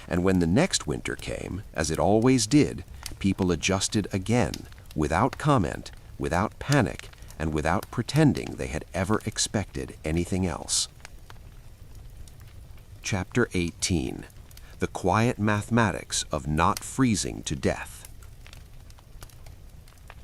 And when the next winter came, as it always did, people adjusted again, without comment, without panic, and without pretending they had ever expected anything else. Chapter 18. The Quiet Mathematics of Not Freezing to Death.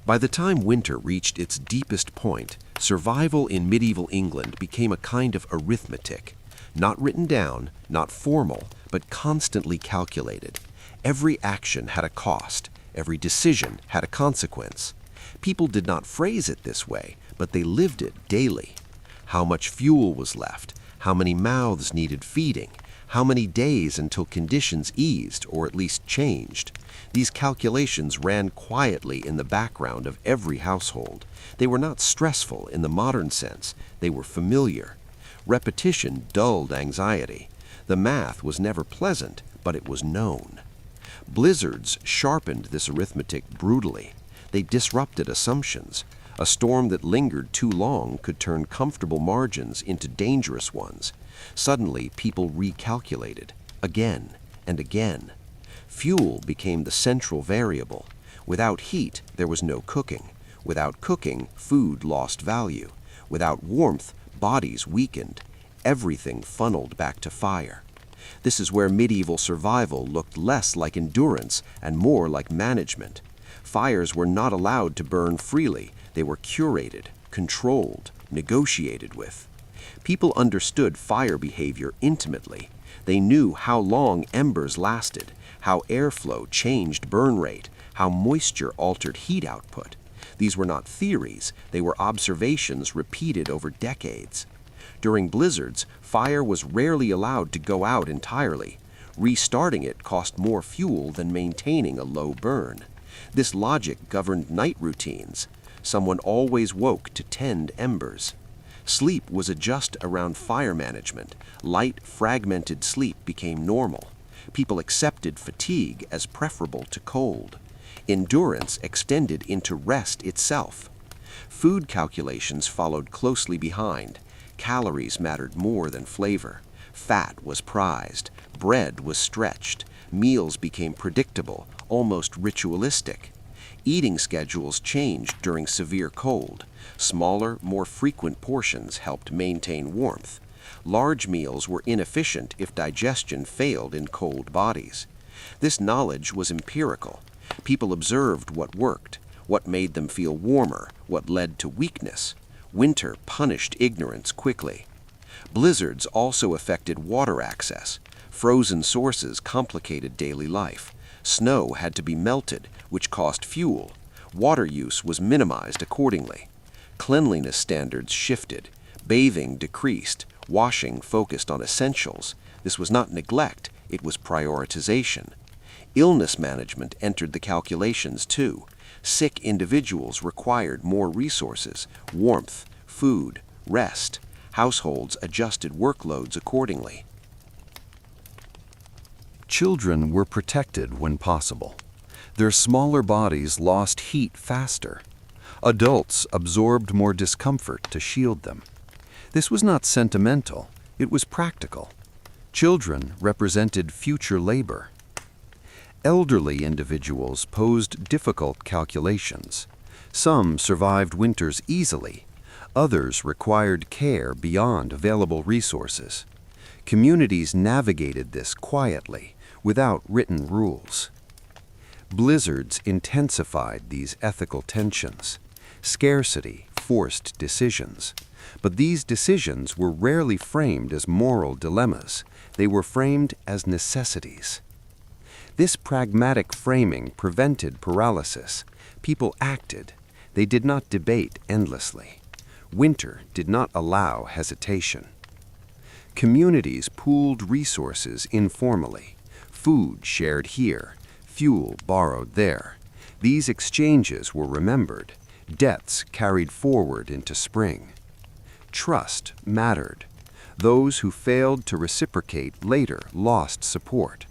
By the time winter reached its deepest point, survival in medieval England became a kind of arithmetic, not written down, not formal, but constantly calculated. Every action had a cost, every decision had a consequence. People did not phrase it this way, but they lived it daily. How much fuel was left? How many mouths needed feeding? How many days until conditions eased or at least changed? These calculations ran quietly in the background of every household. They were not stressful in the modern sense. They were familiar. Repetition dulled anxiety. The math was never pleasant, but it was known. Blizzards sharpened this arithmetic brutally. They disrupted assumptions. A storm that lingered too long could turn comfortable margins into dangerous ones. Suddenly, people recalculated, again and again. Fuel became the central variable. Without heat, there was no cooking. Without cooking, food lost value. Without warmth, bodies weakened. Everything funneled back to fire. This is where medieval survival looked less like endurance and more like management. Fires were not allowed to burn freely. They were curated, controlled, negotiated with. People understood fire behavior intimately. They knew how long embers lasted, how airflow changed burn rate, how moisture altered heat output. These were not theories, they were observations repeated over decades. During blizzards, fire was rarely allowed to go out entirely. Restarting it cost more fuel than maintaining a low burn. This logic governed night routines. Someone always woke to tend embers. Sleep was a just around fire management. Light, fragmented sleep became normal. People accepted fatigue as preferable to cold. Endurance extended into rest itself. Food calculations followed closely behind. Calories mattered more than flavor. Fat was prized. Bread was stretched. Meals became predictable, almost ritualistic. Eating schedules changed during severe cold. Smaller, more frequent portions helped maintain warmth. Large meals were inefficient if digestion failed in cold bodies. This knowledge was empirical. People observed what worked, what made them feel warmer, what led to weakness. Winter punished ignorance quickly. Blizzards also affected water access. Frozen sources complicated daily life. Snow had to be melted, which cost fuel. Water use was minimized accordingly. Cleanliness standards shifted. Bathing decreased. Washing focused on essentials. This was not neglect, it was prioritization. Illness management entered the calculations too. Sick individuals required more resources, warmth, food, rest. Households adjusted workloads accordingly. Children were protected when possible. Their smaller bodies lost heat faster. Adults absorbed more discomfort to shield them. This was not sentimental, it was practical. Children represented future labor. Elderly individuals posed difficult calculations. Some survived winters easily. Others required care beyond available resources. Communities navigated this quietly, without written rules. Blizzards intensified these ethical tensions. Scarcity forced decisions. But these decisions were rarely framed as moral dilemmas. They were framed as necessities. This pragmatic framing prevented paralysis. People acted. They did not debate endlessly. Winter did not allow hesitation. Communities pooled resources informally. Food shared here, fuel borrowed there. These exchanges were remembered, debts carried forward into spring. Trust mattered. Those who failed to reciprocate later lost support.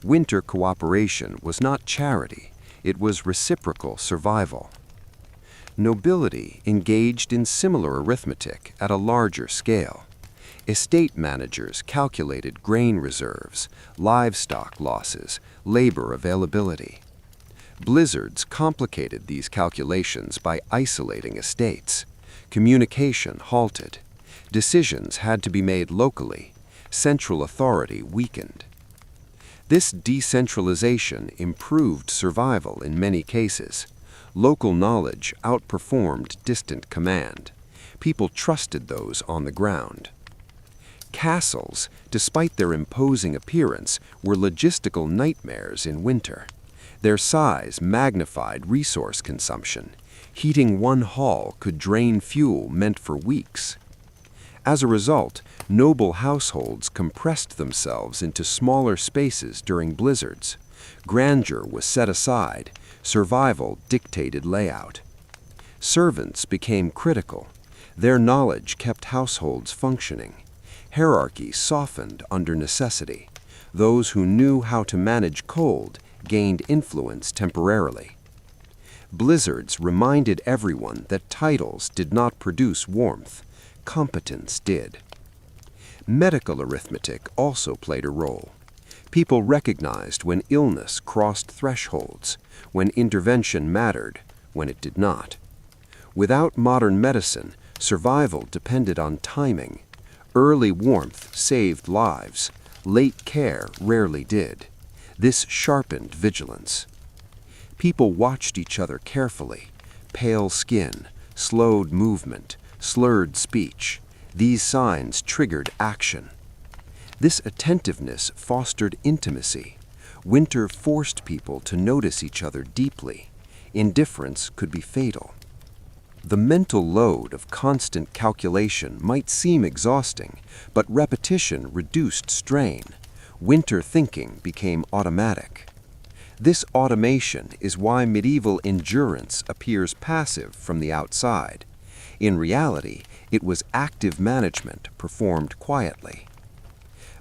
Winter cooperation was not charity, it was reciprocal survival. Nobility engaged in similar arithmetic at a larger scale. Estate managers calculated grain reserves, livestock losses, labor availability. Blizzards complicated these calculations by isolating estates. Communication halted. Decisions had to be made locally. Central authority weakened. This decentralization improved survival in many cases. Local knowledge outperformed distant command. People trusted those on the ground. Castles, despite their imposing appearance, were logistical nightmares in winter. Their size magnified resource consumption. Heating one hall could drain fuel meant for weeks. As a result, noble households compressed themselves into smaller spaces during blizzards. Grandeur was set aside. Survival dictated layout. Servants became critical. Their knowledge kept households functioning. Hierarchy softened under necessity. Those who knew how to manage cold gained influence temporarily. Blizzards reminded everyone that titles did not produce warmth. Competence did. Medical arithmetic also played a role. People recognized when illness crossed thresholds, when intervention mattered, when it did not. Without modern medicine, survival depended on timing. Early warmth saved lives. Late care rarely did. This sharpened vigilance. People watched each other carefully. Pale skin, slowed movement, slurred speech. These signs triggered action. This attentiveness fostered intimacy. Winter forced people to notice each other deeply. Indifference could be fatal. The mental load of constant calculation might seem exhausting, but repetition reduced strain. Winter thinking became automatic. This automation is why medieval endurance appears passive from the outside. In reality, it was active management performed quietly.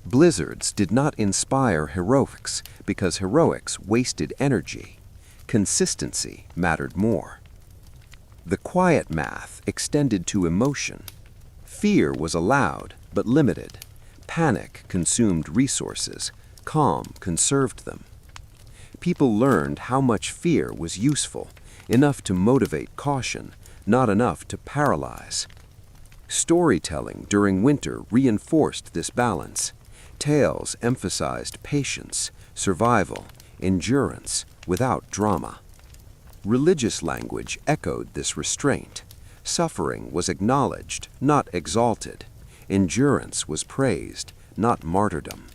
Blizzards did not inspire heroics because heroics wasted energy. Consistency mattered more. The quiet math extended to emotion. Fear was allowed, but limited. Panic consumed resources. Calm conserved them. People learned how much fear was useful, enough to motivate caution, not enough to paralyze. Storytelling during winter reinforced this balance. Tales emphasized patience, survival, endurance, without drama. Religious language echoed this restraint. Suffering was acknowledged, not exalted. Endurance was praised, not martyrdom.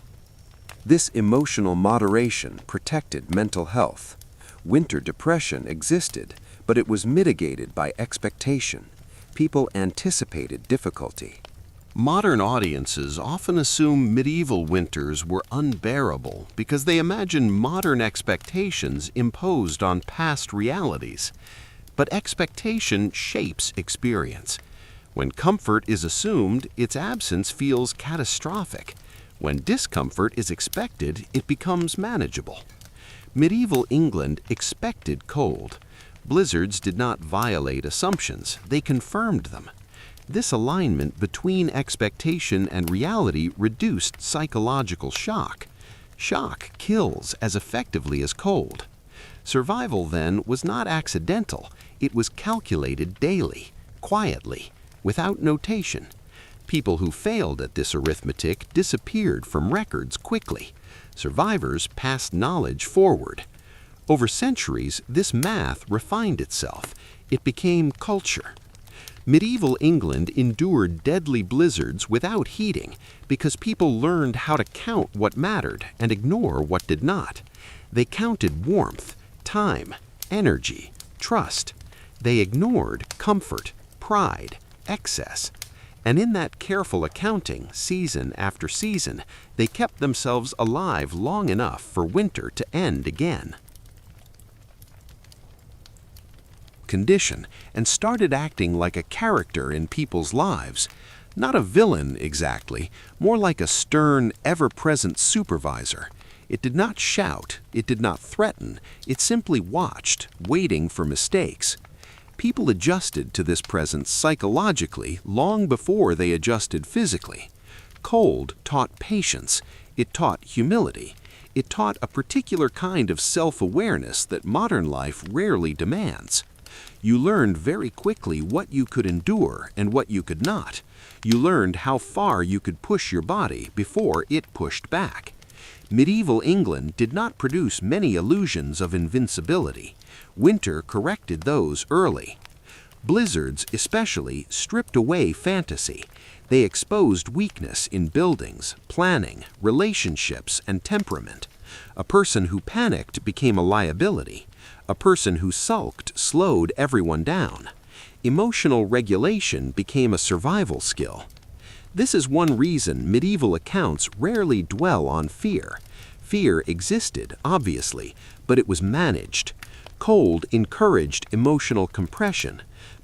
This emotional moderation protected mental health. Winter depression existed, but it was mitigated by expectation. People anticipated difficulty. Modern audiences often assume medieval winters were unbearable because they imagine modern expectations imposed on past realities. But expectation shapes experience. When comfort is assumed, its absence feels catastrophic. When discomfort is expected, it becomes manageable. Medieval England expected cold. Blizzards did not violate assumptions, they confirmed them. This alignment between expectation and reality reduced psychological shock. Shock kills as effectively as cold. Survival, then, was not accidental. It was calculated daily, quietly, without notation. People who failed at this arithmetic disappeared from records quickly. Survivors passed knowledge forward. Over centuries, this math refined itself. It became culture. Medieval England endured deadly blizzards without heating because people learned how to count what mattered and ignore what did not. They counted warmth, time, energy, trust. They ignored comfort, pride, excess. And in that careful accounting, season after season, they kept themselves alive long enough for winter to end again. Condition and started acting like a character in people's lives. Not a villain exactly, more like a stern, ever-present supervisor. It did not shout, it did not threaten, it simply watched, waiting for mistakes. People adjusted to this presence psychologically long before they adjusted physically. Cold taught patience, it taught humility, it taught a particular kind of self-awareness that modern life rarely demands. You learned very quickly what you could endure and what you could not. You learned how far you could push your body before it pushed back. Medieval England did not produce many illusions of invincibility. Winter corrected those early. Blizzards, especially, stripped away fantasy. They exposed weakness in buildings, planning, relationships, and temperament. A person who panicked became a liability. A person who sulked slowed everyone down. Emotional regulation became a survival skill. This is one reason medieval accounts rarely dwell on fear. Fear existed, obviously, but it was managed. Cold encouraged emotional compression.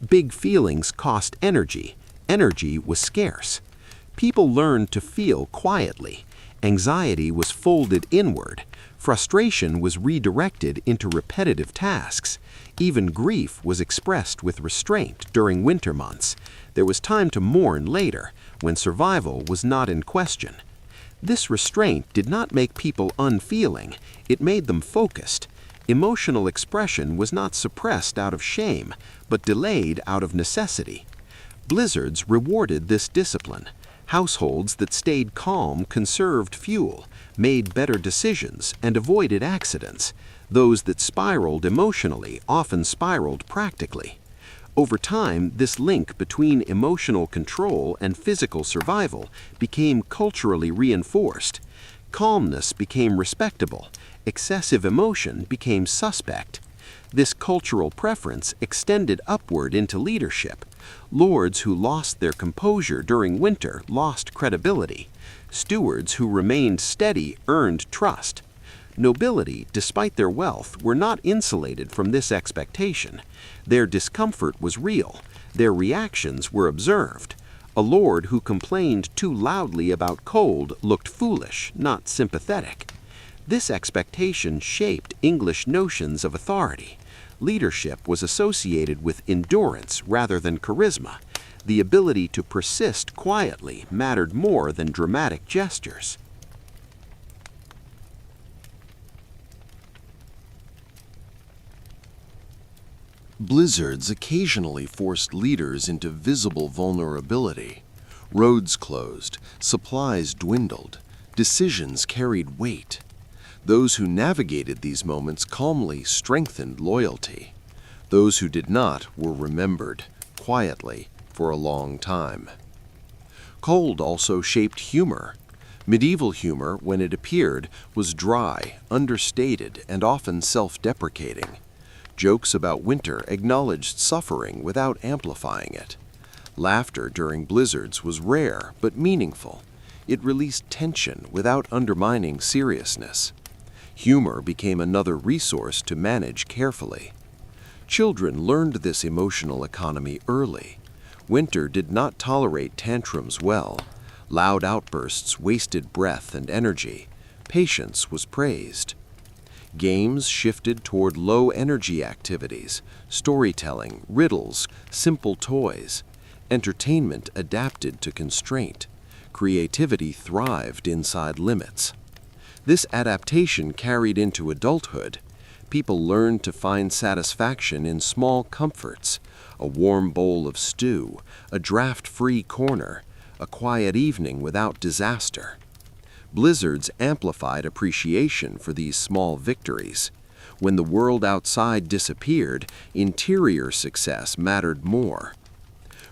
Big feelings cost energy. Energy was scarce. People learned to feel quietly. Anxiety was folded inward. Frustration was redirected into repetitive tasks. Even grief was expressed with restraint during winter months. There was time to mourn later, when survival was not in question. This restraint did not make people unfeeling, it made them focused. Emotional expression was not suppressed out of shame, but delayed out of necessity. Blizzards rewarded this discipline. Households that stayed calm conserved fuel, made better decisions, and avoided accidents. Those that spiraled emotionally often spiraled practically. Over time, this link between emotional control and physical survival became culturally reinforced. Calmness became respectable. Excessive emotion became suspect. This cultural preference extended upward into leadership. Lords who lost their composure during winter lost credibility. Stewards who remained steady earned trust. Nobility, despite their wealth, were not insulated from this expectation. Their discomfort was real. Their reactions were observed. A lord who complained too loudly about cold looked foolish, not sympathetic. This expectation shaped English notions of authority. Leadership was associated with endurance rather than charisma. The ability to persist quietly mattered more than dramatic gestures. Blizzards occasionally forced leaders into visible vulnerability. Roads closed, supplies dwindled, decisions carried weight. Those who navigated these moments calmly strengthened loyalty. Those who did not were remembered, quietly, for a long time. Cold also shaped humor. Medieval humor, when it appeared, was dry, understated, and often self-deprecating. Jokes about winter acknowledged suffering without amplifying it. Laughter during blizzards was rare but meaningful. It released tension without undermining seriousness. Humor became another resource to manage carefully. Children learned this emotional economy early. Winter did not tolerate tantrums well. Loud outbursts wasted breath and energy. Patience was praised. Games shifted toward low-energy activities, storytelling, riddles, simple toys. Entertainment adapted to constraint. Creativity thrived inside limits. This adaptation carried into adulthood. People learned to find satisfaction in small comforts, a warm bowl of stew, a draft-free corner, a quiet evening without disaster. Blizzards amplified appreciation for these small victories. When the world outside disappeared, interior success mattered more.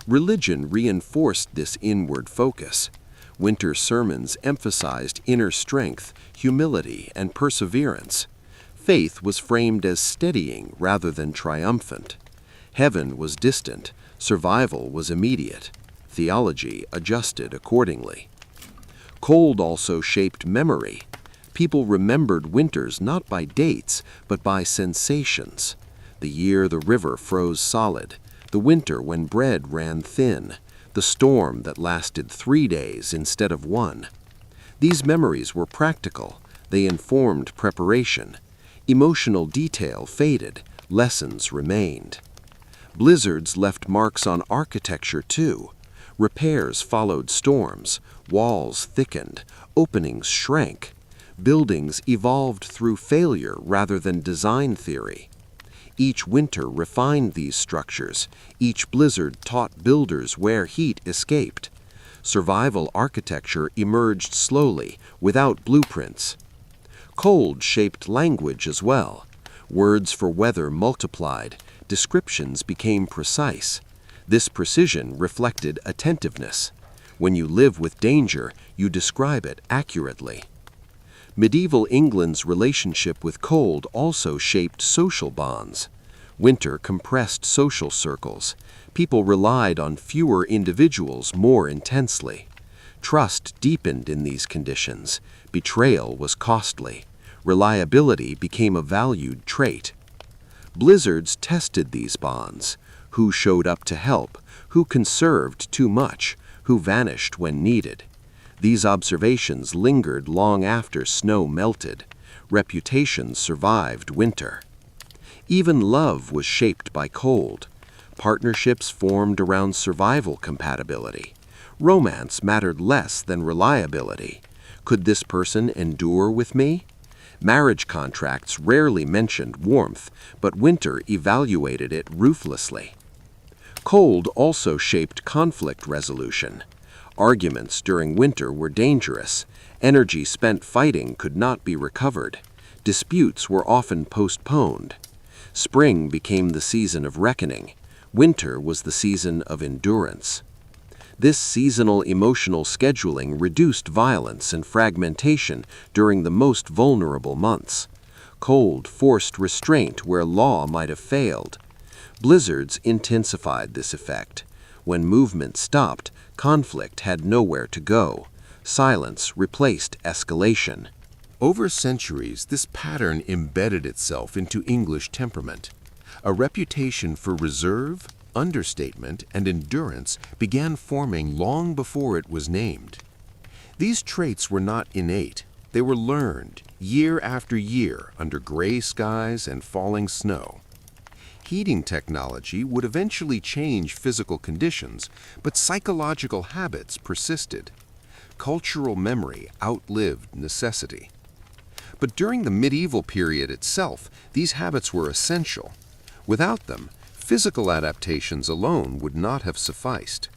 Religion reinforced this inward focus. Winter sermons emphasized inner strength, humility, and perseverance. Faith was framed as steadying rather than triumphant. Heaven was distant, survival was immediate. Theology adjusted accordingly. Cold also shaped memory. People remembered winters not by dates, but by sensations. The year the river froze solid, the winter when bread ran thin, the storm that lasted 3 days instead of 1. These memories were practical. They informed preparation. Emotional detail faded, lessons remained. Blizzards left marks on architecture too. Repairs followed storms, walls thickened, openings shrank. Buildings evolved through failure rather than design theory. Each winter refined these structures. Each blizzard taught builders where heat escaped. Survival architecture emerged slowly, without blueprints. Cold shaped language as well. Words for weather multiplied. Descriptions became precise. This precision reflected attentiveness. When you live with danger, you describe it accurately. Medieval England's relationship with cold also shaped social bonds. Winter compressed social circles. People relied on fewer individuals more intensely. Trust deepened in these conditions. Betrayal was costly. Reliability became a valued trait. Blizzards tested these bonds. Who showed up to help? Who conserved too much? Who vanished when needed? These observations lingered long after snow melted. Reputations survived winter. Even love was shaped by cold. Partnerships formed around survival compatibility. Romance mattered less than reliability. Could this person endure with me? Marriage contracts rarely mentioned warmth, but winter evaluated it ruthlessly. Cold also shaped conflict resolution. Arguments during winter were dangerous. Energy spent fighting could not be recovered. Disputes were often postponed. Spring became the season of reckoning. Winter was the season of endurance. This seasonal emotional scheduling reduced violence and fragmentation during the most vulnerable months. Cold forced restraint where law might have failed. Blizzards intensified this effect. When movement stopped, conflict had nowhere to go. Silence replaced escalation. Over centuries, this pattern embedded itself into English temperament. A reputation for reserve, understatement, and endurance began forming long before it was named. These traits were not innate. They were learned, year after year, under gray skies and falling snow. Heating technology would eventually change physical conditions, but psychological habits persisted. Cultural memory outlived necessity. But during the medieval period itself, these habits were essential. Without them, physical adaptations alone would not have sufficed.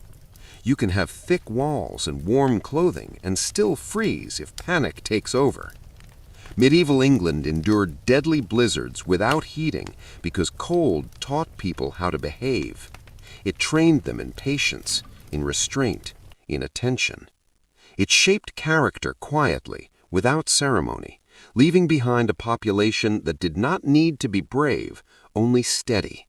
You can have thick walls and warm clothing and still freeze if panic takes over. Medieval England endured deadly blizzards without heating because cold taught people how to behave. It trained them in patience, in restraint, in attention. It shaped character quietly, without ceremony, leaving behind a population that did not need to be brave, only steady.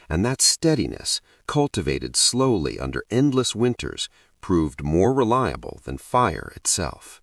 And that steadiness, cultivated slowly under endless winters, proved more reliable than fire itself.